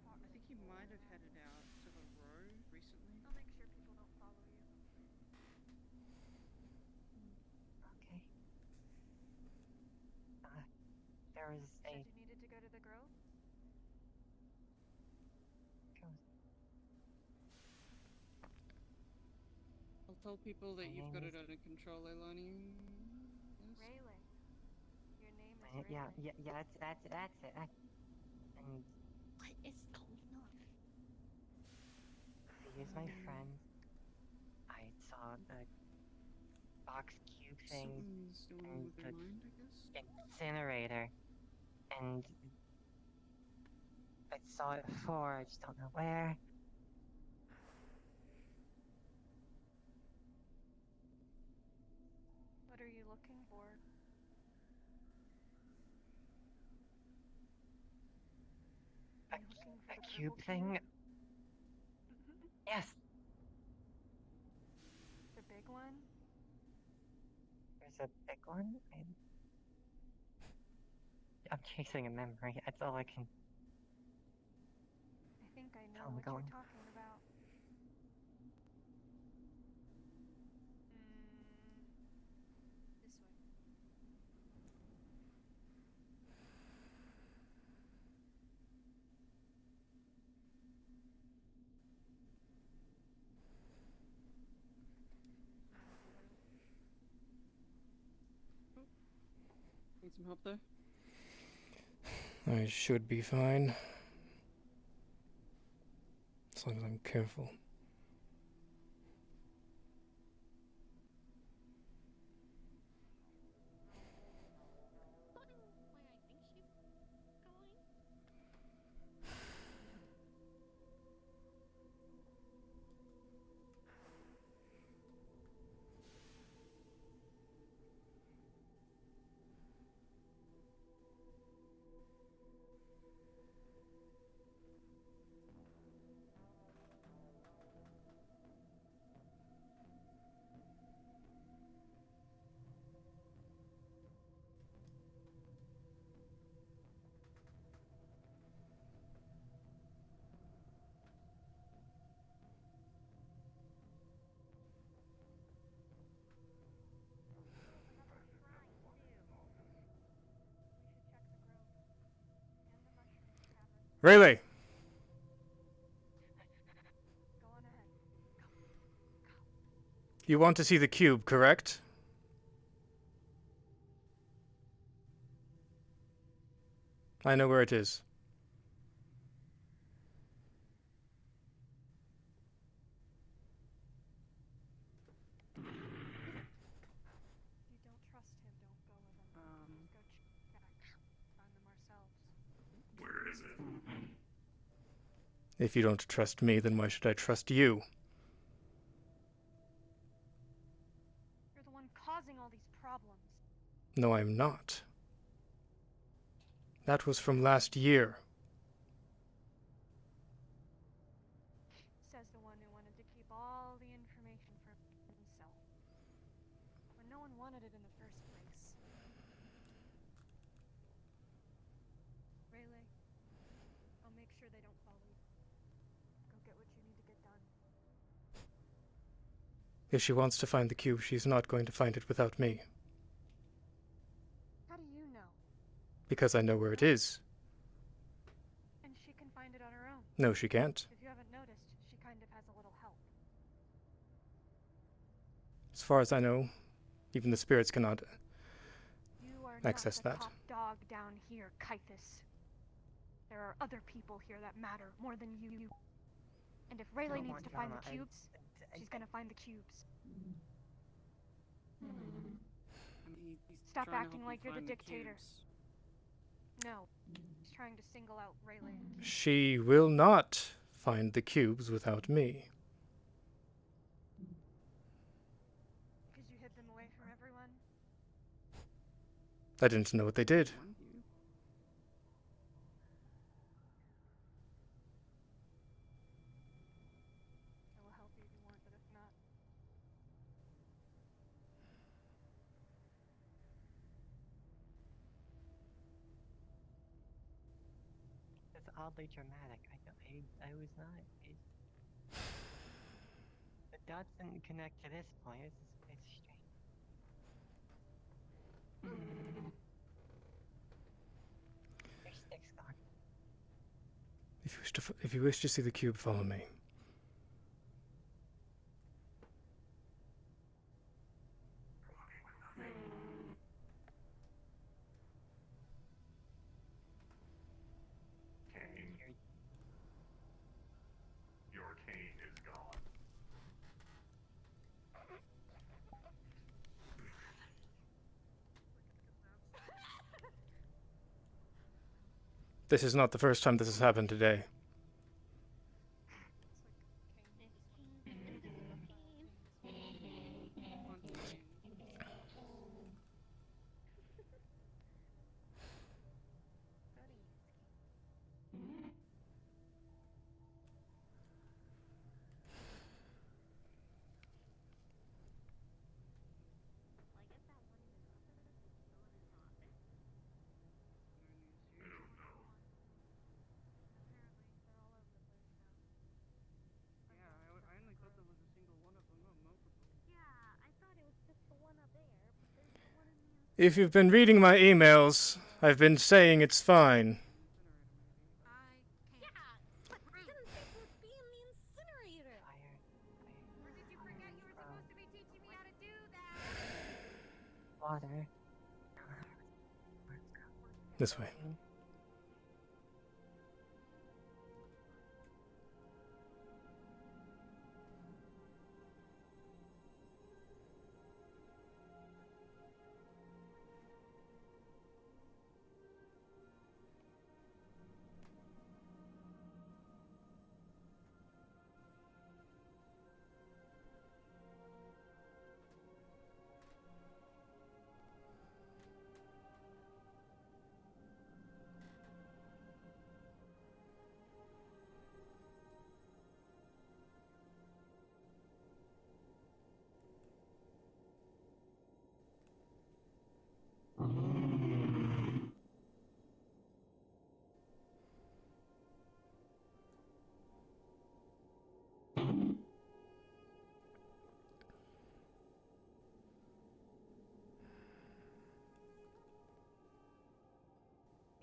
I think he might have headed out to the row recently. I'll make sure people don't follow you. Okay. There was a... Said you needed to go to the Grove? I'll tell people that you've got it under control, Leilani. Raleigh. Your name is Raleigh. Yeah, that's it. And What is going on? here's my friend. I saw the box cube thing Something's going on and with the their mind, I guess? incinerator, and I saw it before. I just don't know where. What are you looking for? Are you looking for A the cube purple thing? cube? Yes, The big one? there's a big one. I'm chasing a memory. That's all I can. I think I know I'm what going. you're talking about. This way. Need some help there? I should be fine. As long as I'm careful. Raleigh! Go on ahead. You want to see the cube, correct? I know where it is. If you don't trust him, don't go with him. Just go check. Find them ourselves. Where is it? If you don't trust me, then why should I trust you? You're the one causing all these problems. No, I'm not. That was from last year. Says the one who wanted to keep all the information for himself. When no one wanted it in the first place. Raleigh, I'll make sure they don't follow you. Go get what you need to get done. If she wants to find the cube, she's not going to find it without me. How do you know? Because I know where it is. And she can find it on her own. No, she can't. If you haven't noticed, she kind of has a little help. As far as I know, even the spirits cannot You are access not the that. top dog down here, Kythus. There are other people here that matter more than you. And if Raleigh needs to find the cubes, she's gonna find the cubes. Stop acting like you're the dictator. No, he's trying to single out Raleigh. She will not find the cubes without me. Because you hid them away from everyone? I didn't know what they did. It will help you if you want, but if not... It's oddly dramatic. I was not. The dots didn't connect to this point. It's strange. Your stick's gone. If you wish to see the cube, follow me. Cane. Your cane is gone. This is not the first time this has happened today. If you've been reading my emails, I've been saying it's fine. Water. This way.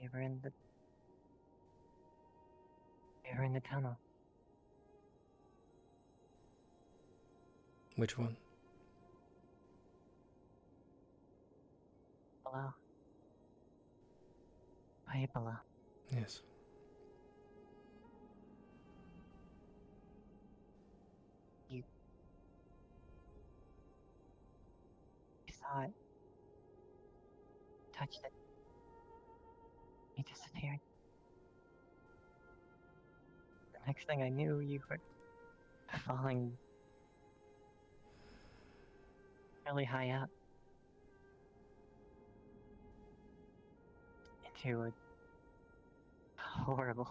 We were in the They were in the tunnel. Which one? Below. Way below. Yes. You saw it. Touched it. You disappeared. The next thing I knew, you were falling really high up into a horrible,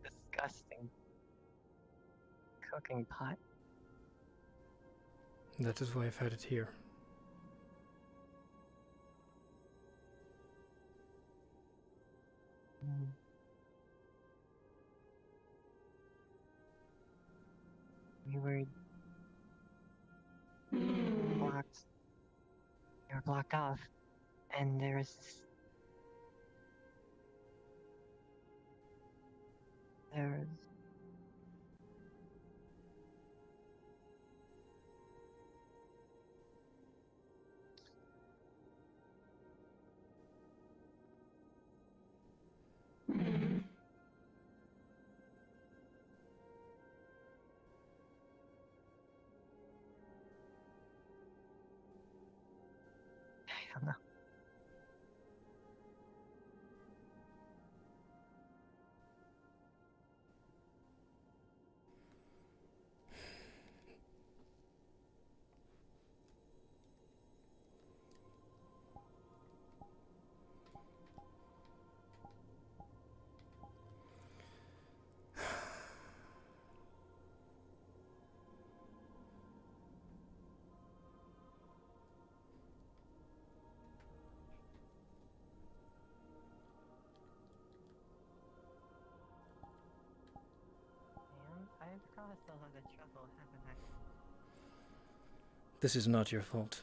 disgusting cooking pot. That is why I've had it here. You were blocked. You were blocked off, and there was this. There was. I don't know. I've caused a lot of trouble, haven't I? This is not your fault.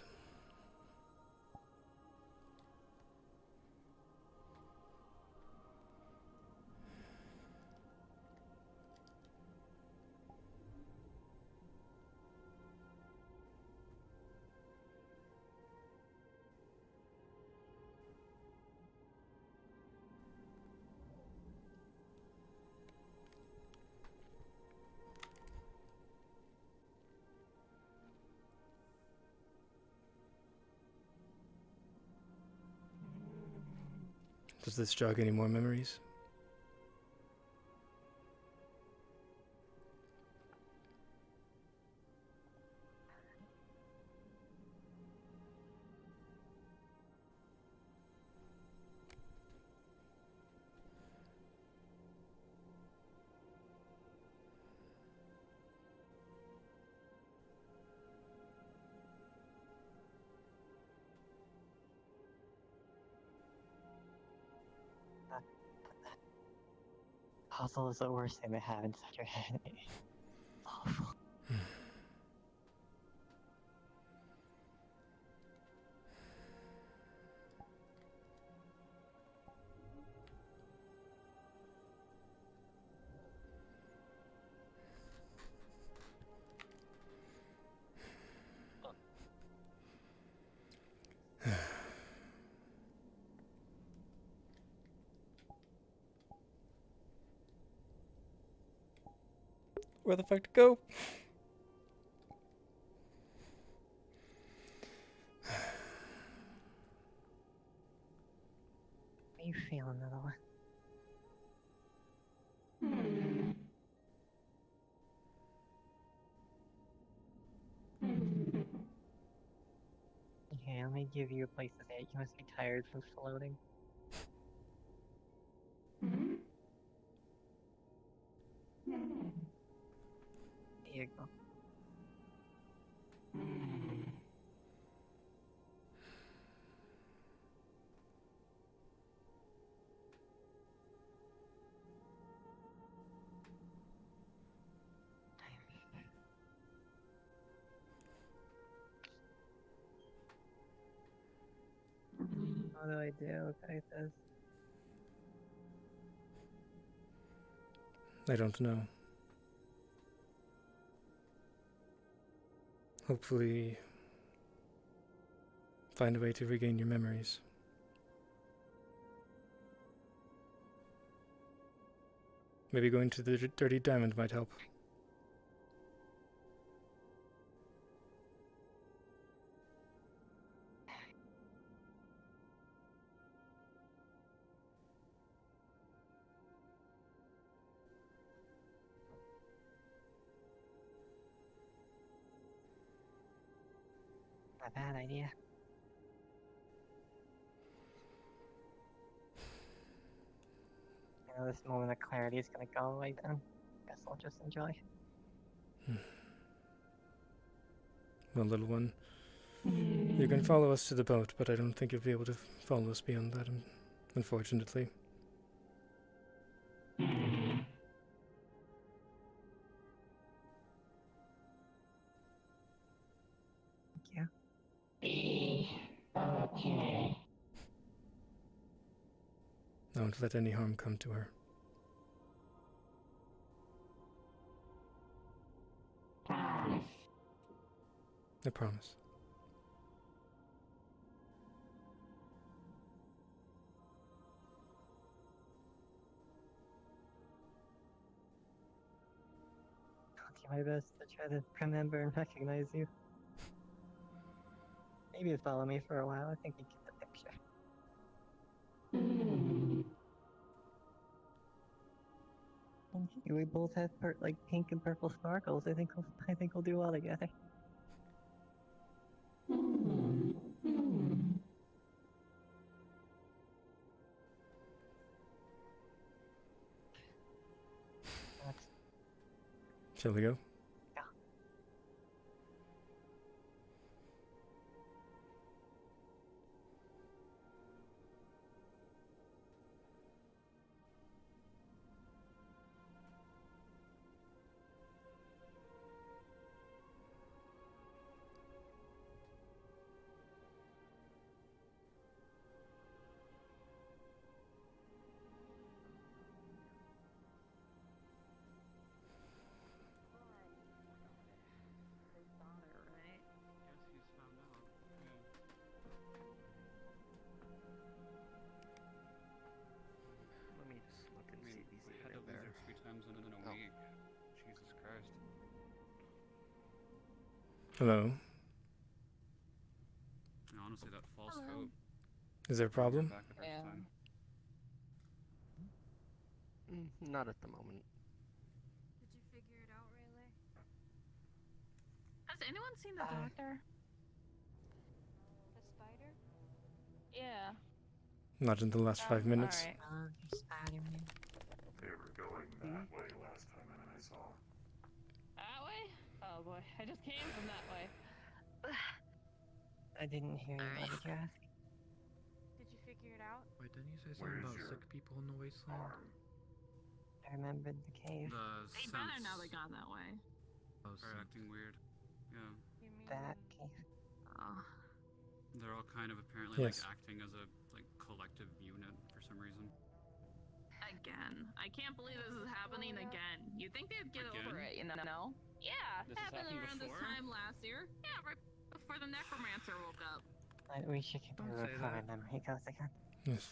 Does this jog any more memories? Puzzle is the worst thing to have inside your head. It's awful. Where the fuck to go? How you feeling, little one? Okay, let me give you a place to sit. You must be tired from floating. There you go. What do I do, Kythus? I don't know. Hopefully, find a way to regain your memories. Maybe going to the Dirty Diamond might help. Not a bad idea. I know this moment of clarity is gonna go away then. Guess I'll just enjoy. Well, little one, you can follow us to the boat, but I don't think you'll be able to follow us beyond that, unfortunately. Thank you. Okay. Don't let any harm come to her. I promise. I'll do my best to try to remember and recognize you. Maybe you follow me for a while. I think you get the picture. And we both have like pink and purple sparkles. I think we'll do well together. Shall we go? Yeah. Let me just look and see if he's We had even to in lose there. her 3 times in a week. Jesus Christ. Hello? Honestly, that false Hello. hope. Is there a problem? Back the first Yeah. time. Not at the moment. Did you figure it out, Raleigh? Has anyone seen the doctor? The spider? Yeah. Not in the last 5 minutes. Alright. Spider-Man. They were going that way last time I saw. That way? Oh boy, I just came from that way. I didn't hear you. What did you ask? Did you figure it out? Wait, didn't you say something about sick people in the wasteland? I remembered the cave. The They sense better now they got that way. Oh, are acting weird. Yeah. You mean That cave. Oh. They're all kind of apparently Yes. like acting as a like collective unit for some reason. Again. I can't believe this is happening again. You'd think they'd get over Again? it, you know? Yeah, This has happened happened around before? this time last year. Yeah, right before the necromancer woke up. We should get Don't to say before my that. memory goes again. Yes.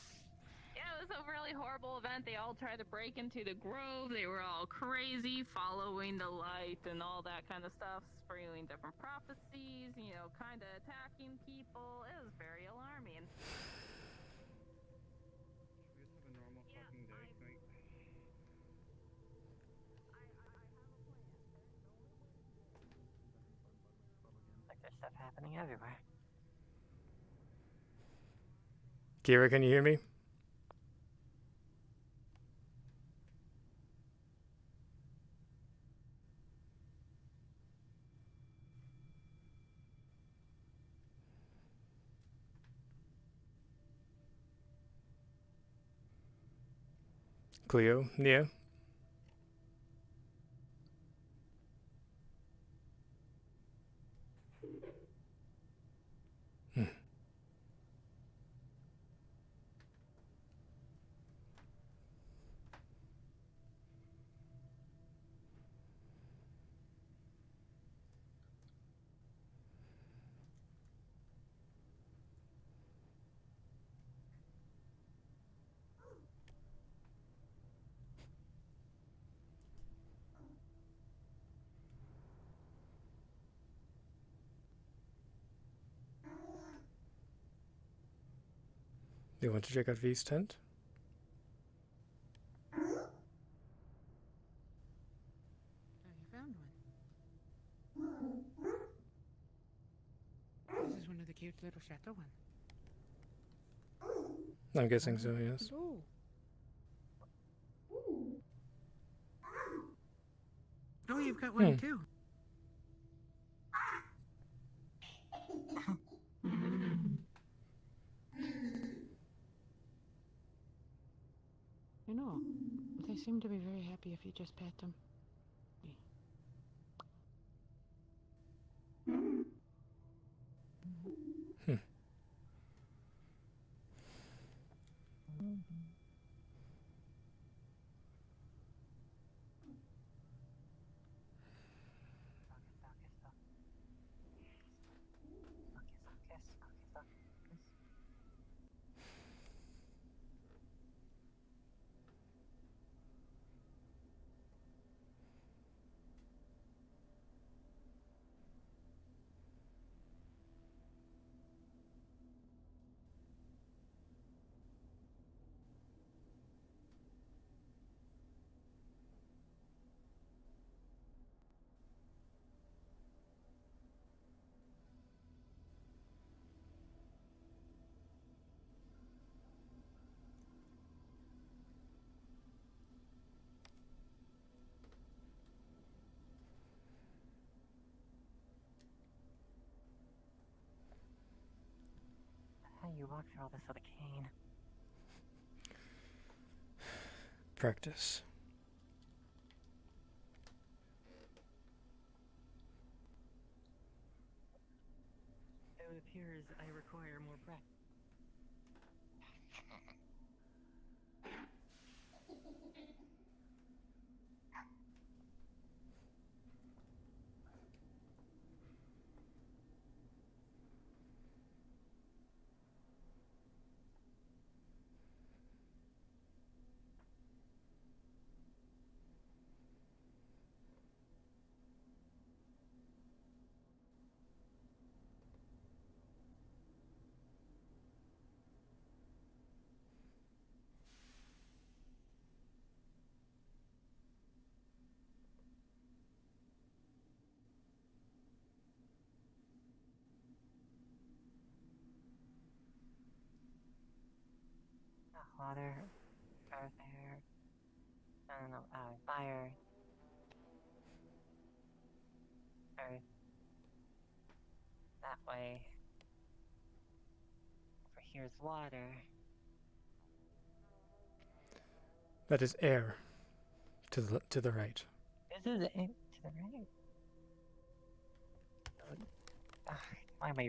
Yeah, it was a really horrible event. They all tried to break into the grove. They were all crazy, following the light and all that kind of stuff, spewing different prophecies, you know, kind of attacking people. It was very alarming. Should we just have a normal fucking day tonight? Like there's stuff happening everywhere. Kira, can you hear me? Cleo, Nia? Do you want to check out V's tent? Oh, you found one. This is one of the cute little chateau ones. I'm guessing so, yes. Hello. Oh, you've got one too. You know, they seem to be very happy if you just pet them. How you walk through all this with a cane? Practice. It appears I require more practice. Water, earth, air, I don't know, fire, earth, that way. Over here's water. That is air. To the right. This is it, to the right. Why am I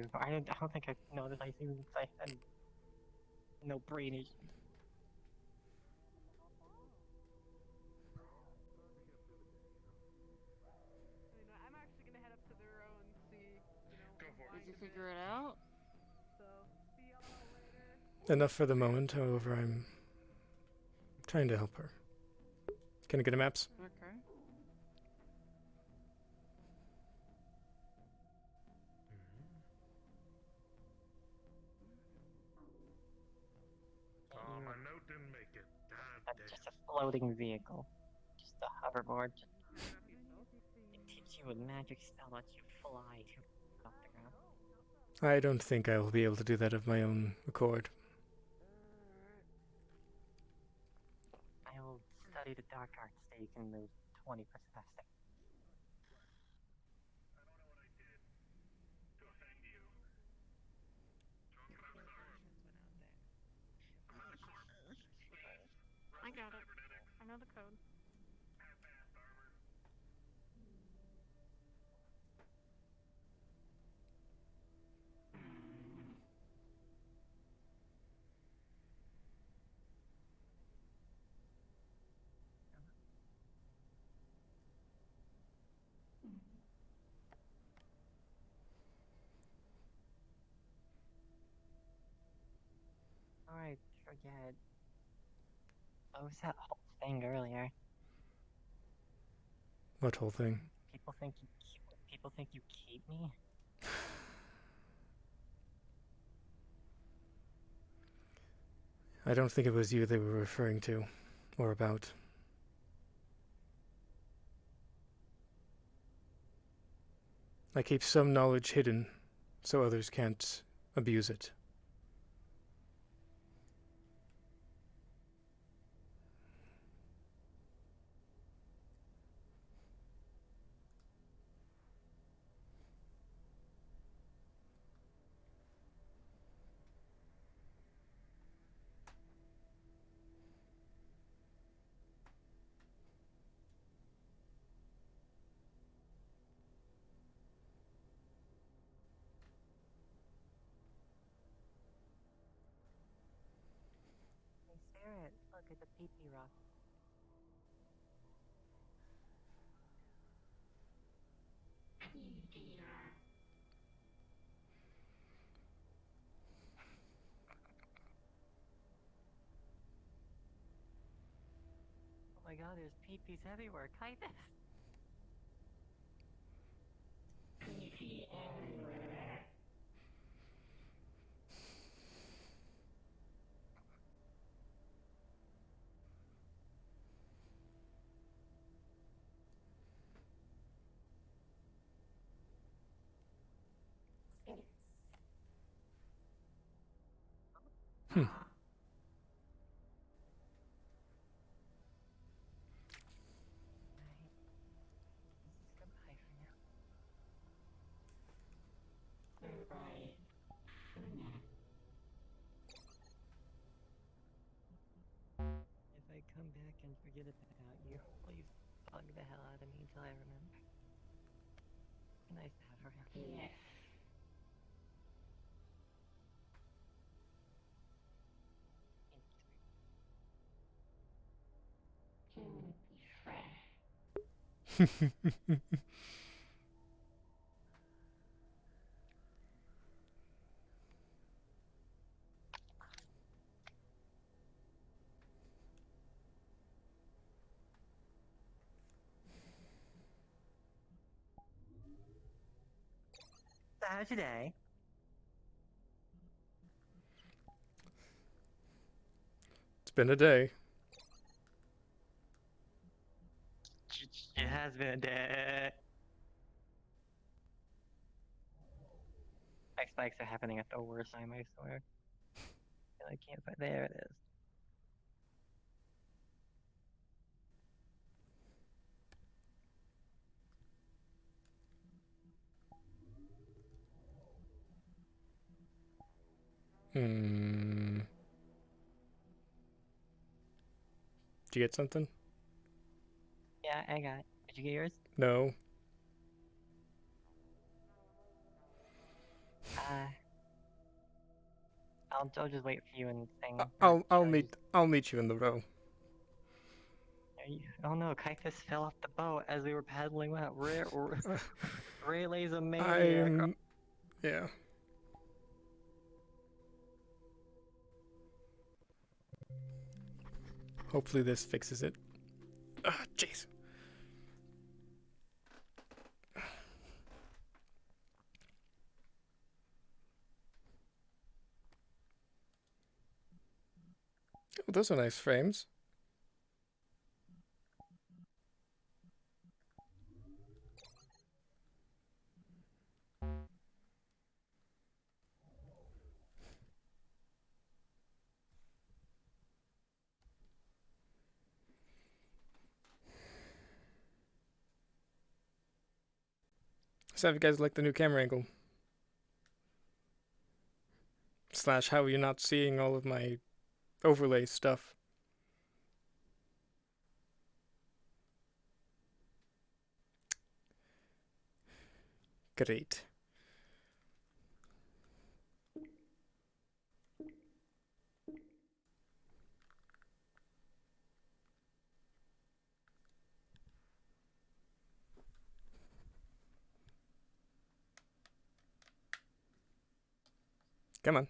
don't think I know that I even I had no brain issues. I'm actually gonna head up to the row and see, Go for it. Did you figure it out? So, see y'all later. Enough for the moment, however, I'm trying to help her. Can I get a maps? Okay. Oh, my note didn't make it. God damn. Just a floating vehicle. Just a hoverboard. It teaches you a magic spell lets you fly off the ground. I don't think I will be able to do that of my own accord. I will study the dark arts so you can move 20% faster. I got it. I know the code. Alright, forget. What was that whole thing earlier? What whole thing? People think you keep me? I don't think it was you they were referring to, or about. I keep some knowledge hidden, so others can't abuse it. Hey, Spirit, look at the pee-pee rock. Oh my god, there's pee-pees everywhere, Kythus! Pee-pee everywhere. Hmm. Goodbye for now. Goodbye. If I come back and forget about you, please bug the hell out of me until I remember. Nice to have her around. Yes. So how's your day? It's been a day. It has been a day. My spikes are happening at the worst time, I swear. I can't find. There it is. Hmm. Did you get something? Yeah, I got it. Did you get yours? No. I'll just wait for you and sing. I'll meet you in the row. Oh no, Kythus fell off the boat as we were paddling out. Raleigh's a maniac. Yeah. Hopefully this fixes it. Ah, jeez. Oh, those are nice frames. So have you guys like the new camera angle? / how are you not seeing all of my overlay stuff? Great. Come on.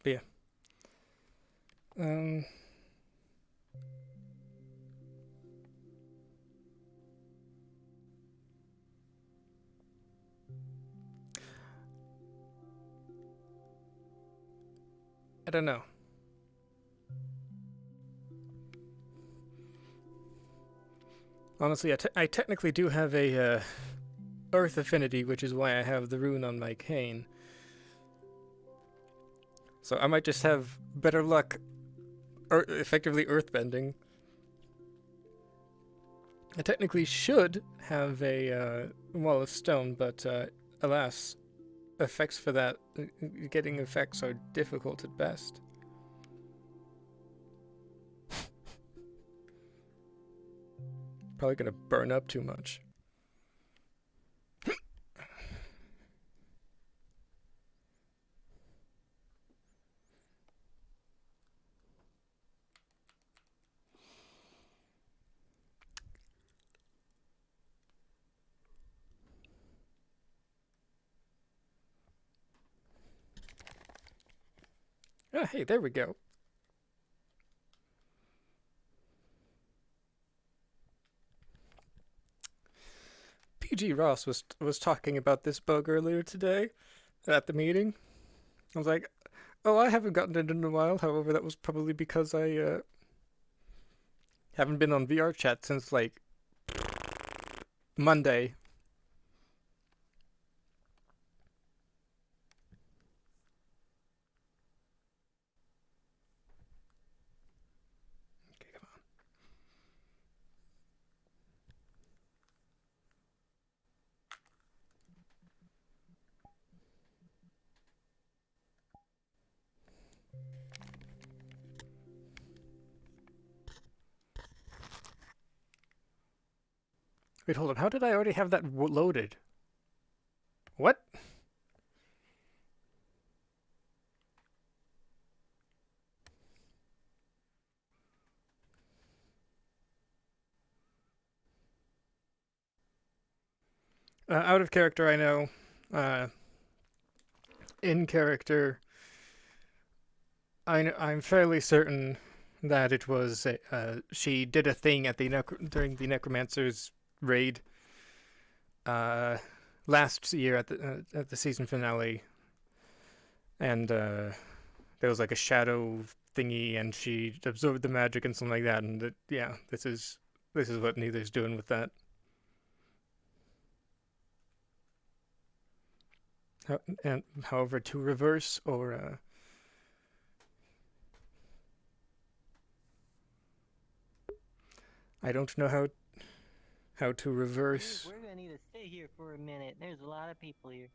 But yeah. I don't know. Honestly, I technically do have a Earth affinity, which is why I have the rune on my cane. So I might just have better luck, effectively earthbending. I technically should have a wall of stone, but alas, effects for that, getting effects are difficult at best. Probably gonna burn up too much. Oh, hey, there we go. PG Ross was talking about this bug earlier today at the meeting. I was like, oh, I haven't gotten it in a while. However, that was probably because I haven't been on VRChat since like Monday. Okay, come on. Wait, hold on. How did I already have that loaded? What? Out of character, I know. In character, I'm fairly certain that it was she did a thing at the during the Necromancer's raid last year at the season finale, and there was like a shadow thingy, and she absorbed the magic and something like that, and yeah, this is what Neither's doing with that. And however, to reverse or I don't know how to reverse. We're gonna need to stay here for a minute. There's a lot of people here.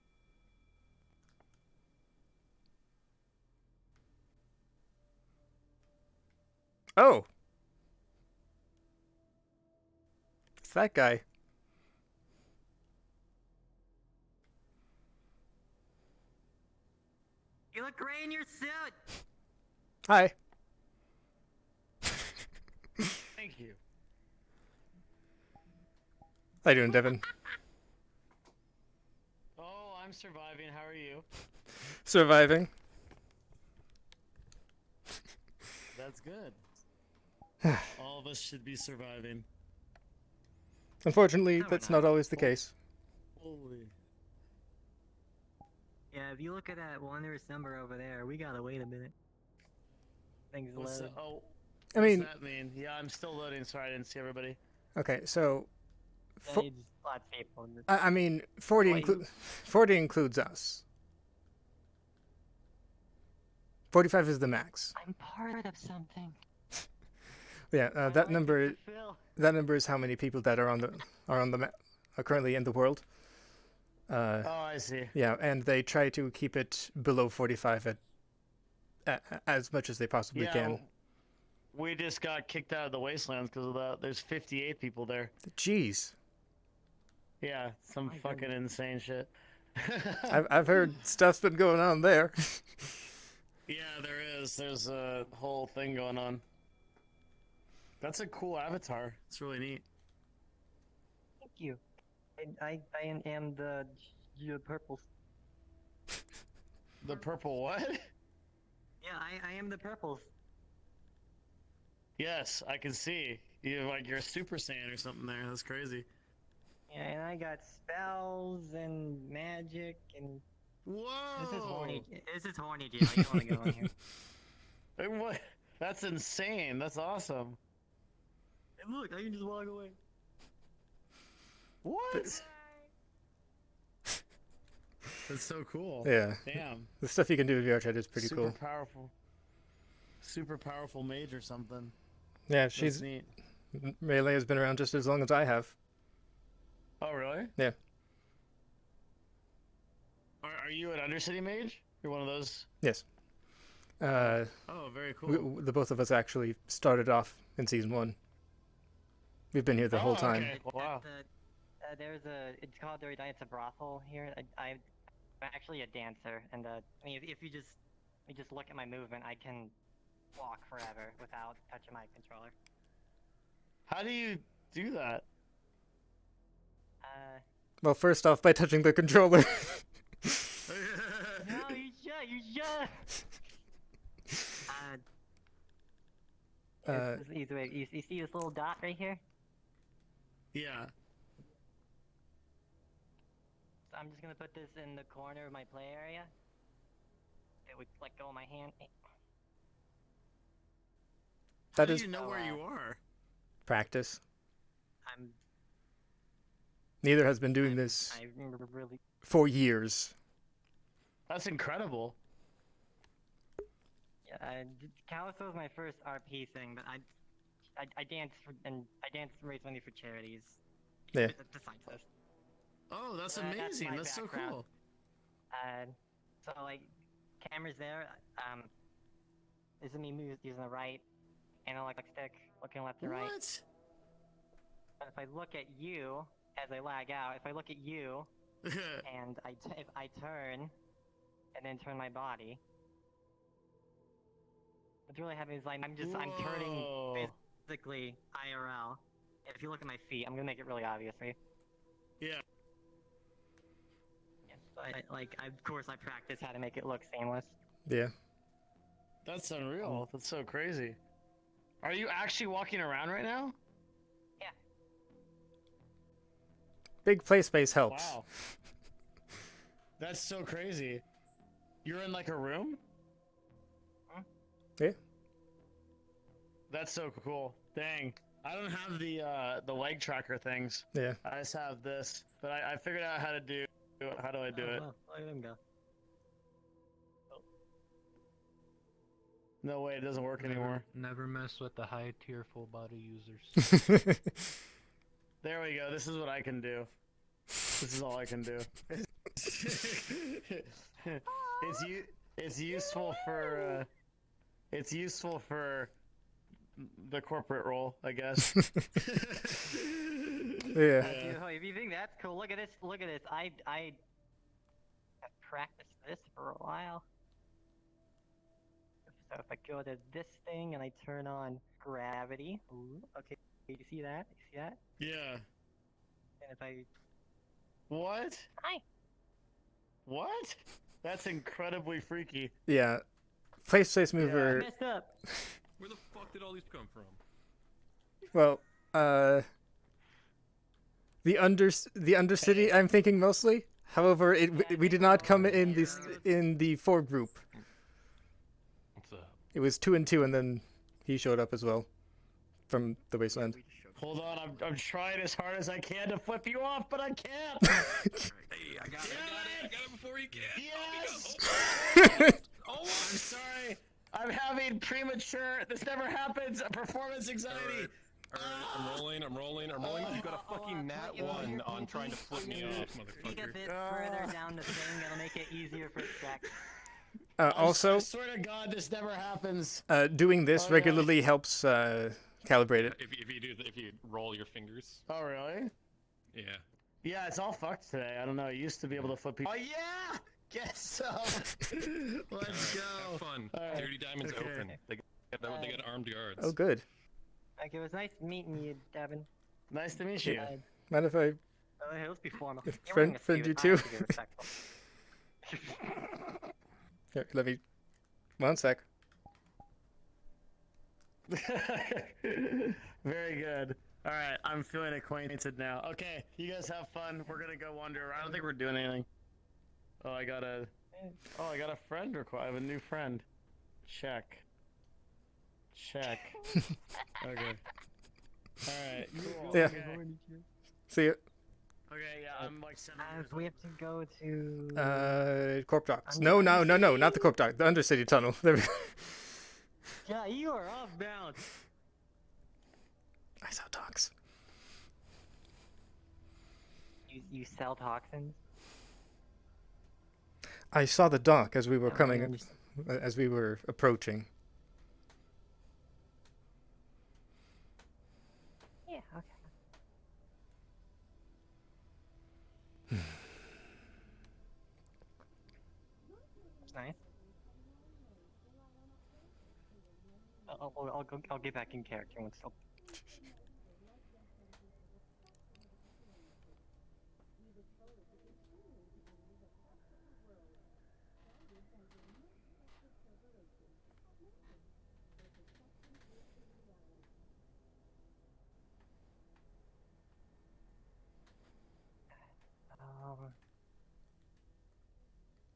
Oh, it's that guy. You look great in your suit. Hi. Thank you. How you doing, Devin? Oh, I'm surviving. How are you? Surviving. That's good. All of us should be surviving. Unfortunately, that's not always the case. Holy. Yeah, if you look at that wondrous number over there, we gotta wait a minute. Things load. Oh, I mean, what's that mean? Yeah, I'm still loading. Sorry, I didn't see everybody. Okay, so People I mean, 40 includes us. 45 is the max. I'm part of something. Yeah, that number is how many people that are on the map are currently in the world. Oh, I see. Yeah, and they try to keep it below 45 as much as they possibly can. We just got kicked out of the wastelands because of that. There's 58 people there. Jeez. Yeah, some fucking insane shit. I've heard stuff's been going on there. Yeah, there is. There's a whole thing going on. That's a cool avatar. It's really neat. Thank you. I am the purple. The purple what? Yeah, I am the purples. Yes, I can see. You're a Super Saiyan or something there. That's crazy. Yeah, and I got spells and magic and. Whoa! This is horny. This is horny, Jill. You don't want to go in here. Hey, what? That's insane. That's awesome. And look, I can just walk away. What? That's so cool. Yeah. Damn. The stuff you can do with VRChat is pretty cool. Super powerful mage or something. Yeah, she's... neat. Raleigh has been around just as long as I have. Oh, really? Yeah. Are you an Undercity mage? You're one of those? Yes. Oh, very cool. The both of us actually started off in Season 1. We've been here the whole time. Okay. Wow. It's called it's a brothel here. I'm actually a dancer, and I mean, if you just look at my movement, I can walk forever without touching my controller. How do you do that? Well, first off, by touching the controller. No, you should. This is easy way. You see this little dot right here? Yeah. So I'm just gonna put this in the corner of my play area. It would let go of my hand. How do you know where you are? Practice. I'm Neither has been doing this really. for years. That's incredible. Yeah, Callous Row was my first RP thing, but I danced I danced and raised money for charities. Yeah. Besides this. Oh, that's amazing. That's so cool. So like, cameras there. This is me using the right analog stick, looking left to right. What? But if I look at you as I lag out, if I look at you and if I turn and then turn my body, what's really happening is I'm turning physically IRL. If you look at my feet, I'm gonna make it really obvious for you. Yeah. Of course, I practice how to make it look seamless. Yeah. That's unreal. That's so crazy. Are you actually walking around right now? Yeah. Big play space helps. Wow. That's so crazy. You're in like a room? Huh? Yeah. That's so cool. Dang. I don't have the leg tracker things. Yeah. I just have this. But I figured out how to do it. How do I do it? Well, let him go. No way, it doesn't work anymore. Never mess with the high tier full body users. There we go. This is what I can do. This is all I can do. It's useful for the corporate role, I guess. Yeah. If you think that's cool, look at this. Look at this. I have practiced this for a while. So if I go to this thing and I turn on gravity, ooh, okay, you see that? You see that? Yeah. And if I... What? Hi. What? That's incredibly freaky. Yeah. Place mover. I messed up. Where the fuck did all these come from? Well, the Undercity, I'm thinking mostly. However, we did not come in the 4 group. What's up? It was 2 and 2, and then he showed up as well from the Wasteland. Hold on, I'm trying as hard as I can to flip you off, but I can't. Hey, I got it before you can. Yes. Oh, I'm sorry. I'm having premature. This never happens. Performance anxiety. Alright, I'm rolling. You got a fucking nat 1 on trying to flip me off, motherfucker. Speak a bit further down the thing, it'll make it easier for check. Also, I swear to God, this never happens. Doing this regularly helps calibrate it. If you roll your fingers. Oh really? Yeah. Yeah, it's all fucked today. I don't know. I used to be able to flip people. Oh yeah! Get some. Let's go. Have fun. Right. Dirty Diamond's open. They got armed guards. Oh good. Like, it was nice meeting you, Devin. Nice to meet you. Mind if I Hey, let's be formal. friend you too? Here, let me. 1 sec. Very good. All right, I'm feeling acquainted now. Okay, you guys have fun. We're gonna go wander around. I don't think we're doing anything. Oh, I got a friend request. I have a new friend. Check. Check. Okay. All right. Cool. Yeah. Okay. See ya. Okay. Yeah, I'm like 7 years we have to go to. Corp Docks. No, not the Corp Dock. The Undercity Tunnel. There we go. Yeah, you are off balance. I saw docks. You sell toxins? I saw the dock as we were I coming, understand. as we were approaching. Yeah, okay. It's nice. I'll get back in character once.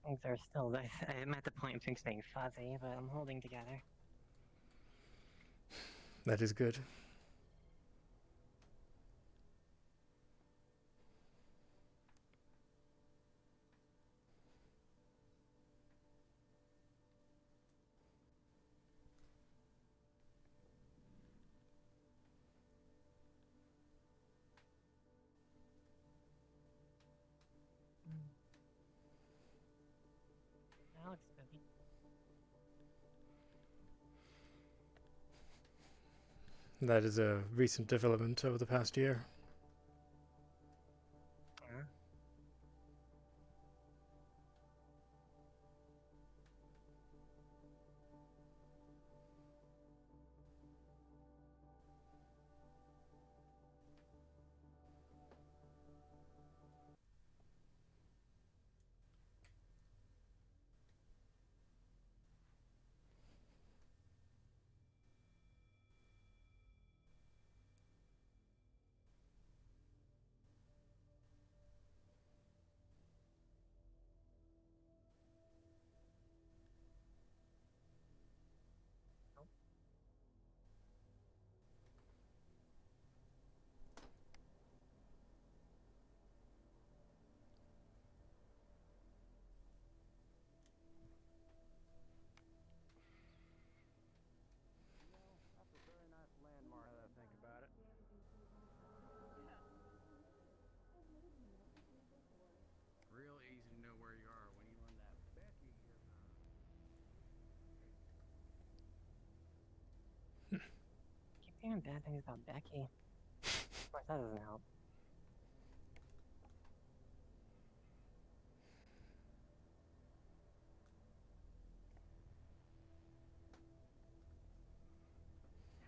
Things are still. I'm at the point of things being fuzzy, but I'm holding together. That is good. That looks spooky. That is a recent development over the past year. That's a very nice landmark now that I think about it. Real easy to know where you are when you learn that Becky is Keep hearing bad things about Becky. Of course, that doesn't help.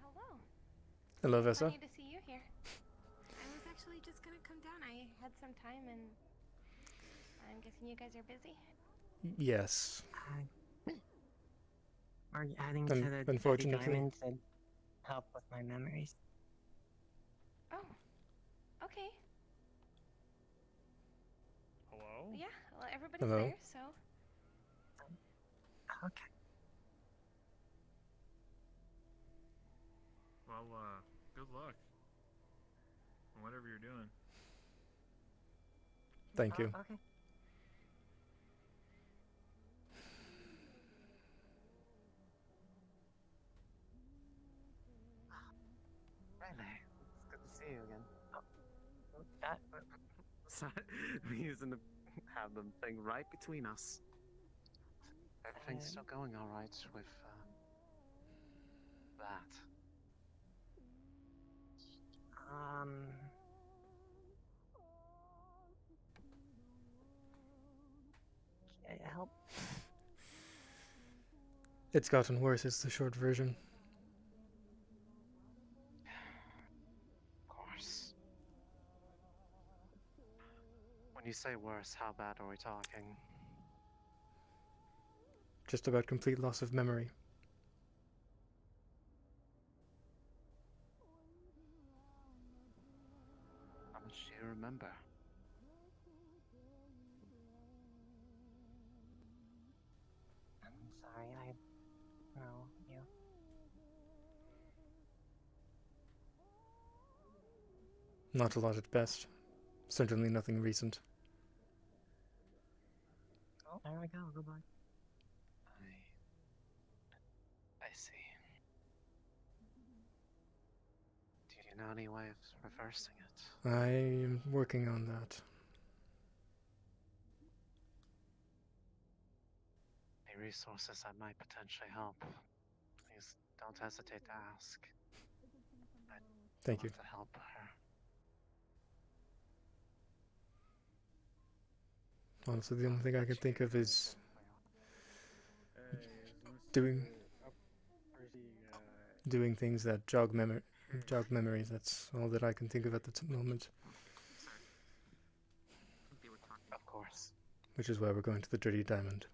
Hello. Hello, Vessa. Funny to see you here. I was actually just gonna come down. I had some time, and I'm guessing you guys are busy. Yes. Are you adding to the unfortunately. diamonds and help with my memories? Oh, okay. Hello? Yeah, well, everybody's Hello. there, so. Okay. Well, good luck. Whatever you're doing. Thank you. Okay. Riley, it's good to see you again. That, So, we're using the have them thing right between us. Everything's still going all right with that. Can I help? It's gotten worse, is the short version. Of course. When you say worse, how bad are we talking? Just about complete loss of memory. she remember? I'm sorry, I know you. Not a lot at best. Certainly nothing recent. Oh, there we go, goodbye. I see. Do you know any way of reversing it? I am working on that. Any resources that might potentially help? Please don't hesitate to ask. I'd Thank you. love to help her. Honestly, the only thing I can think of is doing things that jog memories. That's all that I can think of at the moment. Of course. Which is why we're going to the Dirty Diamond.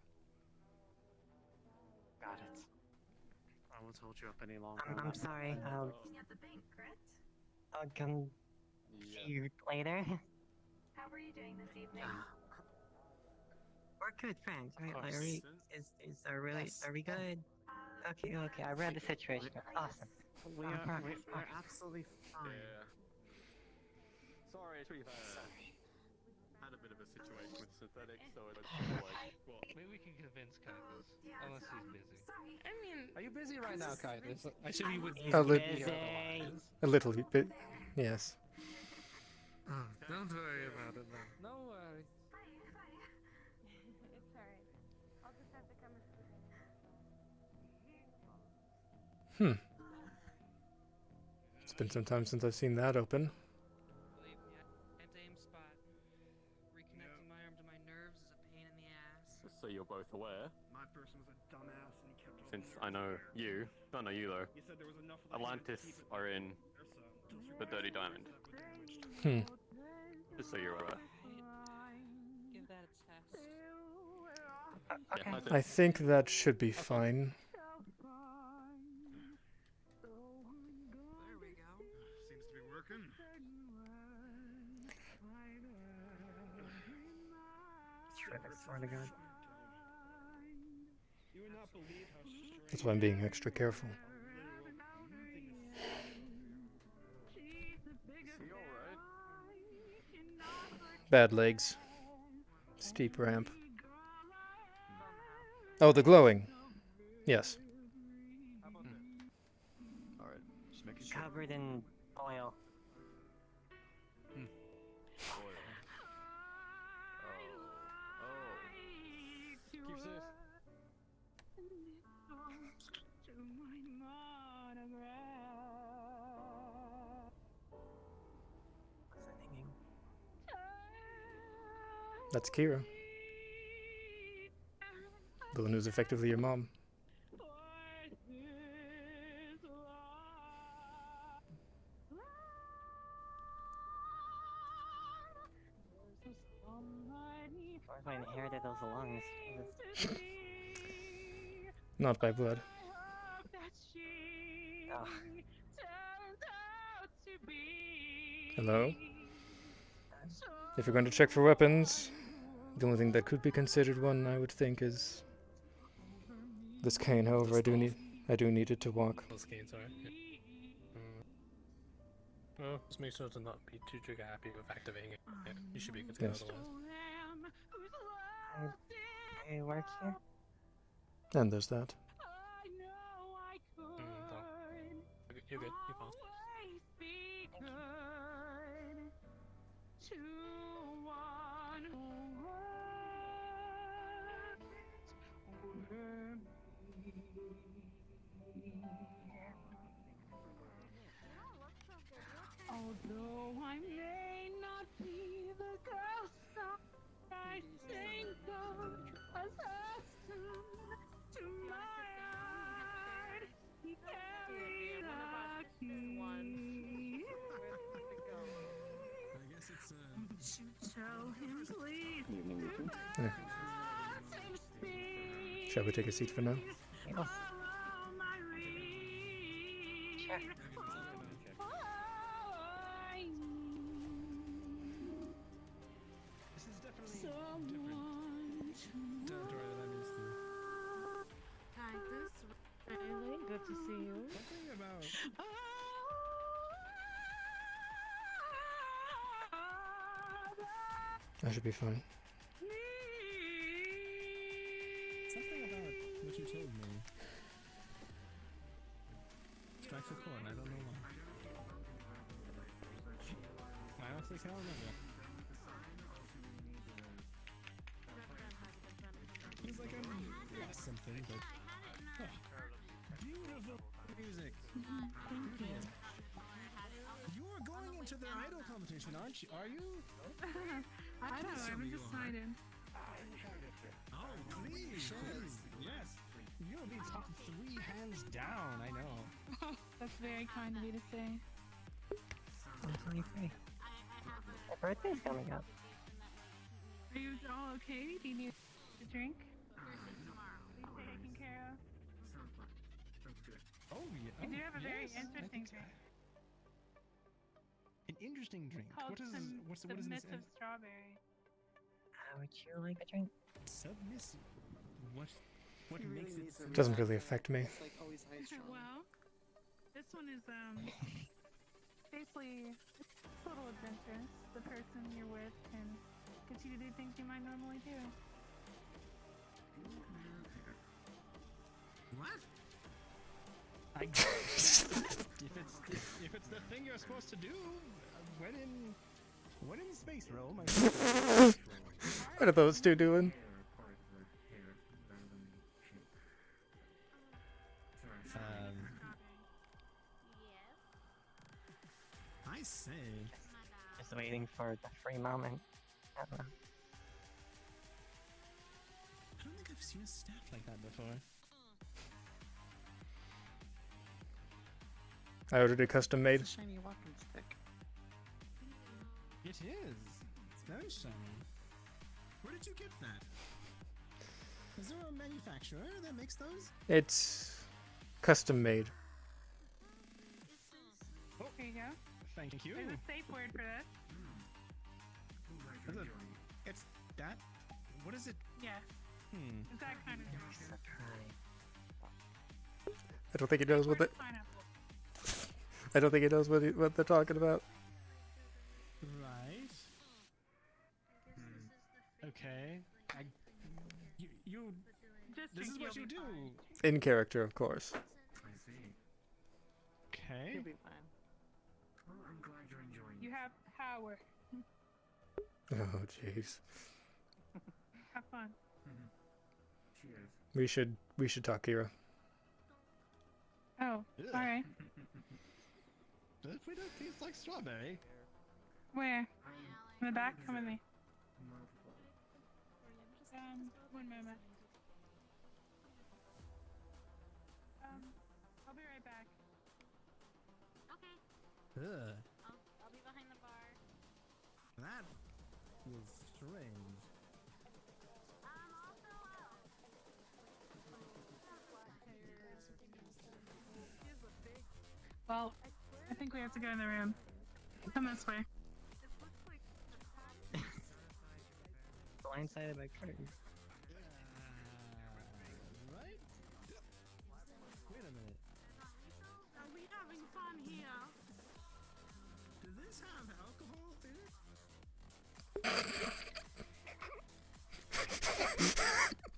Got it. I won't hold you up any longer. I'm sorry, At the bank, correct? I'll come see you later. How are you doing this evening? We're good friends, right, Larry? Are we good? Okay, I read the situation. Awesome. We're Progress. absolutely fine. Sorry, it's really sorry. Had a bit of a situation with synthetics, so it's like, well, Maybe we can convince Kythus, Yeah, unless so he's busy. Sorry. I mean, Are you busy right now, Kythus? I should be with A little bit, yes. Oh, don't worry about it then. No worries. It's alright. I'll just have to come and sleep in. It's been some time since I've seen that open. Anti-aim spot. Reconnecting my arm to my nerves is a pain in the ass. just so you're both aware, My person was a dumbass and he kept on since I know you, don't know you though, He said there was enough of the Atlantis are in the Dirty Diamond. Just so you're aware. Give that a test. Yeah, that's it. I think that should be fine. There we go. Seems to be working. Swear to God. You would not believe how strange. That's why I'm being extra careful. Bad legs. Steep ramp. Oh, the glowing. Yes. Alright, just making sure. Covered in oil. Oil. Keep this. What's that hanging? That's Kira. The one who's effectively your mom. Where's I inherited those lungs? Not by blood. Oh. Hello? If you're going to check for weapons, the only thing that could be considered one, I would think, is this cane. However, I do need it to walk. Those canes are. Yeah. Well, just make sure to not be too trigger happy with activating it. Yeah, you should be good to go Yes. otherwise. I work here? And there's that. You're good. You're fine. Although I may not be the girl star I think of as accustomed to my heart, he carried a key. I guess it's Won't you tell him please? Yeah. Shall we take a seat for now? territory that I'm used to. Kythus, Raleigh, good to see you. Something about I should be fine. something about what you told me strikes a chord. I don't know why. I honestly can't remember. Feels like I'm lost something, but beautiful music. Beautiful. You are going into the idol competition, aren't you? Are you? I don't know, I'm undecided. Oh, please, please, yes. You'll be top 3 hands down, I know. That's very kind of you to say. I'm 23. My birthday's coming up. Are you all okay? Do you need a drink? Are you taken care of? Oh, yeah. We do have a very yes, I interesting think so. drink. An interesting drink. Called What is what's what is this? submissive strawberry. How would you like a drink? Submissive. What makes it submissive? Doesn't really affect me. It's like always high strung. Well, this one is basically it's a little adventurous. The person you're with can get you to do things you might normally do. What? if it's the thing you're supposed to do, when in space realm. What are those two doing? I say. Just waiting for the free moment. I don't know. I don't think I've seen a staff like that before. I ordered a custom made. It's a shiny walking stick. It is. It's very shiny. Where did you get that? Is there a manufacturer that makes those? It's custom made. Oh, here you go. Thank you. There's a safe word for this. It's that? What is it? Yes. It's that kind of drink. I don't think he knows what Pineapple. I don't think he knows what they're talking about. Right. Okay. You Just this is think what you you'll be do. fine. In character, of course. Okay. You'll be fine. Well, I'm glad you're enjoying You have power. Oh, jeez. Have fun. Cheers. We should talk, Kira. Oh, alright. This we don't taste like strawberry. Where? In the back? Come with me. One moment. I'll be right back. Okay. Ugh. I'll be behind the bar. That was strange. Well, I think we have to go in the room. Come this way. Blindsided by curtains. Right? Wait a minute. Are we having fun here? Does this have alcohol in it?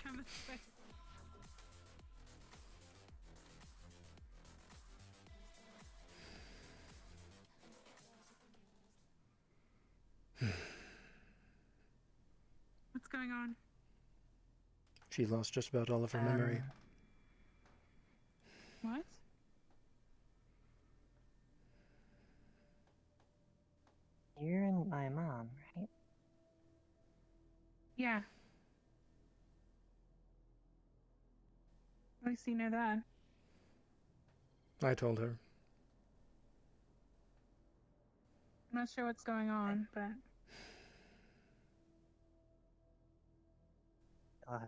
Come this way. What's going on? She lost just about all of her memory. What? You're and my mom, right? Yeah. At least you know that. I told her. I'm not sure what's going on, but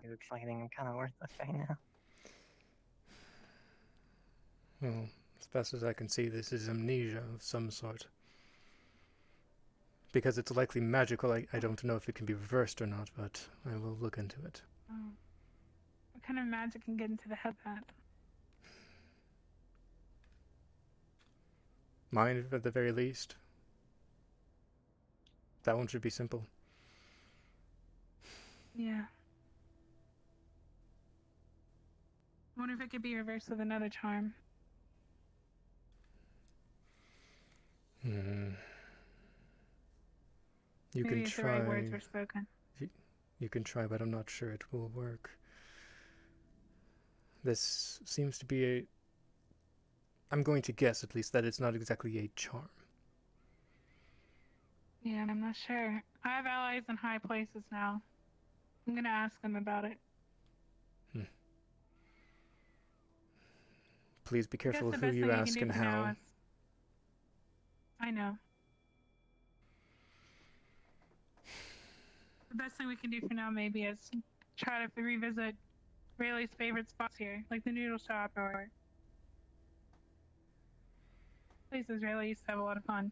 You're explaining I'm kind of worthless right now. Well, as best as I can see, this is amnesia of some sort. Because it's likely magical, I don't know if it can be reversed or not, but I will look into it. Oh. What kind of magic can get into the head of that? Mine, at the very least. That one should be simple. Yeah. I wonder if it could be reversed with another charm. You Maybe can if try. the right words were spoken. You can try, but I'm not sure it will work. This seems to be a... I'm going to guess, at least, that it's not exactly a charm. Yeah, I'm not sure. I have allies in high places now. I'm gonna ask them about it. Please be I guess careful the who best you thing ask can and do for now how. is... I know. The best thing we can do for now maybe is try to revisit Rayleigh's favorite spots here, like the noodle shop or places Rayleigh used to have a lot of fun.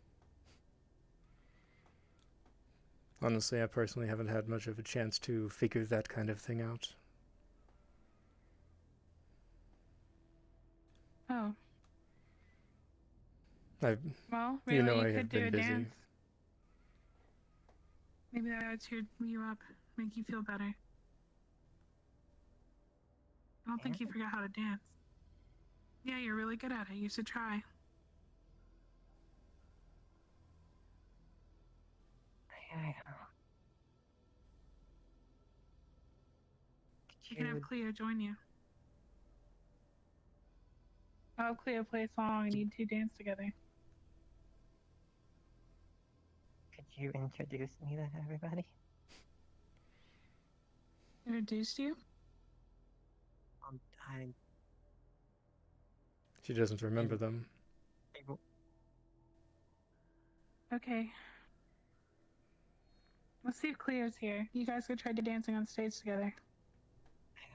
Honestly, I personally haven't had much of a chance to figure that kind of thing out. Oh. Well, Rayleigh, I you have could do been a busy. dance. Maybe that would cheer you up, make you feel better. I don't think you forgot how to dance. Yeah, you're really good at it. You should try. You can have Cleo join you. I'll have Cleo play a song and you two dance together. Could you introduce me to everybody? Introduced you? She doesn't remember them. Okay. Let's see if Cleo's here. You guys go try dancing on stage together.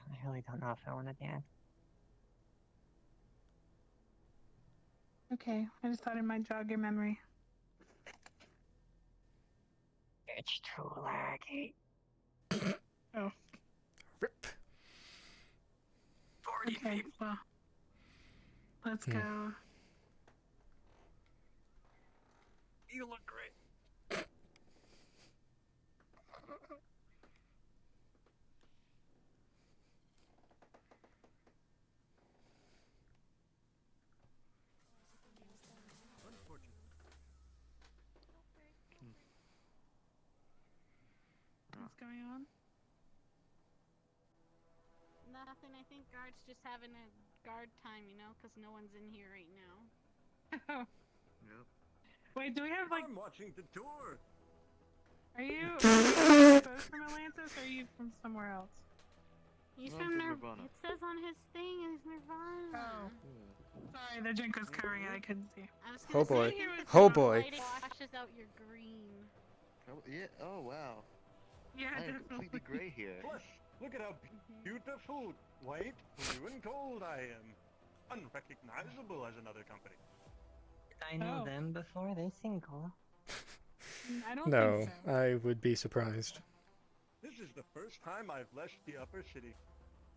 I really don't know if I want to dance. Okay, I just thought it might jog your memory. It's too laggy. Oh. Rip. Okay, well. Let's go. You look great. What's going on? Nothing. I think guard's just having a guard time, you know, because no one's in here right now. Yep. Wait, do we have like... I'm watching the tour. Are you both from Atlantis or are you from somewhere else? He's No, from from Nirvana. Nirvana. It says on his thing it's Nirvana. Oh. Sorry, the drink was covering it. I couldn't see. I was Oh gonna boy. say, here with Oh the boy. lighting washes out your green. Oh, yeah. Oh wow. Yeah, I am definitely. completely gray here. Plus, look at how beautiful, white, blue, and gold I am. Unrecognizable as another company. I know them before. They seem cool. I don't No, think so. I would be surprised. This is the first time I've left the upper city.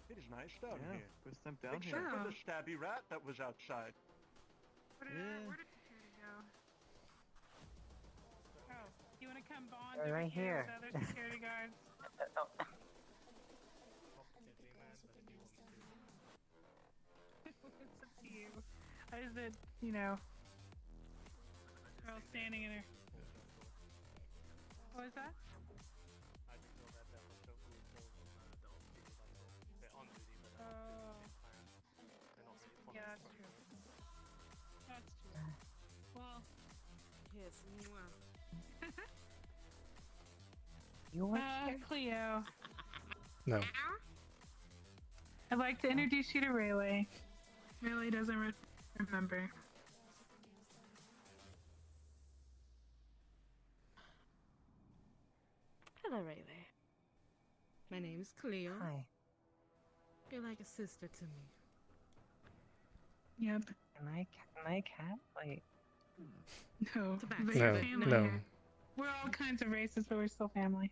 It is nice down Yeah, here. first time down Except here. for the stabby rat that was outside. Where did security go? Oh, you want to come bond They're right here. with other security guards? It's up to you. Is it, you know, girl standing in her... What was that? Oh. Yeah, that's true. That's true. Well... Yes, You were here? Cleo. No. I'd like to introduce you to Raleigh. Raleigh doesn't remember. Hello, Rayleigh. My name is Cleo. Hi. You're like a sister to me. Yep. Am I a cat? Like... No. Tobacco. Big No, family no. here. We're all kinds of races, but we're still family.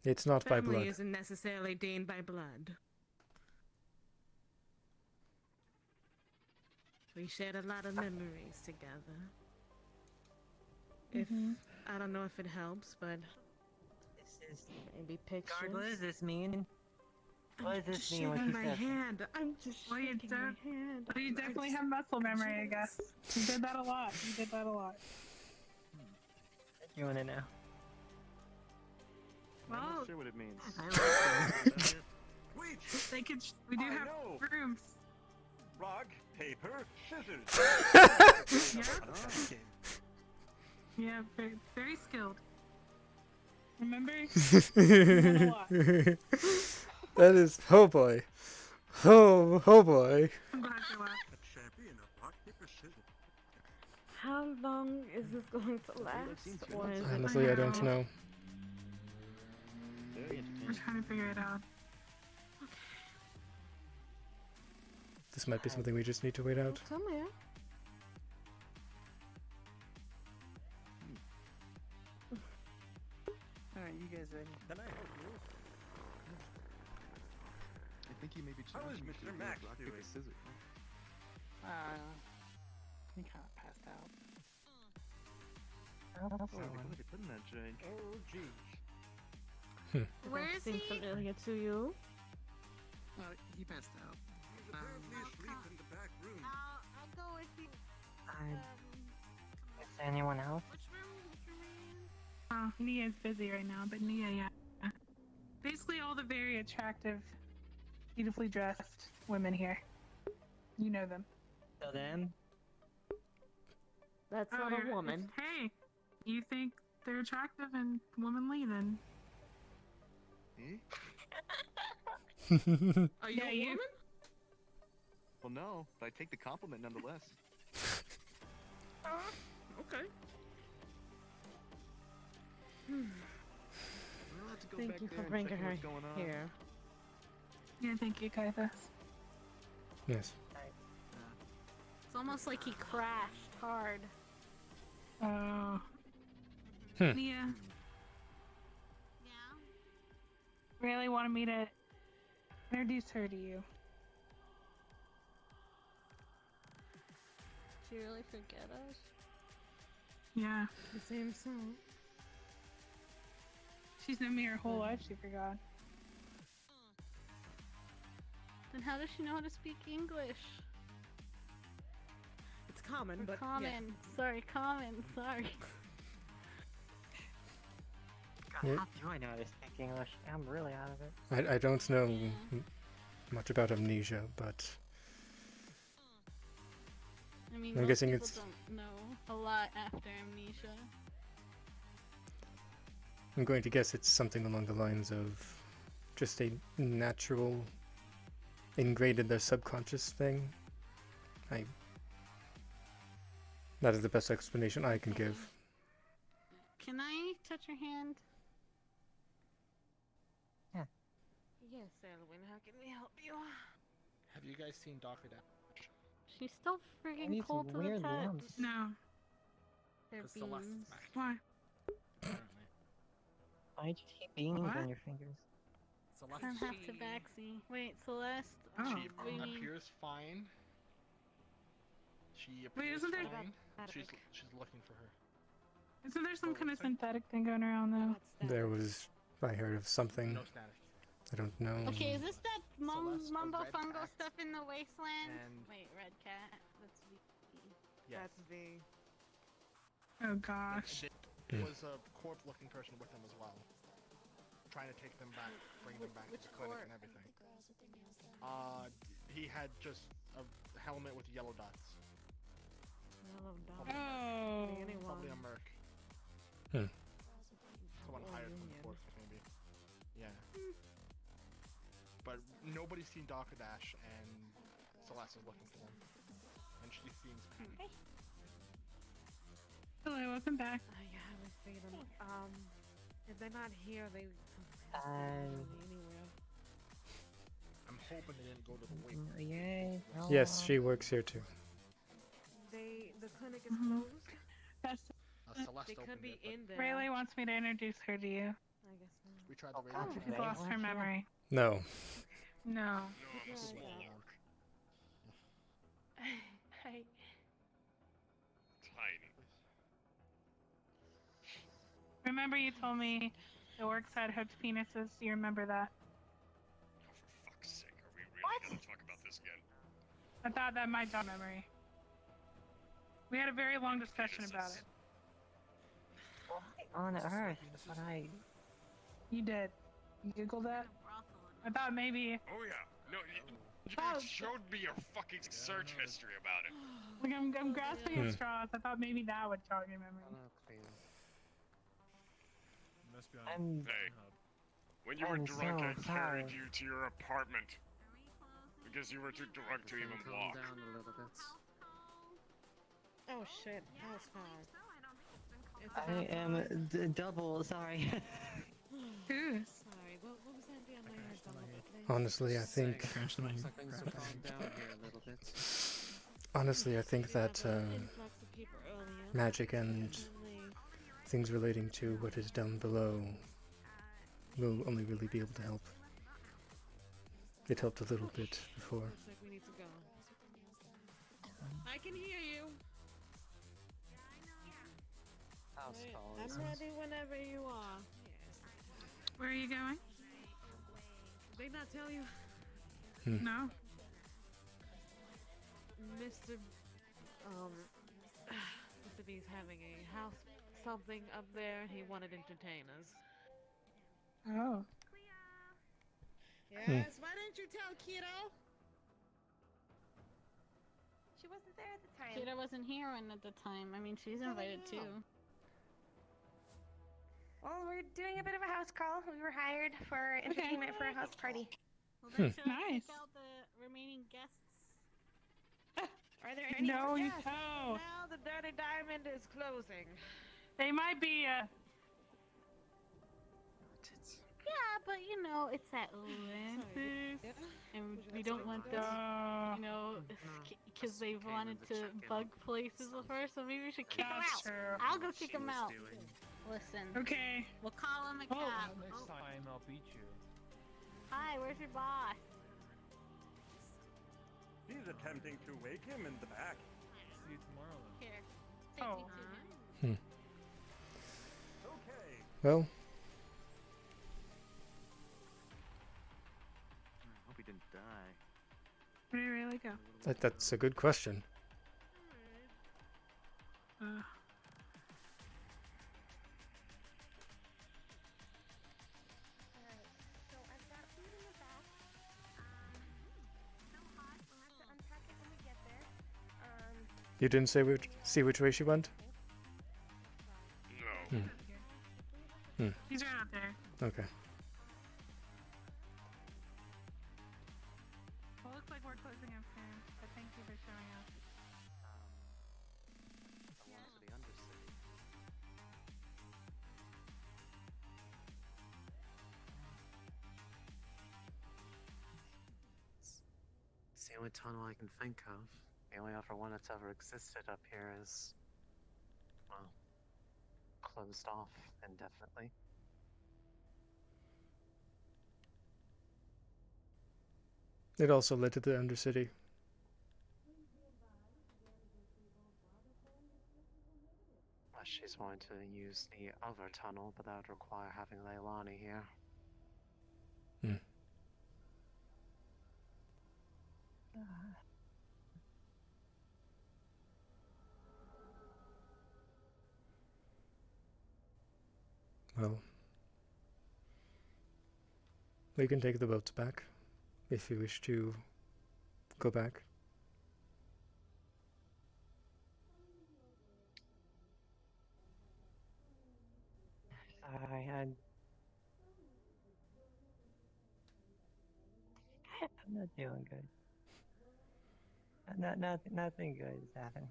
It's not by Family blood. isn't necessarily gained by blood. We shared a lot of memories together. If I don't know if it helps, but This is maybe pictures. Guard, what does this mean? What does this Just mean? What shaking you my said? hand. I'm just shaking my hand. Well, you definitely have muscle memory, I guess. You did that a lot. You did that a lot. You want to know? I'm Well, not sure what it means. wait, they could. We do have rooms. Rock, paper, Yeah. Yeah, very, very skilled. Remember? You had a lot. That is, oh boy. Oh boy. I'm glad you laughed. How long is this going to last? Or is Honestly, I don't know. We're trying to figure it out. This might be something we just need to wait out. Somewhere. Alright, you guys ready? Can I help you? I think he may be How is challenging Mr. you Max rock, paper, doing? scissors. He kind of passed out. Oh, look at putting that drink. Oh, geez. Where is he? Familiar to you? Well, he passed out. Apparently asleep in the back room. I'll go with you. Is there anyone else? Which room? Oh, Nia's busy right now, but Nia, yeah. Basically all the very attractive, beautifully dressed women here. You know them. So them? That's Oh, not a woman. Hey, you think they're attractive and womanly, then... Are you a woman? Well, no, but I take the compliment nonetheless. Okay. Thank you for bringing her here. Yeah, thank you, Kythus. Yes. It's almost like he crashed hard. Oh. Hmm. Nia. Really wanted me to introduce her to you. Did you really forget us? Yeah. The same song. She's known me her whole life, she forgot. Then how does she know how to speak English? It's common, but common. yeah. Sorry, common. Sorry. God, Yeah. how do I know how to speak English? I'm really out of it. I don't know much about amnesia, but I mean, I'm most guessing people it's- don't know a lot after amnesia. I'm going to guess it's something along the lines of just a natural, ingrained in their subconscious thing. That is the best explanation I can give. Can I touch her hand? Yes, Elwin, how can we help you? Have you guys seen Dr. Dash? She's still freaking These cold to the weird touch. lumps. No. They're Because Celeste is beans. back. Why? Apparently. Why'd you keep beans What? on your fingers? Celeste, I'm half tabaxi. Wait, Celeste? Oh. she What do you mean? appears fine. She Wait, appears isn't there- fine. Synthetic. She's looking for her. Isn't there some kind of synthetic thing going around though? There was, I heard of something. No static. I don't know. Okay, is this that Celeste, mumbo a red fungo cat, stuff in the wasteland? and- Wait, red cat. That's V. Yes. That's V. Oh gosh. There was a corpse-looking person with him as well, trying to take them back, bring them back to Which the clinic corpse? and everything. He had just a helmet with yellow dots. Yellow dot. Oh. Probably a merc. Hmm. Someone hired from the corpse, maybe. Yeah. But nobody's seen Dr. Dash, and Celeste is looking for them. And she seems panicked. Hello, welcome back. Yeah, I was seeing them. If they're not here, they anywhere. I'm hoping they didn't go to the wing. Yay. Yes, she works here too. The clinic is closed. That's Celeste They could opened be it, but in there. Rayleigh wants me to introduce her to you. I guess not. we tried the Oh, radio. She's lost her memory. No. No. No, I'm a small orc. Hi. Tiny. Remember you told me the orcs had hooked penises? Do you remember that? Oh, for fuck's sake, are we really gonna talk about this again? I thought that might jog memory. We had a very long discussion about it. On Earth, but You did. You googled that? I thought maybe. Oh yeah. No, you showed me your fucking search history about it. Like I'm grasping at straws. I thought maybe that would jog your memory. Hey, when you were drunk, I carried you to your apartment. Because you were too drunk to even walk. Down a little bit. Oh shit, that was hard. I am double sorry. Sorry, what was that down my head? Honestly, I think. Things have calmed down here a little bit. Honestly, I think that magic and things relating to what is down below will only really be able to help. It helped a little bit before. Looks like we need to go. I can hear you. I'm ready whenever you are. Where are you going? They not tell you? No. Mr. Mr. B's having a house something up there. He wanted entertainers. Oh. Yes, why didn't you tell Kiddo? She wasn't there at the time. Kira wasn't here at the time. I mean, she's invited too. Well, we're doing a bit of a house crawl. We were hired for entertainment for a house party. Well, then shall Nice. I pick out the remaining guests? Are there any? No, you Yes, don't. now the Dirty Diamond is closing. They might be. Yeah, but you know, it's Atlantis, and we don't want them, you know, because they've wanted to bug places before, so maybe we should kick them out. True. I'll go kick them out. Listen. Okay. We'll call him a cab. Next time I'll beat you. Hi, where's your boss? He's attempting to wake him in the back. See you tomorrow then. Here. Take Oh. me to him. Okay. Well, I hope he didn't die. Where do you really go? that's a good question. So I've got food in the back. So hot. We'll have to unpack it when we get there. You didn't see which way she went? No. He's right out there. Okay. Well, looks like we're closing up soon, but thank you for showing up. Along to the Undercity. It's the only tunnel I can think of. The only other one that's ever existed up here is, well, closed off indefinitely. It also led to the Undercity. She's wanting to use the other tunnel, but that would require having Leilani here. Well, we can take the boats back if you wish to go back. Sorry, I'm not doing good. Nothing good is happening.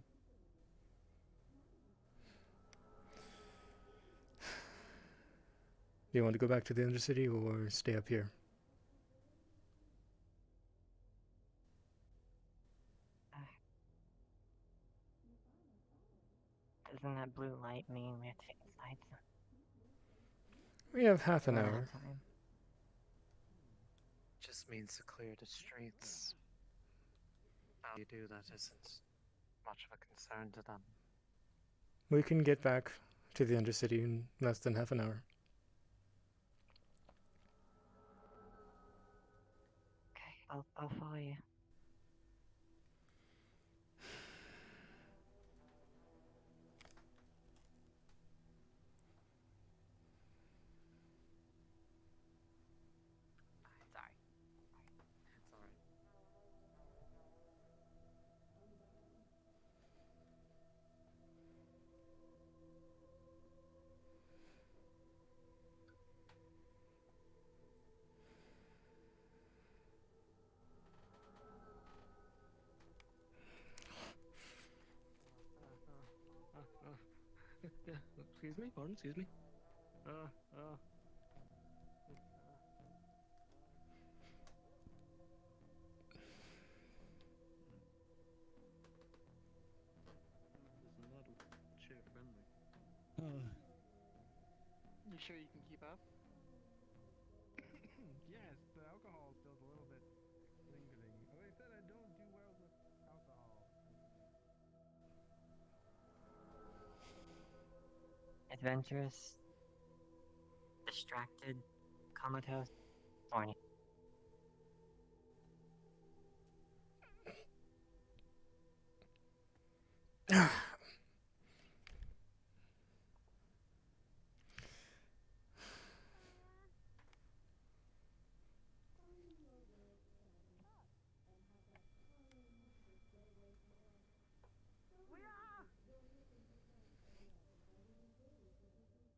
Do you want to go back to the Undercity or stay up here? Doesn't that blue light mean we have to get inside some? We have half an Run out hour. of time. Just means to clear the streets. How you do that isn't much of a concern to them. We can get back to the Undercity in less than half an hour. Okay, I'll follow you. Sorry. It's alright. Excuse me? Pardon? Excuse me? You sure you can keep up? Yes, the alcohol feels a little bit lingering. Like I said, I don't do well with alcohol. Adventurous, distracted, comatose, horny.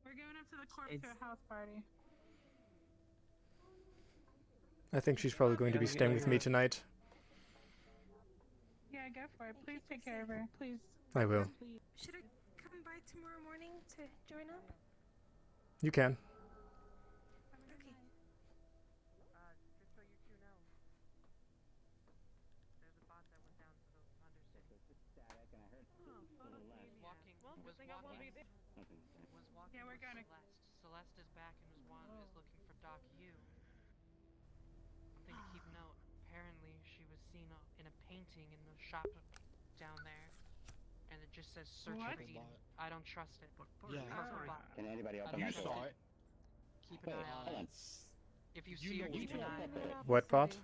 We're going up to the corpse to a house party. I think she's probably going to be staying with me tonight. Yeah, go for it. Please take care of her. Please. I will. Please. Should I come by tomorrow morning to join up? You can. Okay. Just so you two know, there's a bot that went down to the Undercity. Static, and I heard Walking. Well, was good thing I won't walking. be there. Was walking. Yeah, we're with gonna. Celeste is back and is looking for Doc U. Something to keep note. Apparently, she was seen in a painting in the shop down there, and it just says "Search What? for Eden." I don't trust it. Yeah. Can anybody I open don't that trust door? it. Keep an eye on it. If you see her, know keep an which eye. one. What bot?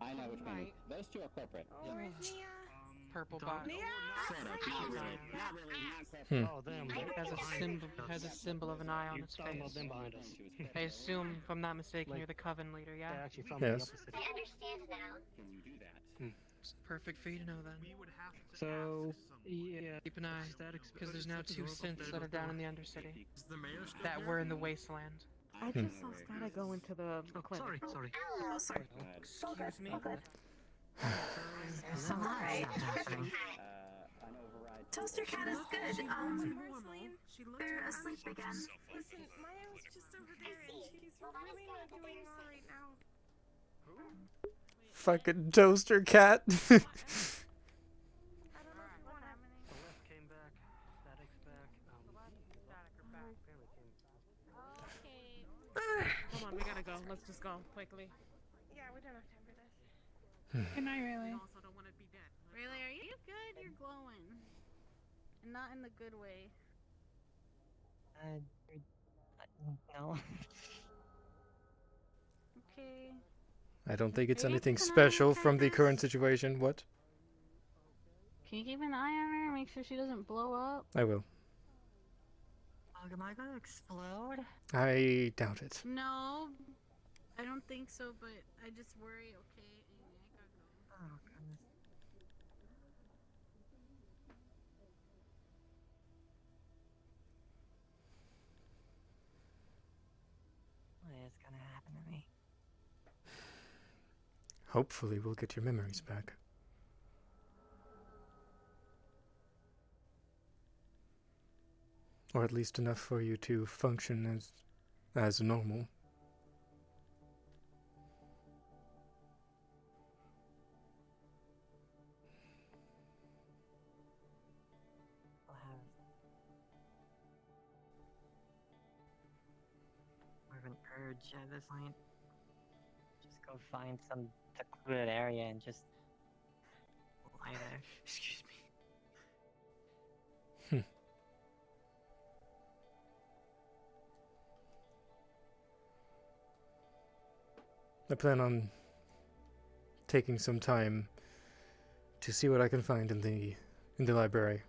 I know which one. Those two are corporate. Where's Nia? Purple bot. Hmm. Oh, damn. Has a symbol of an eye on its face. behind us. I assume, if I'm not mistaken, you're the Coven leader, yeah? Actually from Yes. the I understand now. Can you do that? It's perfect for you to know then. So, yeah. Keep an eye, because there's now 2 synths that are down in the Undercity that were in the Wasteland. I just saw Static go into the clinic. Sorry. Oh, sorry. Excuse me? Alright. An override. Toaster Cat is good. Marceline, they're asleep again. Listen, Maya was just over there and she's really not doing well right now. Fucking toaster cat. I don't know if you want happening. Celeste came back. Static's back. Come on, we gotta go. Let's just go quickly. Yeah, we don't have time for this. Good night, Raleigh. Also, don't want to be dead. Raleigh, are you good? You're glowing. And not in the good way. No. Okay. I don't think it's Are you anything keeping an eye special on from the Kythus? current situation. What? Can you keep an eye on her? Make sure she doesn't blow up? I will. Oh, am I gonna explode? I doubt it. No. I don't think so, but I just worry, okay? Oh, goodness. What is gonna happen to me? Hopefully we'll get your memories back. Or at least enough for you to function as normal. I'll have purge at this point. Just go find some secluded area and just lie there. Excuse me. I plan on taking some time to see what I can find in the library.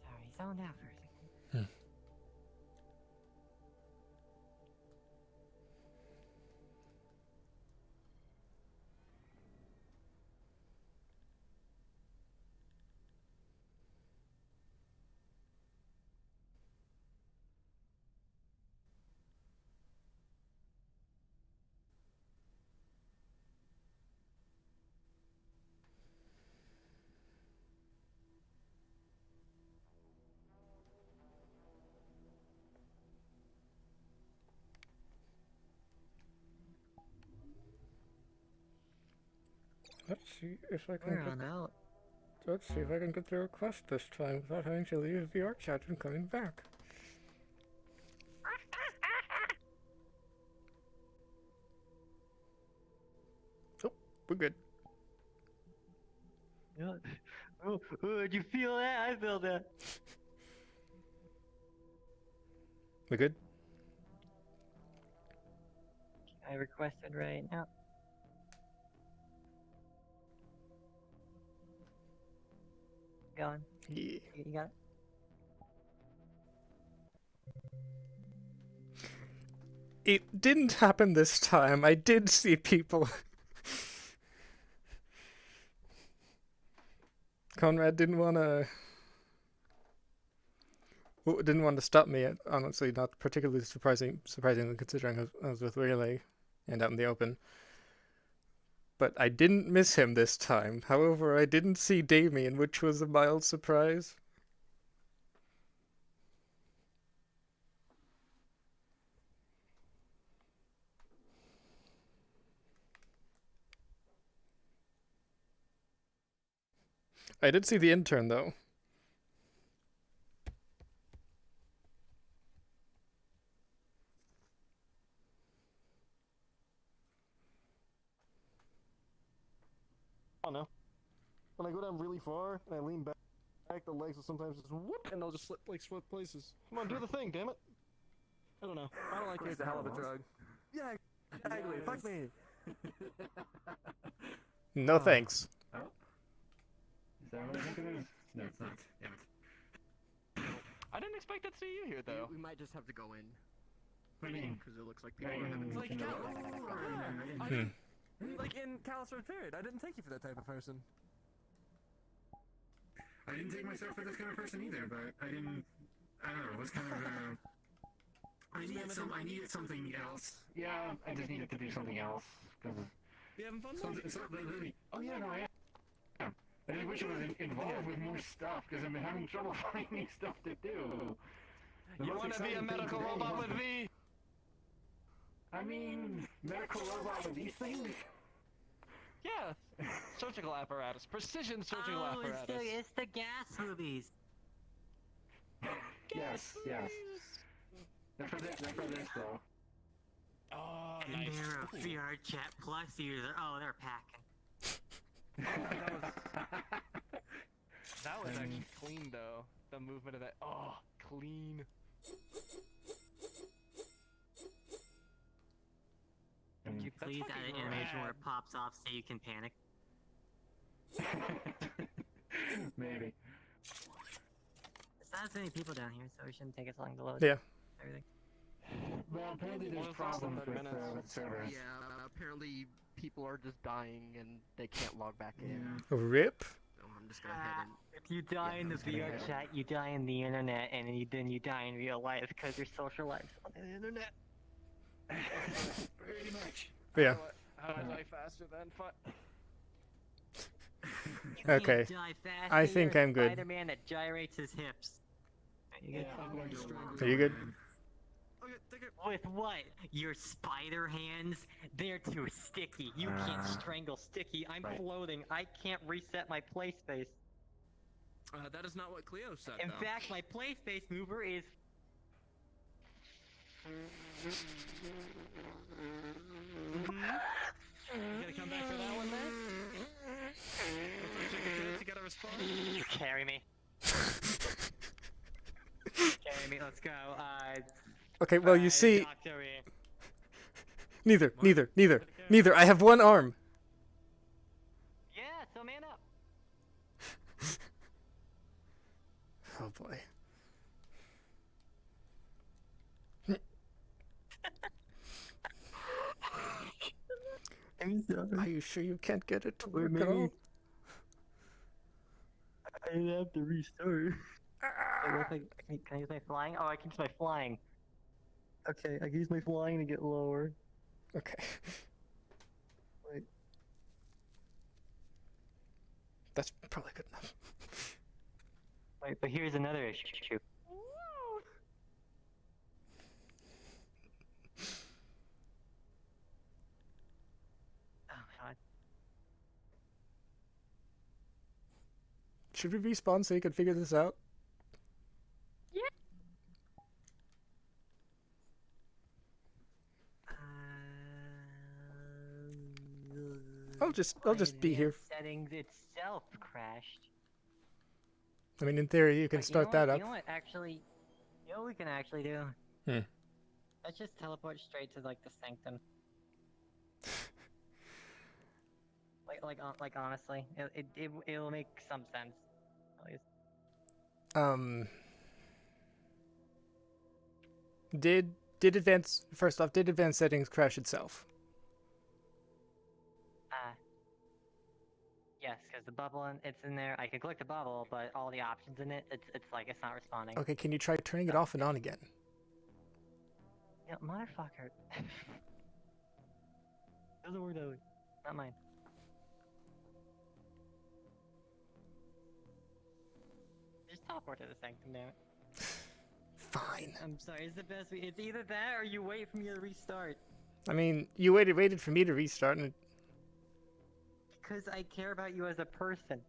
Sorry, zoned out for a second. Let's see if I can. We're on out. Let's see if I can get through a quest this time without having to leave VRChat and coming back. Oh, we're good. Yeah. Oh, did you feel that? I feel that. We good? I requested right now. Going. Yeah. You got it? It didn't happen this time. I did see people. Conrad didn't want to stop me. Honestly, not particularly surprisingly considering I was with Raleigh and out in the open. But I didn't miss him this time. However, I didn't see Damien, which was a mild surprise. I did see the intern, though. I don't know. When I go down really far and I lean back, the legs will sometimes just whoop, and they'll just split places. Come on, do the thing, damn it. I don't know. I don't like it. It's a hell of a drug. Yeah, exactly. Fuck me. No thanks. Oh. Is that what I think it is? No, it's not. Damn it. I didn't expect to see you here, though. We might just have to go in. What do you mean? Because it looks like people are having Like in Callous Row, I didn't take you for that type of person. I didn't take myself for this kind of person either, but I don't know, it was kind of, I needed something else. Yeah, I just needed to do something else, because... You having fun? Oh yeah, no, I am. I just wish it was involved with more stuff, because I'm having trouble finding stuff to do. You want to be a medical robot with me? I mean, medical robot with these things? Yeah, surgical apparatus, precision surgical apparatus. It's the gas movies. Yes. They're for this though. Oh, and nice. they're a VRChat Plus user. Oh, they're packing. That was actually clean though. The movement of that. Oh, clean. Could you please add an animation where it pops off so you can panic? Maybe. There's not as many people down here, so it shouldn't take us long to load. Yeah. Everything. Well, apparently there's problems with servers. Yeah, apparently people are just dying and they can't log back in. RIP? So I'm just gonna head in. If you die in the VR chat, you die in the internet, and then you die in real life because your social life's on the internet. Pretty much. Yeah. How do I die faster than You Okay. can't die fast. I You're think a I'm good. Spider-Man that gyrates his hips. You good? Are you good? With what? Your spider hands? They're too sticky. You can't strangle sticky. I'm floating. I can't reset my play space. That is not what Cleo said, In though. fact, my play space mover is. You gonna come back for that one, then? You gotta respond. Carry me. Carry me. Let's go. Okay, well, you see... Doctor E. Neither. I have one arm. Yeah, so man up. Oh, boy. I'm sorry. Are you sure you can't get it to Or work at all? I have to restart. Can I use my flying? Oh, I can use my flying. Okay, I can use my flying to get lower. Okay. Wait. That's probably good enough. Wait, but here's another issue. Oh god. Should we respawn so you can figure this out? Yeah. I'll just be here. Settings itself crashed. I mean, in theory, you can But start that up. You know what? Actually, you know what we can actually do? Let's just teleport straight to like the sanctum. like honestly, it'll make some sense. At least. Did advanced settings crash itself? Yes, because the bubble it's in there. I can click the bubble, but all the options in it, it's like it's not responding. Okay, can you try turning it off and on again? Yeah, motherfucker. Doesn't work that way. Not mine. Just teleport to the sanctum now. Fine. I'm sorry, it's the best way. It's either that or you wait for me to restart. I mean, you waited for me to restart, and Because I care about you as a person.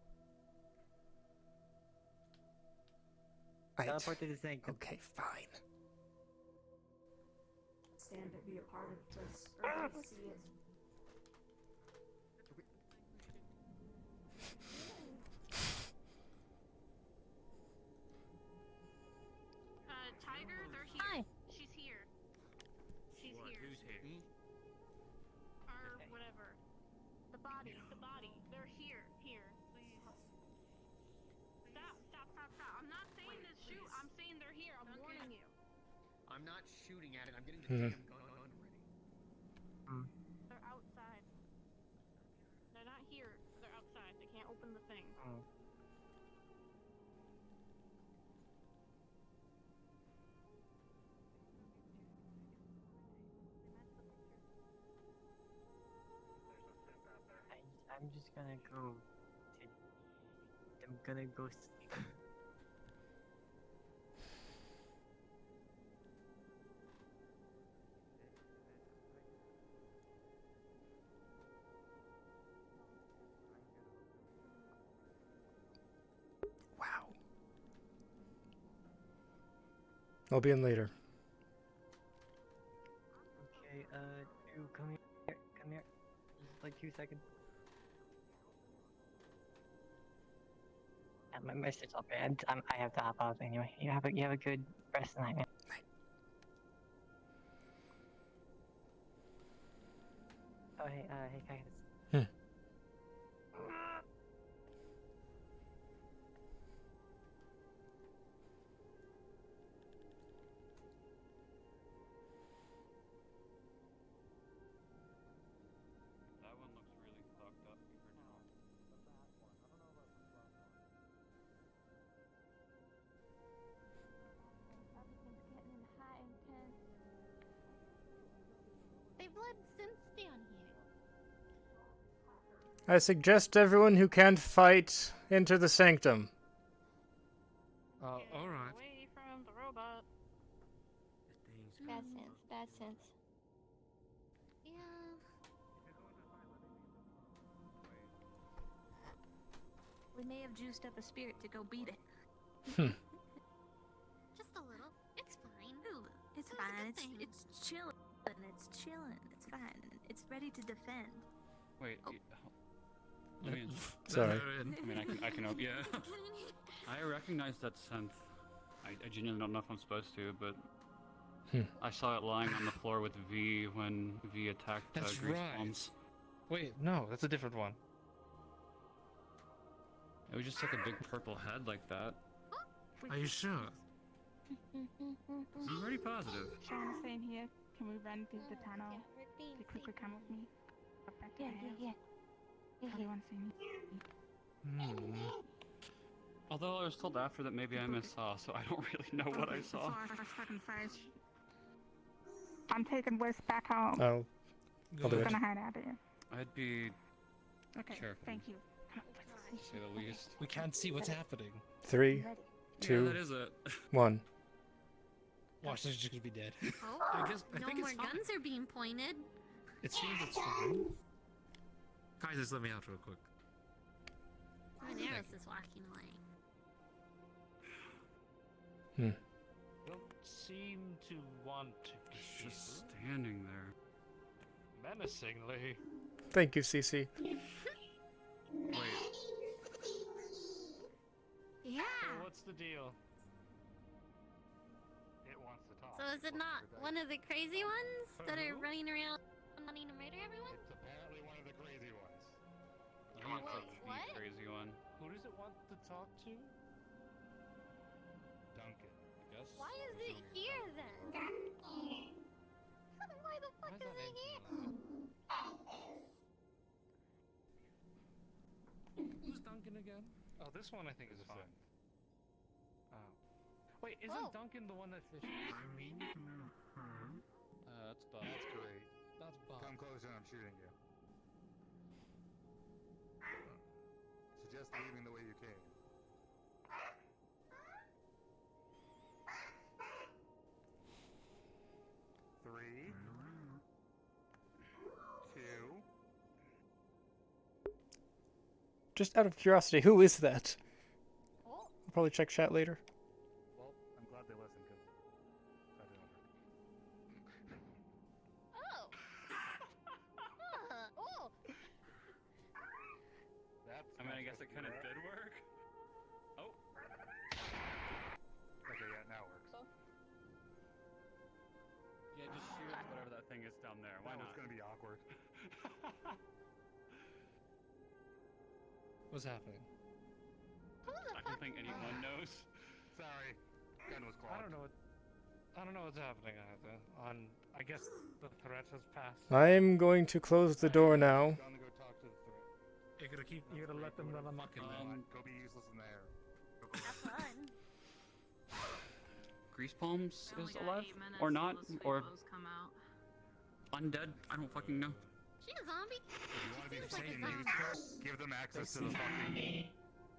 Teleport to the sanctum. Okay, fine. Stand to be a part of this urgency is Tiger, they're here. She's here. She's here. Who's here? Or whatever. The body. They're here. Here. Please. Stop. I'm not saying to shoot. I'm saying they're here. I'm warning you. I'm not shooting at it. I'm getting the damn gun ready. They're outside. They're not here. They're outside. They can't open the thing. I'm just gonna go. I'm gonna go sleep. wow. I'll be in later. Okay, you come here. Just like 2 seconds. My sister's up here. I have to hop out anyway. You have a good rest of the night, man. Oh hey, Kythus. That one looks really fucked up compared to normal. Everything's getting hot and tense. They've let synths down here. I suggest everyone who can't fight enter the sanctum. Alright. Away from the robot. Bad sense, bad sense. Yeah. We may have juiced up a spirit to go beat it. Just a little. It's fine. It's Sounds fine. a good thing. It's chilling. It's chilling. It's fine. It's ready to defend. Wait. Oh. Let me. Sorry. I mean, I can. Yeah. I recognize that scent. I genuinely don't know if I'm supposed to, but I saw it lying on the floor with V when V attacked That's Grease right. Bombs. Wait, no, that's a different one. It was just like a big purple head like that. Are you sure? I'm pretty positive. Sean, stay in here. Can we run through the tunnel? You quickly come with me. Up back to the house. How do you want to see me? Although I was told after that maybe I missaw, so I don't really know what I saw. I'm taking Wes back home. I'll do I'm it. gonna hide out here. I'd be Okay, careful, thank you. to say the least. We can't see what's happening. 3, 2, that is it. 1. Watch, they're just gonna be dead. Oh, I no think more it's fine. guns are being pointed. It seems it's fine. Kythus, let me out real quick. Daenerys is walking away. Don't seem to want to be Just standing there. menacingly. Thank you, CC. Wait. Yeah. So what's the deal? It wants to talk. So is it not one of the crazy ones that are running around wanting to murder everyone? It's apparently one of the crazy ones. I think it's Wait, the what? crazy one. Who does it want to talk to? Duncan. I guess. Why is it here then? Why the fuck is it here? Who's Duncan again? Oh, this one I think is fine. Oh. Wait, isn't Whoa. Duncan the one that fishes? I mean, no harm. That's Bob. That's great. That's Bob. Come closer and I'm shooting you. Suggest leaving the way you came. Three. 2. Just out of curiosity, who is that? Oh. I'll probably check chat later. Well, I'm glad they listened because that didn't work. Oh. Oh. That's I mean, I guess it kind of did work. Oh. Okay, yeah, now it works. Yeah, just shoot at whatever that thing is down there. Why That was not? gonna be awkward. What's happening? I don't think anyone knows. Sorry, gun was clogged. I don't know what's happening either. I guess the threat has passed. I'm going to close the door now. Gonna go talk to the threat. You're gonna let them run amok in there. Go be useless in there. Have fun. Grease Palms We only is got alive? 8 minutes Or till not? those Or Fabos come out. undead? I don't fucking know. She a zombie? If you want to be Seems like a fucking useful, give them access to the fucking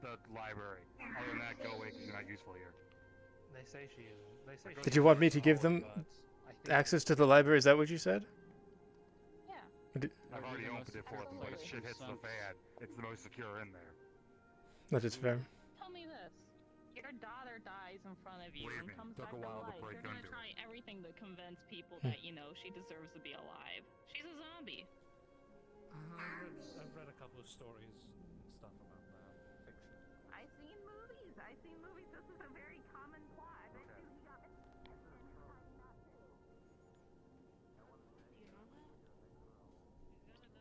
the library. Other than that, go away because you're not useful here. They say she isn't. They say Did you want me to give them access to the library? Is that what you said? Yeah. I've already opened it for them, but if shit hits the fan, it's the most secure in there. That is fair. Tell me this. Your daughter dies in front of you Believe and me, comes took back a while to alive. break You're gonna into try everything to convince people Hmm. that, you know, she deserves to be alive. She's a zombie. I've read a couple of stories and stuff about that. Fiction. I've seen movies. This is a very common plot. I bet you got it.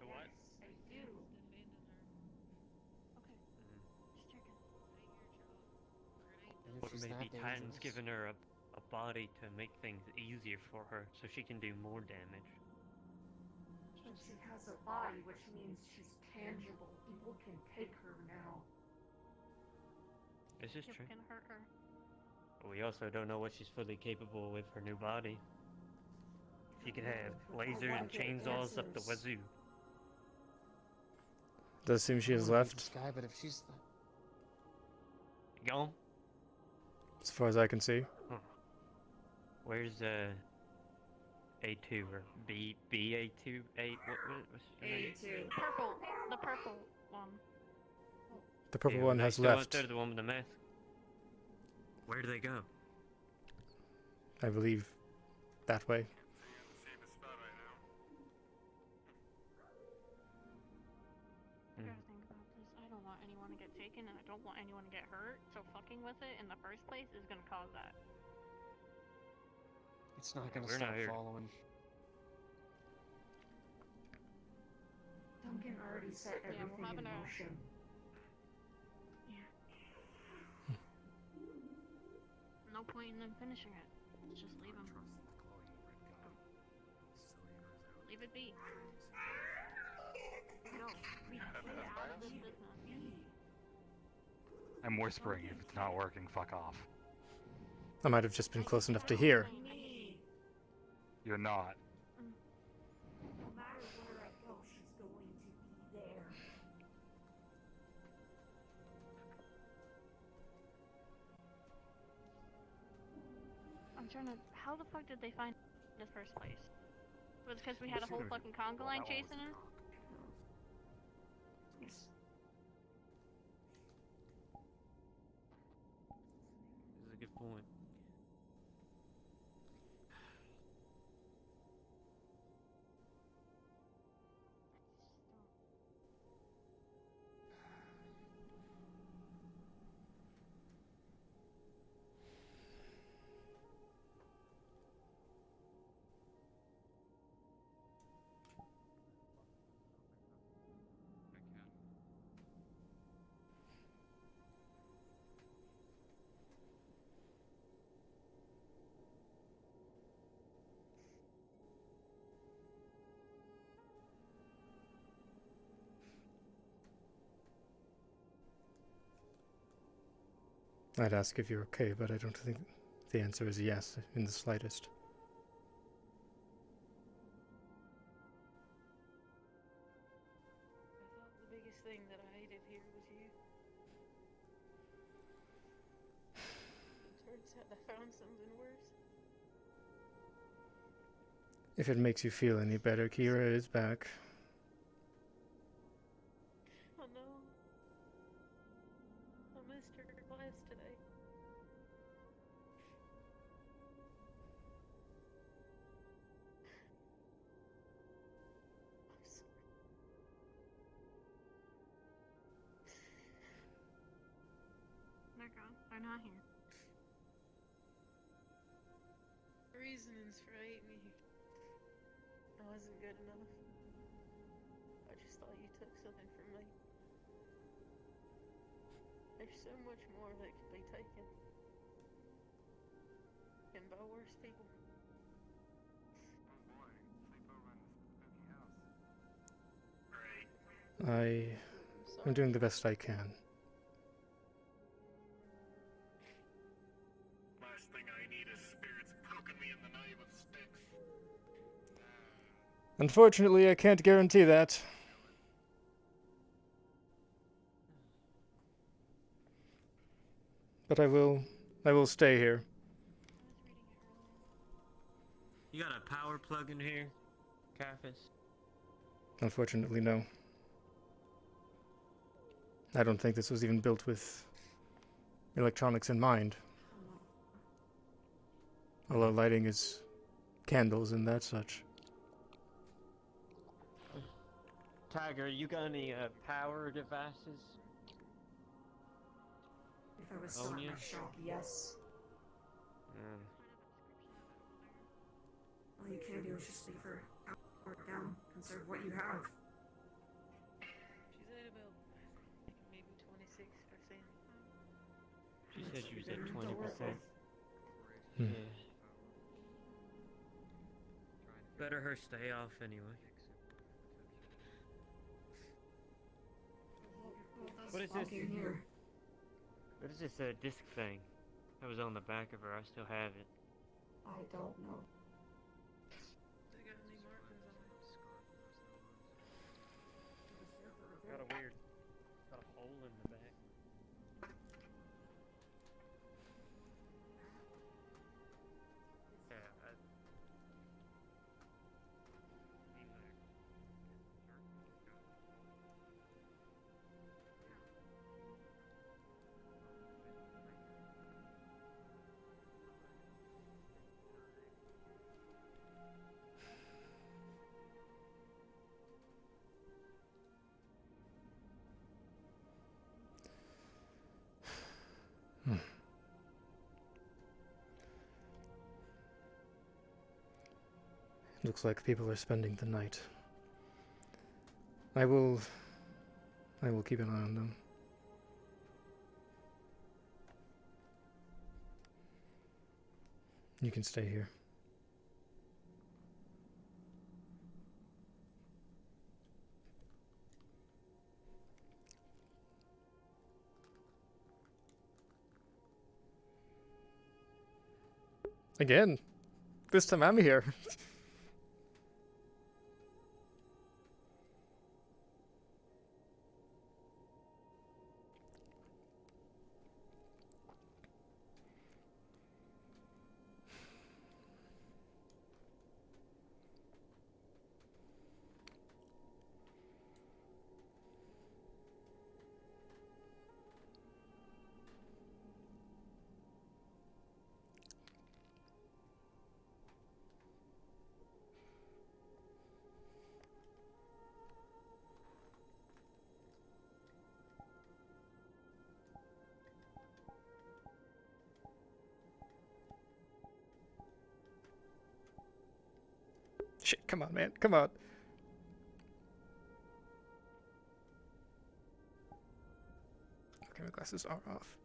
The what? I do. Okay. Just checking. Or maybe Titan's given her a body to make things easier for her so she can do more damage. But she has a body, which means she's tangible. People can take her now. This is You true. can hurt her. But we also don't know what she's fully capable with her new body. She could have lasers and chainsaws up the wazoo. Does seem she has I don't wanna be left, this guy, but if she's Gone? as far as I can see. Huh. Where's A2 or BA2? What's her name? A2. Purple. The purple one. The purple Yeah, one they has still out left, there, the one with the mask. Where do they go? I believe, that way. I gotta think about this. I don't want anyone to get taken, and I don't want anyone to get hurt. So fucking with it in the first place is gonna cause that. it's not gonna We're stop not here. following. Duncan already set Yeah, everything we're having in a- motion. Yeah. No point in them finishing it. Let's just leave them. Leave it be. No, we get out of this business. I'm whispering. If it's not working, fuck off. I might have just been close enough to hear. You're not. No matter where I go, she's going to be there. I'm trying to. How the fuck did they find in the first place? Was it because we had a whole fucking conga line chasing us? Yes. This is a good point. I'd ask if you're okay, but I don't think the answer is yes in the slightest. I thought the biggest thing that I hated here was you. Turns out I found something worse. If it makes you feel any better, Kira is back. Oh no. I missed her class today. I'm sorry. They're gone. They're not here. Reasonings for hating you. I wasn't good enough. I just thought you took something from me. There's so much more that could be taken. And by worse people. I'm doing the best I can. Last thing I need is spirits poking me in the night with sticks. Unfortunately, I can't guarantee that. But I will stay here. You got a power plug in here, Kythus? Unfortunately, no. I don't think this was even built with electronics in mind. Although lighting is candles and that such. Tiger, you got any power devices? If I was still in my shop, yes. All you can do is just leave her out or down. Conserve what you have. She's at about maybe 26%. She said she was at Don't work 20%. Hmm. Yeah. Better her stay off anyway. What is this? Here. What is this disc thing that was on the back of her? I still have it. I don't know. They got any markings on it? Got a weird Looks like people are spending the night. I will keep an eye on them. You can stay here. Again. This time I'm here. Shit, come on, man. Come on. Okay, my glasses are off.